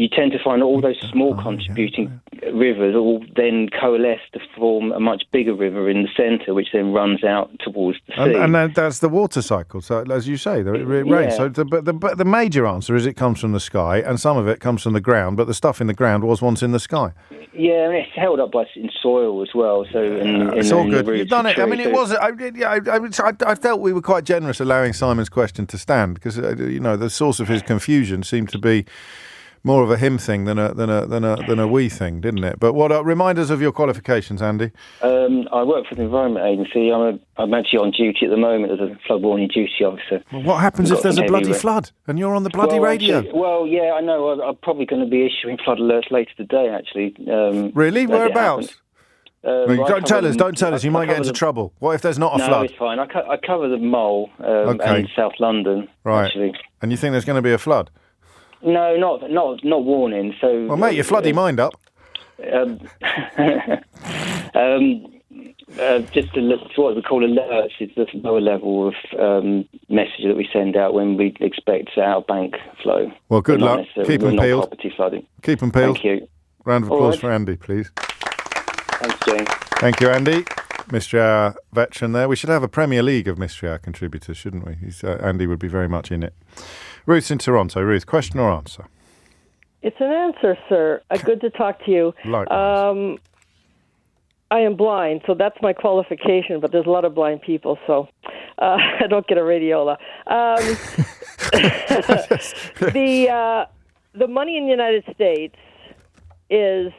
you tend to find all those small contributing rivers all then coalesce to form a much bigger river in the centre, which then runs out towards the sea. And that's the water cycle. So, as you say, it rains. So, but the major answer is it comes from the sky, and some of it comes from the ground. But the stuff in the ground was once in the sky. Yeah, and it's held up in soil as well. So it's all good. You've done it. I mean, it was. I felt we were quite generous allowing Simon's question to stand because the source of his confusion seemed to be more of a him thing than a we thing, didn't it? But what remind us of your qualifications, Andy? I work for the Environment Agency. I'm actually on duty at the moment as a flood warning duty officer. Well, what happens if there's a bloody flood and you're on the bloody radio? Actually, yeah, I know. I'm probably going to be issuing flood alerts later today, actually. Really? Whereabouts? Don't tell us. You might get into trouble. What if there's not a flood? No, it's fine. I cover the Mole and South London, right. Actually. And you think there's going to be a flood? No, not warning. So, well, mate, your floody mind up. Just what we call alerts is the lower level of message that we send out when we expect outbank flow. Well, good luck. Keep them peeled. Property flooding. Keep them peeled. Thank you. Round of applause for Andy, please. Thanks, James. Thank you, Andy. Mystery Hour veteran there. We should have a Premier League of Mystery Hour contributors, shouldn't we? Andy would be very much in it. Ruth's in Toronto. Ruth, question or answer? It's an answer, sir. Good to talk to you. Likewise. I am blind, so that's my qualification, but there's a lot of blind people, so I don't get a radiola. The money in the United States is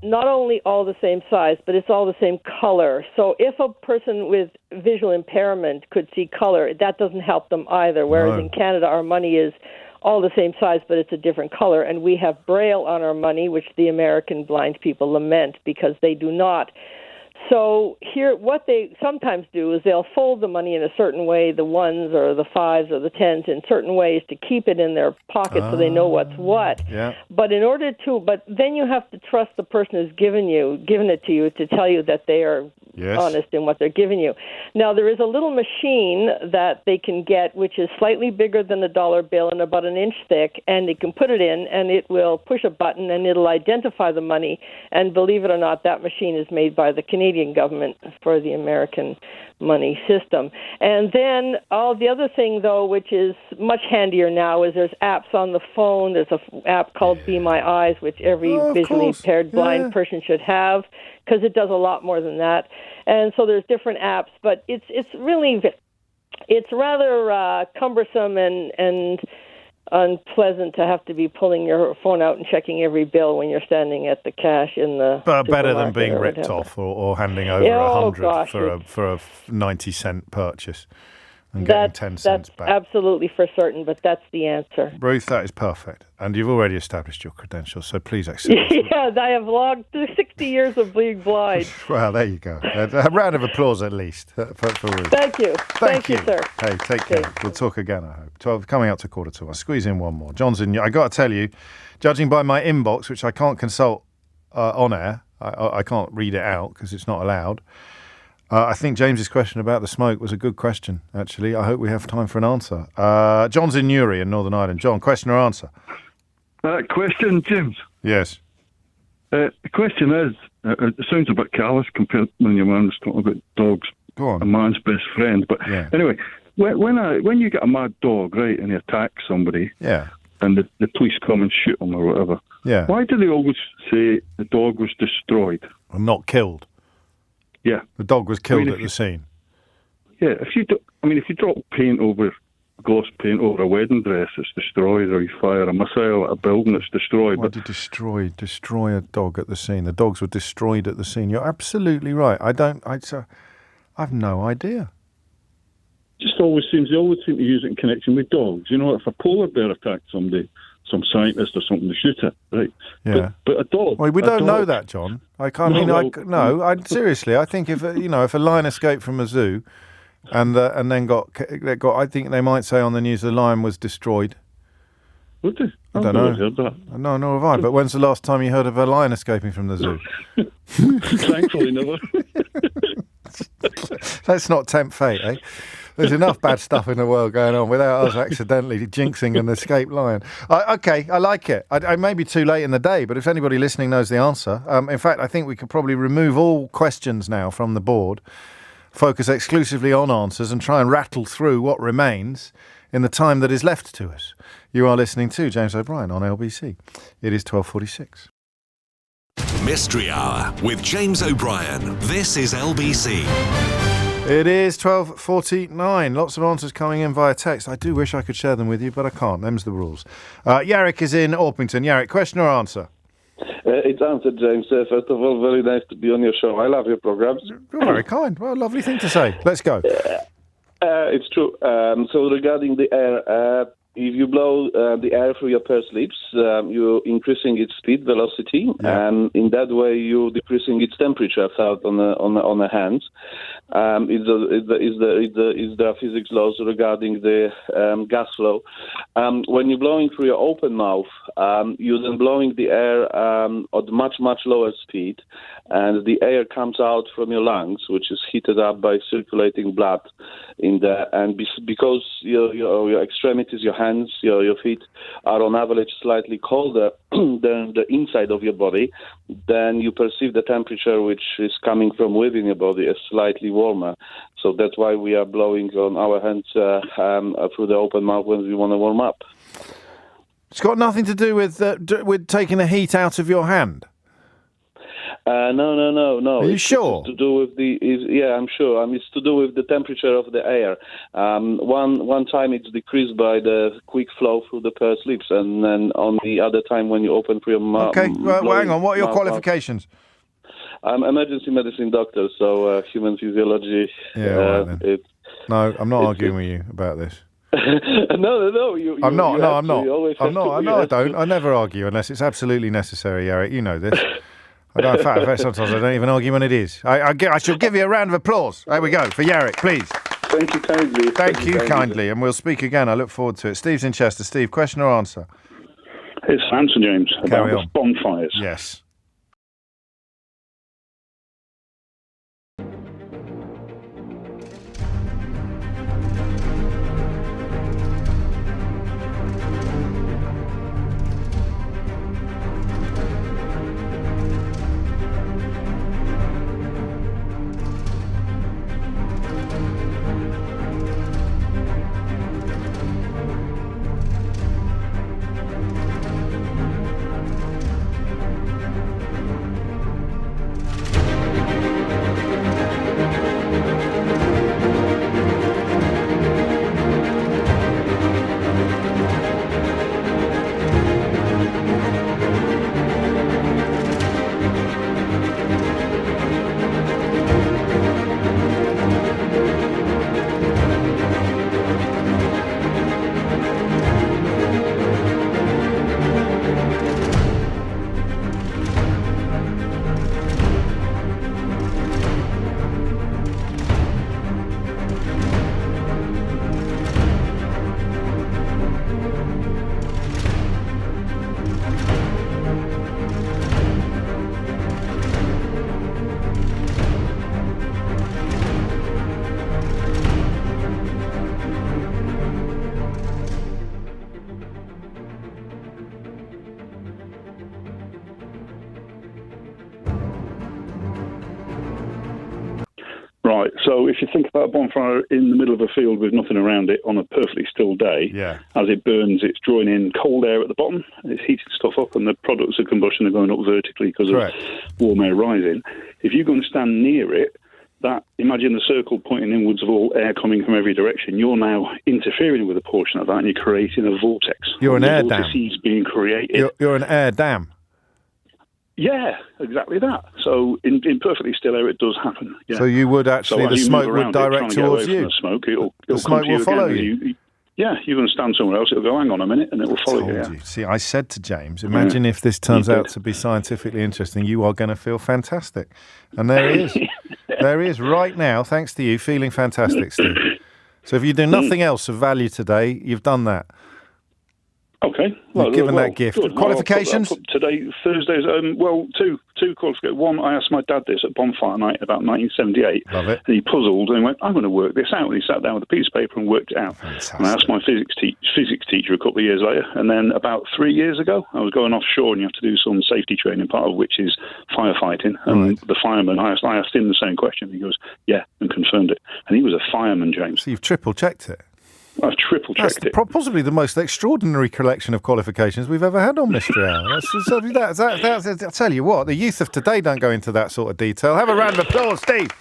not only all the same size, but it's all the same color. So if a person with visual impairment could see color, that doesn't help them either. Whereas in Canada, our money is all the same size, but it's a different color. And we have Braille on our money, which the American blind people lament because they do not. So here, what they sometimes do is they'll fold the money in a certain way, the ones or the fives or the tens, in certain ways to keep it in their pocket so they know what's what. Yeah. But then you have to trust the person who's given it to you to tell you that they are honest in what they're giving you. Now, there is a little machine that they can get, which is slightly bigger than a dollar bill and about an inch thick, and they can put it in, and it will push a button, and it'll identify the money. And believe it or not, that machine is made by the Canadian government for the American money system. And then all the other thing, though, which is much handier now, is there's apps on the phone. There's an app called Be My Eyes, which every visually impaired blind person should have, because it does a lot more than that. And so there's different apps, but it's rather cumbersome and unpleasant to have to be pulling your phone out and checking every bill when you're standing at the cash in the But better than being ripped off or handing over $100 for a 90-cent purchase and getting 10 cents back. Absolutely for certain, but that's the answer. Ruth, that is perfect. And you've already established your credentials, so please accept it. Yeah, I have logged 60 years of being blind. Well, there you go. A round of applause at least for Ruth. Thank you. Thank you, sir. Hey, take care. We'll talk again, I hope. 12, coming up to 11:45. I'll squeeze in one more. John's in. I got to tell you, judging by my inbox, which I can't consult on air, I can't read it out because it's not allowed. I think James's question about the smoke was a good question, actually. I hope we have time for an answer. John's in Newry in Northern Ireland. John, question or answer? Question, James. Yes. The question is, it sounds a bit callous compared when your man was talking about dogs. Go on. A man's best friend. But anyway, when you get a mad dog, right, and he attacks somebody, and the police come and shoot him or whatever, why do they always say the dog was destroyed? And not killed. Yeah. The dog was killed at the scene. Yeah, if you drop paint over, gloss paint over a wedding dress, it's destroyed, or you fire a missile at a building, it's destroyed. Why did destroy a dog at the scene? The dogs were destroyed at the scene. You're absolutely right. I've no idea. They always seem to use it in connection with dogs. You know, if a polar bear attacked somebody, some scientist or something, to shoot it, right? Yeah. But a dog. Well, we don't know that, John. Seriously, I think if a lion escaped from a zoo, and then got, I think they might say on the news the lion was destroyed. Would they? I don't know. Heard that. No, nor have I. But when's the last time you heard of a lion escaping from the zoo? Thankfully, never. Let's not tempt fate, eh? There's enough bad stuff in the world going on without us accidentally jinxing an escaped lion. Okay, I like it. I may be too late in the day, but if anybody listening knows the answer, in fact, I think we could probably remove all questions now from the board, focus exclusively on answers, and try and rattle through what remains in the time that is left to us. You are listening to James O'Brien on LBC. It is 12:46. Mystery Hour with James O'Brien. This is LBC. It is 12:49. Lots of answers coming in via text. I do wish I could share them with you, but I can't. Them's the rules. Yarrick is in Orpington. Yarrick, question or answer? It's answered, James. First of all, very nice to be on your show. I love your programs. You're very kind. Well, lovely thing to say. Let's go. It's true. So regarding the air, if you blow the air through your pursed lips, you're increasing its speed, velocity, and in that way you're decreasing its temperature felt on the hands. Is the physics laws regarding the gas flow. When you're blowing through your open mouth, you're then blowing the air at much lower speed, and the air comes out from your lungs, which is heated up by circulating blood in there, and because your extremities, your hands, your feet are on average slightly colder than the inside of your body, then you perceive the temperature which is coming from within your body as slightly warmer. So that's why we are blowing on our hands through the open mouth when we want to warm up. It's got nothing to do with taking the heat out of your hand. No. Are you sure? It's to do with I'm sure. It's to do with the temperature of the air. One time it's decreased by the quick flow through the pursed lips, and then on the other time when you open through your mouth. Okay, well, hang on. What are your qualifications? I'm emergency medicine doctor, so human physiology. Yeah, right then. No, I'm not arguing with you about this. No. I'm not. I know I don't. I never argue unless it's absolutely necessary, Yarrick. You know this. In fact, sometimes I don't even argue when it is. I shall give you a round of applause. There we go, for Yarrick, please. Thank you kindly. Thank you kindly, and we'll speak again. I look forward to it. Steve's in Chester. Steve, question or answer? It's answer, James, about the bonfires. Yes. Right, so if you think about a bonfire in the middle of a field with nothing around it on a perfectly still day, as it burns, it's drawing in cold air at the bottom, it's heating stuff up, and the products of combustion are going up vertically because of warm air rising. If you're going to stand near it, imagine the circle pointing inwards of all air coming from every direction. You're now interfering with a portion of that, and you're creating a vortex. You're an air dam. Vortices being created. You're an air dam. Yeah, exactly that. So in perfectly still air, it does happen. Yeah. So you would actually, the smoke would direct towards you. The smoke, it'll smoke will follow you. Yeah, you're going to stand somewhere else, it'll go, hang on a minute, and it will follow you. Yeah. See, I said to James, imagine if this turns out to be scientifically interesting, you are going to feel fantastic. And there he is. There he is right now, thanks to you, feeling fantastic, Steve. So if you do nothing else of value today, you've done that. Okay. You've given that gift. Good. Qualifications? I'll put today, Thursdays. Two qualifications. One, I asked my dad this at bonfire night about 1978. Love it. And he puzzled and he went, "I'm going to work this out." And he sat down with a piece of paper and worked it out. Fantastic. And I asked my physics teacher a couple of years later. And then about 3 years ago, I was going offshore and you have to do some safety training, part of which is firefighting. And the fireman, I asked him the same question. He goes, "Yeah," and confirmed it. And he was a fireman, James. So you've triple-checked it? I've triple-checked it. Possibly the most extraordinary collection of qualifications we've ever had on Mystery Hour. I tell you what, the youth of today don't go into that sort of detail. Have a round of applause, Steve.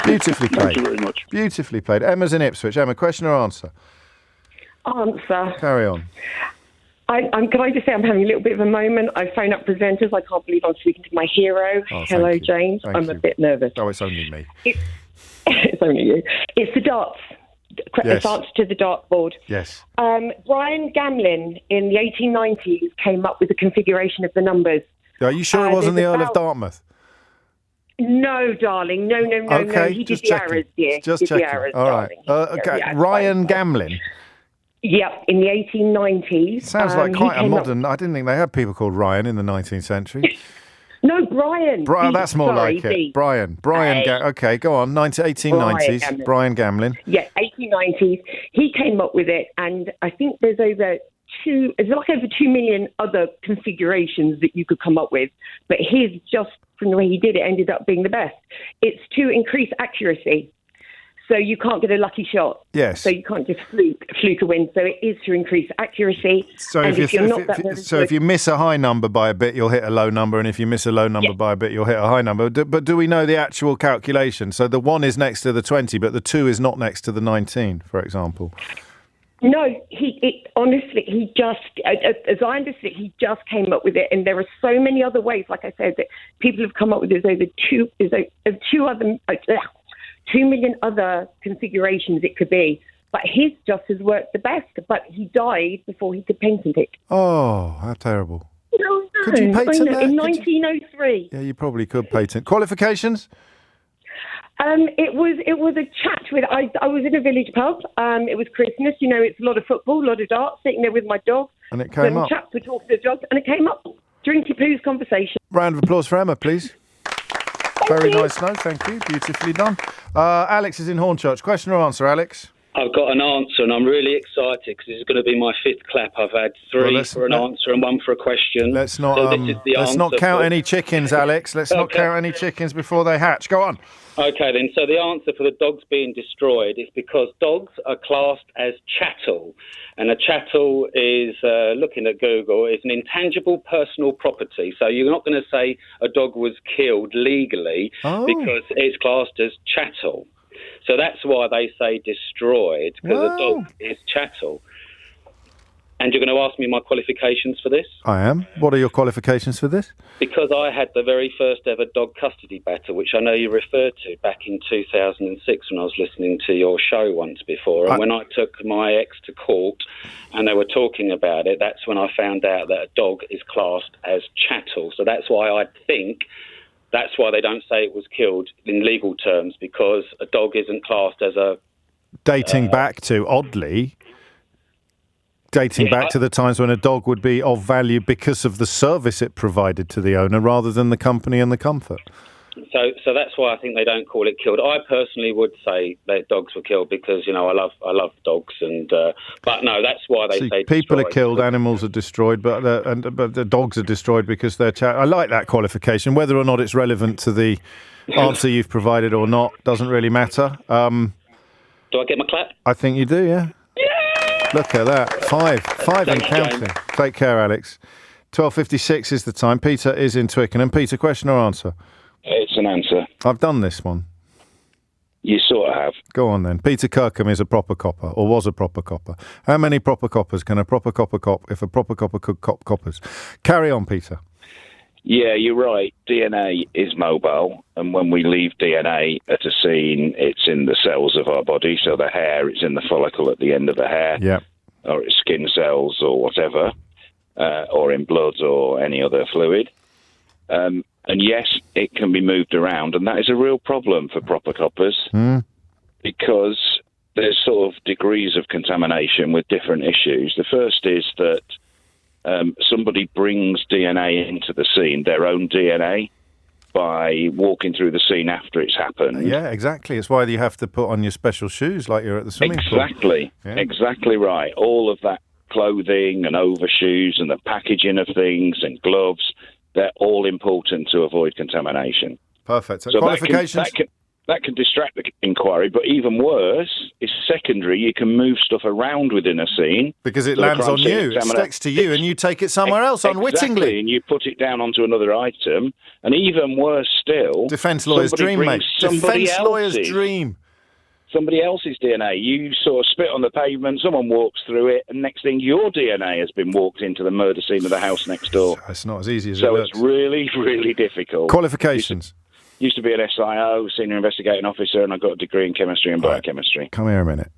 Beautifully played. Thank you very much. Beautifully played. Emma's in Ipswich. Emma, question or answer? Answer. Carry on. Can I just say I'm having a little bit of a moment? I phone up presenters. I can't believe I'm speaking to my hero. Hello, James. I'm a bit nervous. Oh, it's only me. It's only you. It's the darts. It's answer to the dartboard. Yes. Brian Gamlin in the 1890s came up with the configuration of the numbers. Are you sure it wasn't the Earl of Dartmouth? No, darling. No. Okay, He did the arrows, dear. Just checking. All right. Okay. Ryan Gamlin. Yep, in the 1890s. Sounds like quite a modern... I didn't think they had people called Ryan in the 19th century. No, Brian. That's more like it. Brian. Okay, go on. 1890s. Brian Gamlin. Yeah, 1890s. He came up with it, and I think there's over 2 million other configurations that you could come up with. But his, just from the way he did it, ended up being the best. It's to increase accuracy. So you can't get a lucky shot. Yes. So you can't just fluke a win. So it is to increase accuracy. So if you miss a high number by a bit, you'll hit a low number, and if you miss a low number by a bit, you'll hit a high number. But do we know the actual calculation? So the 1 is next to the 20, but the 2 is not next to the 19, for example. No, honestly, he just, as I understand it, he just came up with it, and there are so many other ways, like I said, that people have come up with. There's over 2 million other configurations it could be, but his just has worked the best. But he died before he could patent it. Oh, how terrible! No, could you patent that? In 1903? Yeah, you probably could patent. Qualifications? It was a chat with. I was in a village pub. It was Christmas. You know, it's a lot of football, a lot of darts. Sitting there with my dog, and it came up. Chaps were talking to the dog, and it came up. Drinky Poo's conversation. Round of applause for Emma, please. Very nice, no, thank you. Beautifully done. Alex is in Hornchurch. Question or answer, Alex? I've got an answer, and I'm really excited because this is going to be my 5th clap. I've had 3 for an answer and 1 for a question. Let's not count any chickens, Alex. Let's not count any chickens before they hatch. Go on. Okay, then. So the answer for the dogs being destroyed is because dogs are classed as chattel. And a chattel is, looking at Google, is an intangible personal property. So you're not going to say a dog was killed legally because it's classed as chattel. So that's why they say destroyed, because a dog is chattel. And you're going to ask me my qualifications for this? I am. What are your qualifications for this? Because I had the very first ever dog custody battle, which I know you referred to back in 2006 when I was listening to your show once before. And when I took my ex to court and they were talking about it, that's when I found out that a dog is classed as chattel. So that's why I think that's why they don't say it was killed in legal terms, because a dog isn't classed as a... Dating back to the times when a dog would be of value because of the service it provided to the owner rather than the company and the comfort. So that's why I think they don't call it killed. I personally would say that dogs were killed because, you know, I love dogs, and but no, that's why they say people destroyed. are killed, animals are destroyed, but the dogs are destroyed because they're I like that qualification. Whether or not it's relevant to the answer you've provided or not doesn't really matter. Do I get my clap? I think you do, yeah. Look at that. 5 and counting. James. Take care, Alex. 12:56 is the time. Peter is in Twickenham. Peter, question or answer? It's an answer. I've done this one. You sort of have. Go on then. Peter Kirkham is a proper copper, or was a proper copper. How many proper coppers can a proper copper cop if a proper copper could cop coppers? Carry on, Peter. Yeah, you're right. DNA is mobile, and when we leave DNA at a scene, it's in the cells of our body. So the hair, it's in the follicle at the end of the hair, or it's skin cells or whatever, or in blood or any other fluid. And yes, it can be moved around, and that is a real problem for proper coppers because there's sort of degrees of contamination with different issues. The first is that somebody brings DNA into the scene, their own DNA, by walking through the scene after it's happened. Yeah, exactly. It's why you have to put on your special shoes like you're at the swimming pool. Exactly right. All of that clothing and overshoes and the packaging of things and gloves, they're all important to avoid contamination. Perfect. So qualifications? That can distract the inquiry, but even worse is secondary. You can move stuff around within a scene. Because it lands on you, it sticks to you, and you take it somewhere else unwittingly. Exactly, and you put it down onto another item. And even worse still... Defence lawyer's dream, mate. Defence lawyer's dream. Somebody else's DNA. You sort of spit on the pavement, someone walks through it, and next thing, your DNA has been walked into the murder scene of the house next door. It's not as easy as it looks. looks. So it's really, really difficult. Qualifications? Used to be an SIO, senior investigating officer, and I got a degree in chemistry and biochemistry. Come here a minute.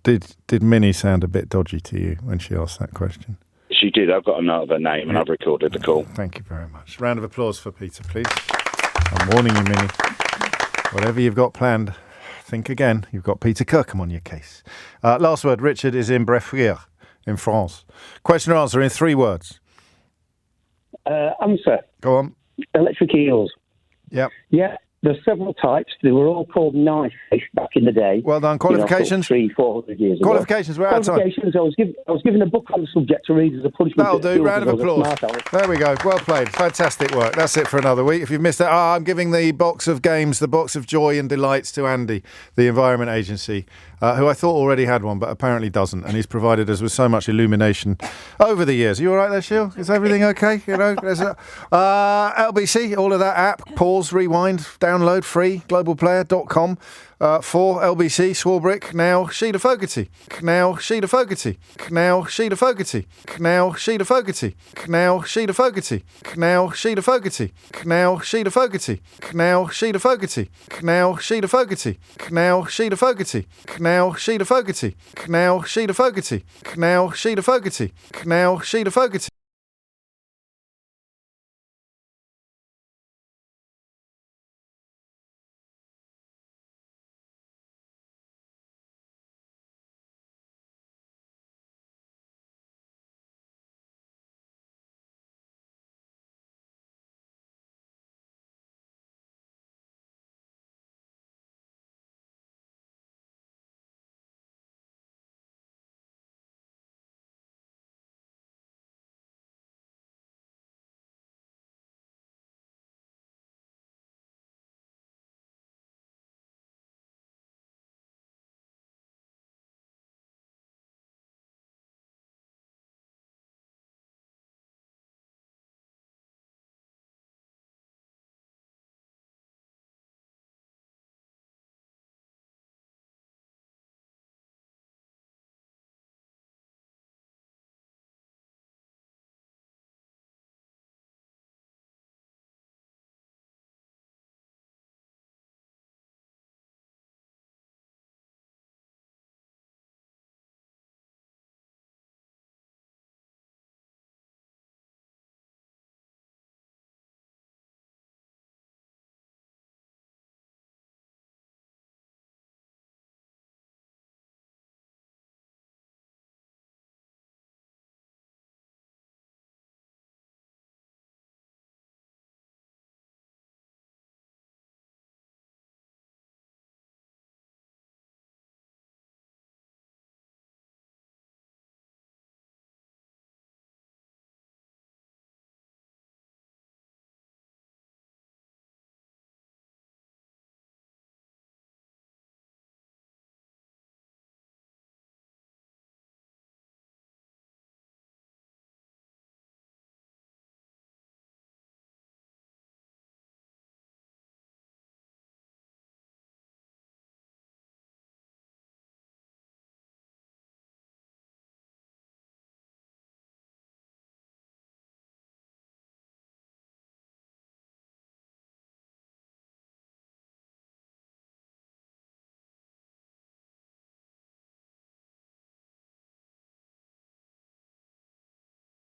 Did Minnie sound a bit dodgy to you when she asked that question? She did. I've got a note of her name, and I've recorded the call. Thank you very much. Round of applause for Peter, please. I'm warning you, Minnie. Whatever you've got planned, think again. You've got Peter Kirkham on your case. Last word. Richard is in Bréfouillère, in France. Question or answer in 3 words. Answer. Go on. Electric eels. Yep. Yeah, there's several types. They were all called knife fish back in the day. Well done. Qualifications? 300-400 years ago. Qualifications, we're out of time. Qualifications, I was given a book on the subject to read as a punishment. That'll do. Round of applause. There we go. Well played. Fantastic work. That's it for another week. If you've missed that, I'm giving the box of games, the box of joy and delights to Andy, the Environment Agency, who I thought already had one, but apparently doesn't. And he's provided us with so much illumination over the years. Are you all right there, Sheil? Is everything okay? You know, there's LBC, all of that app, pause, rewind, download, free, globalplayer.com. For LBC, Swarbrick, now Sheila Fogarty, now Sheila Fogarty, now Sheila Fogarty, now Sheila Fogarty, now Sheila Fogarty, now Sheila Fogarty, now Sheila Fogarty, now Sheila Fogarty, now Sheila Fogarty, now Sheila Fogarty, now Sheila Fogarty, now Sheila Fogarty, now Sheila Fogarty, now Sheila Fogarty.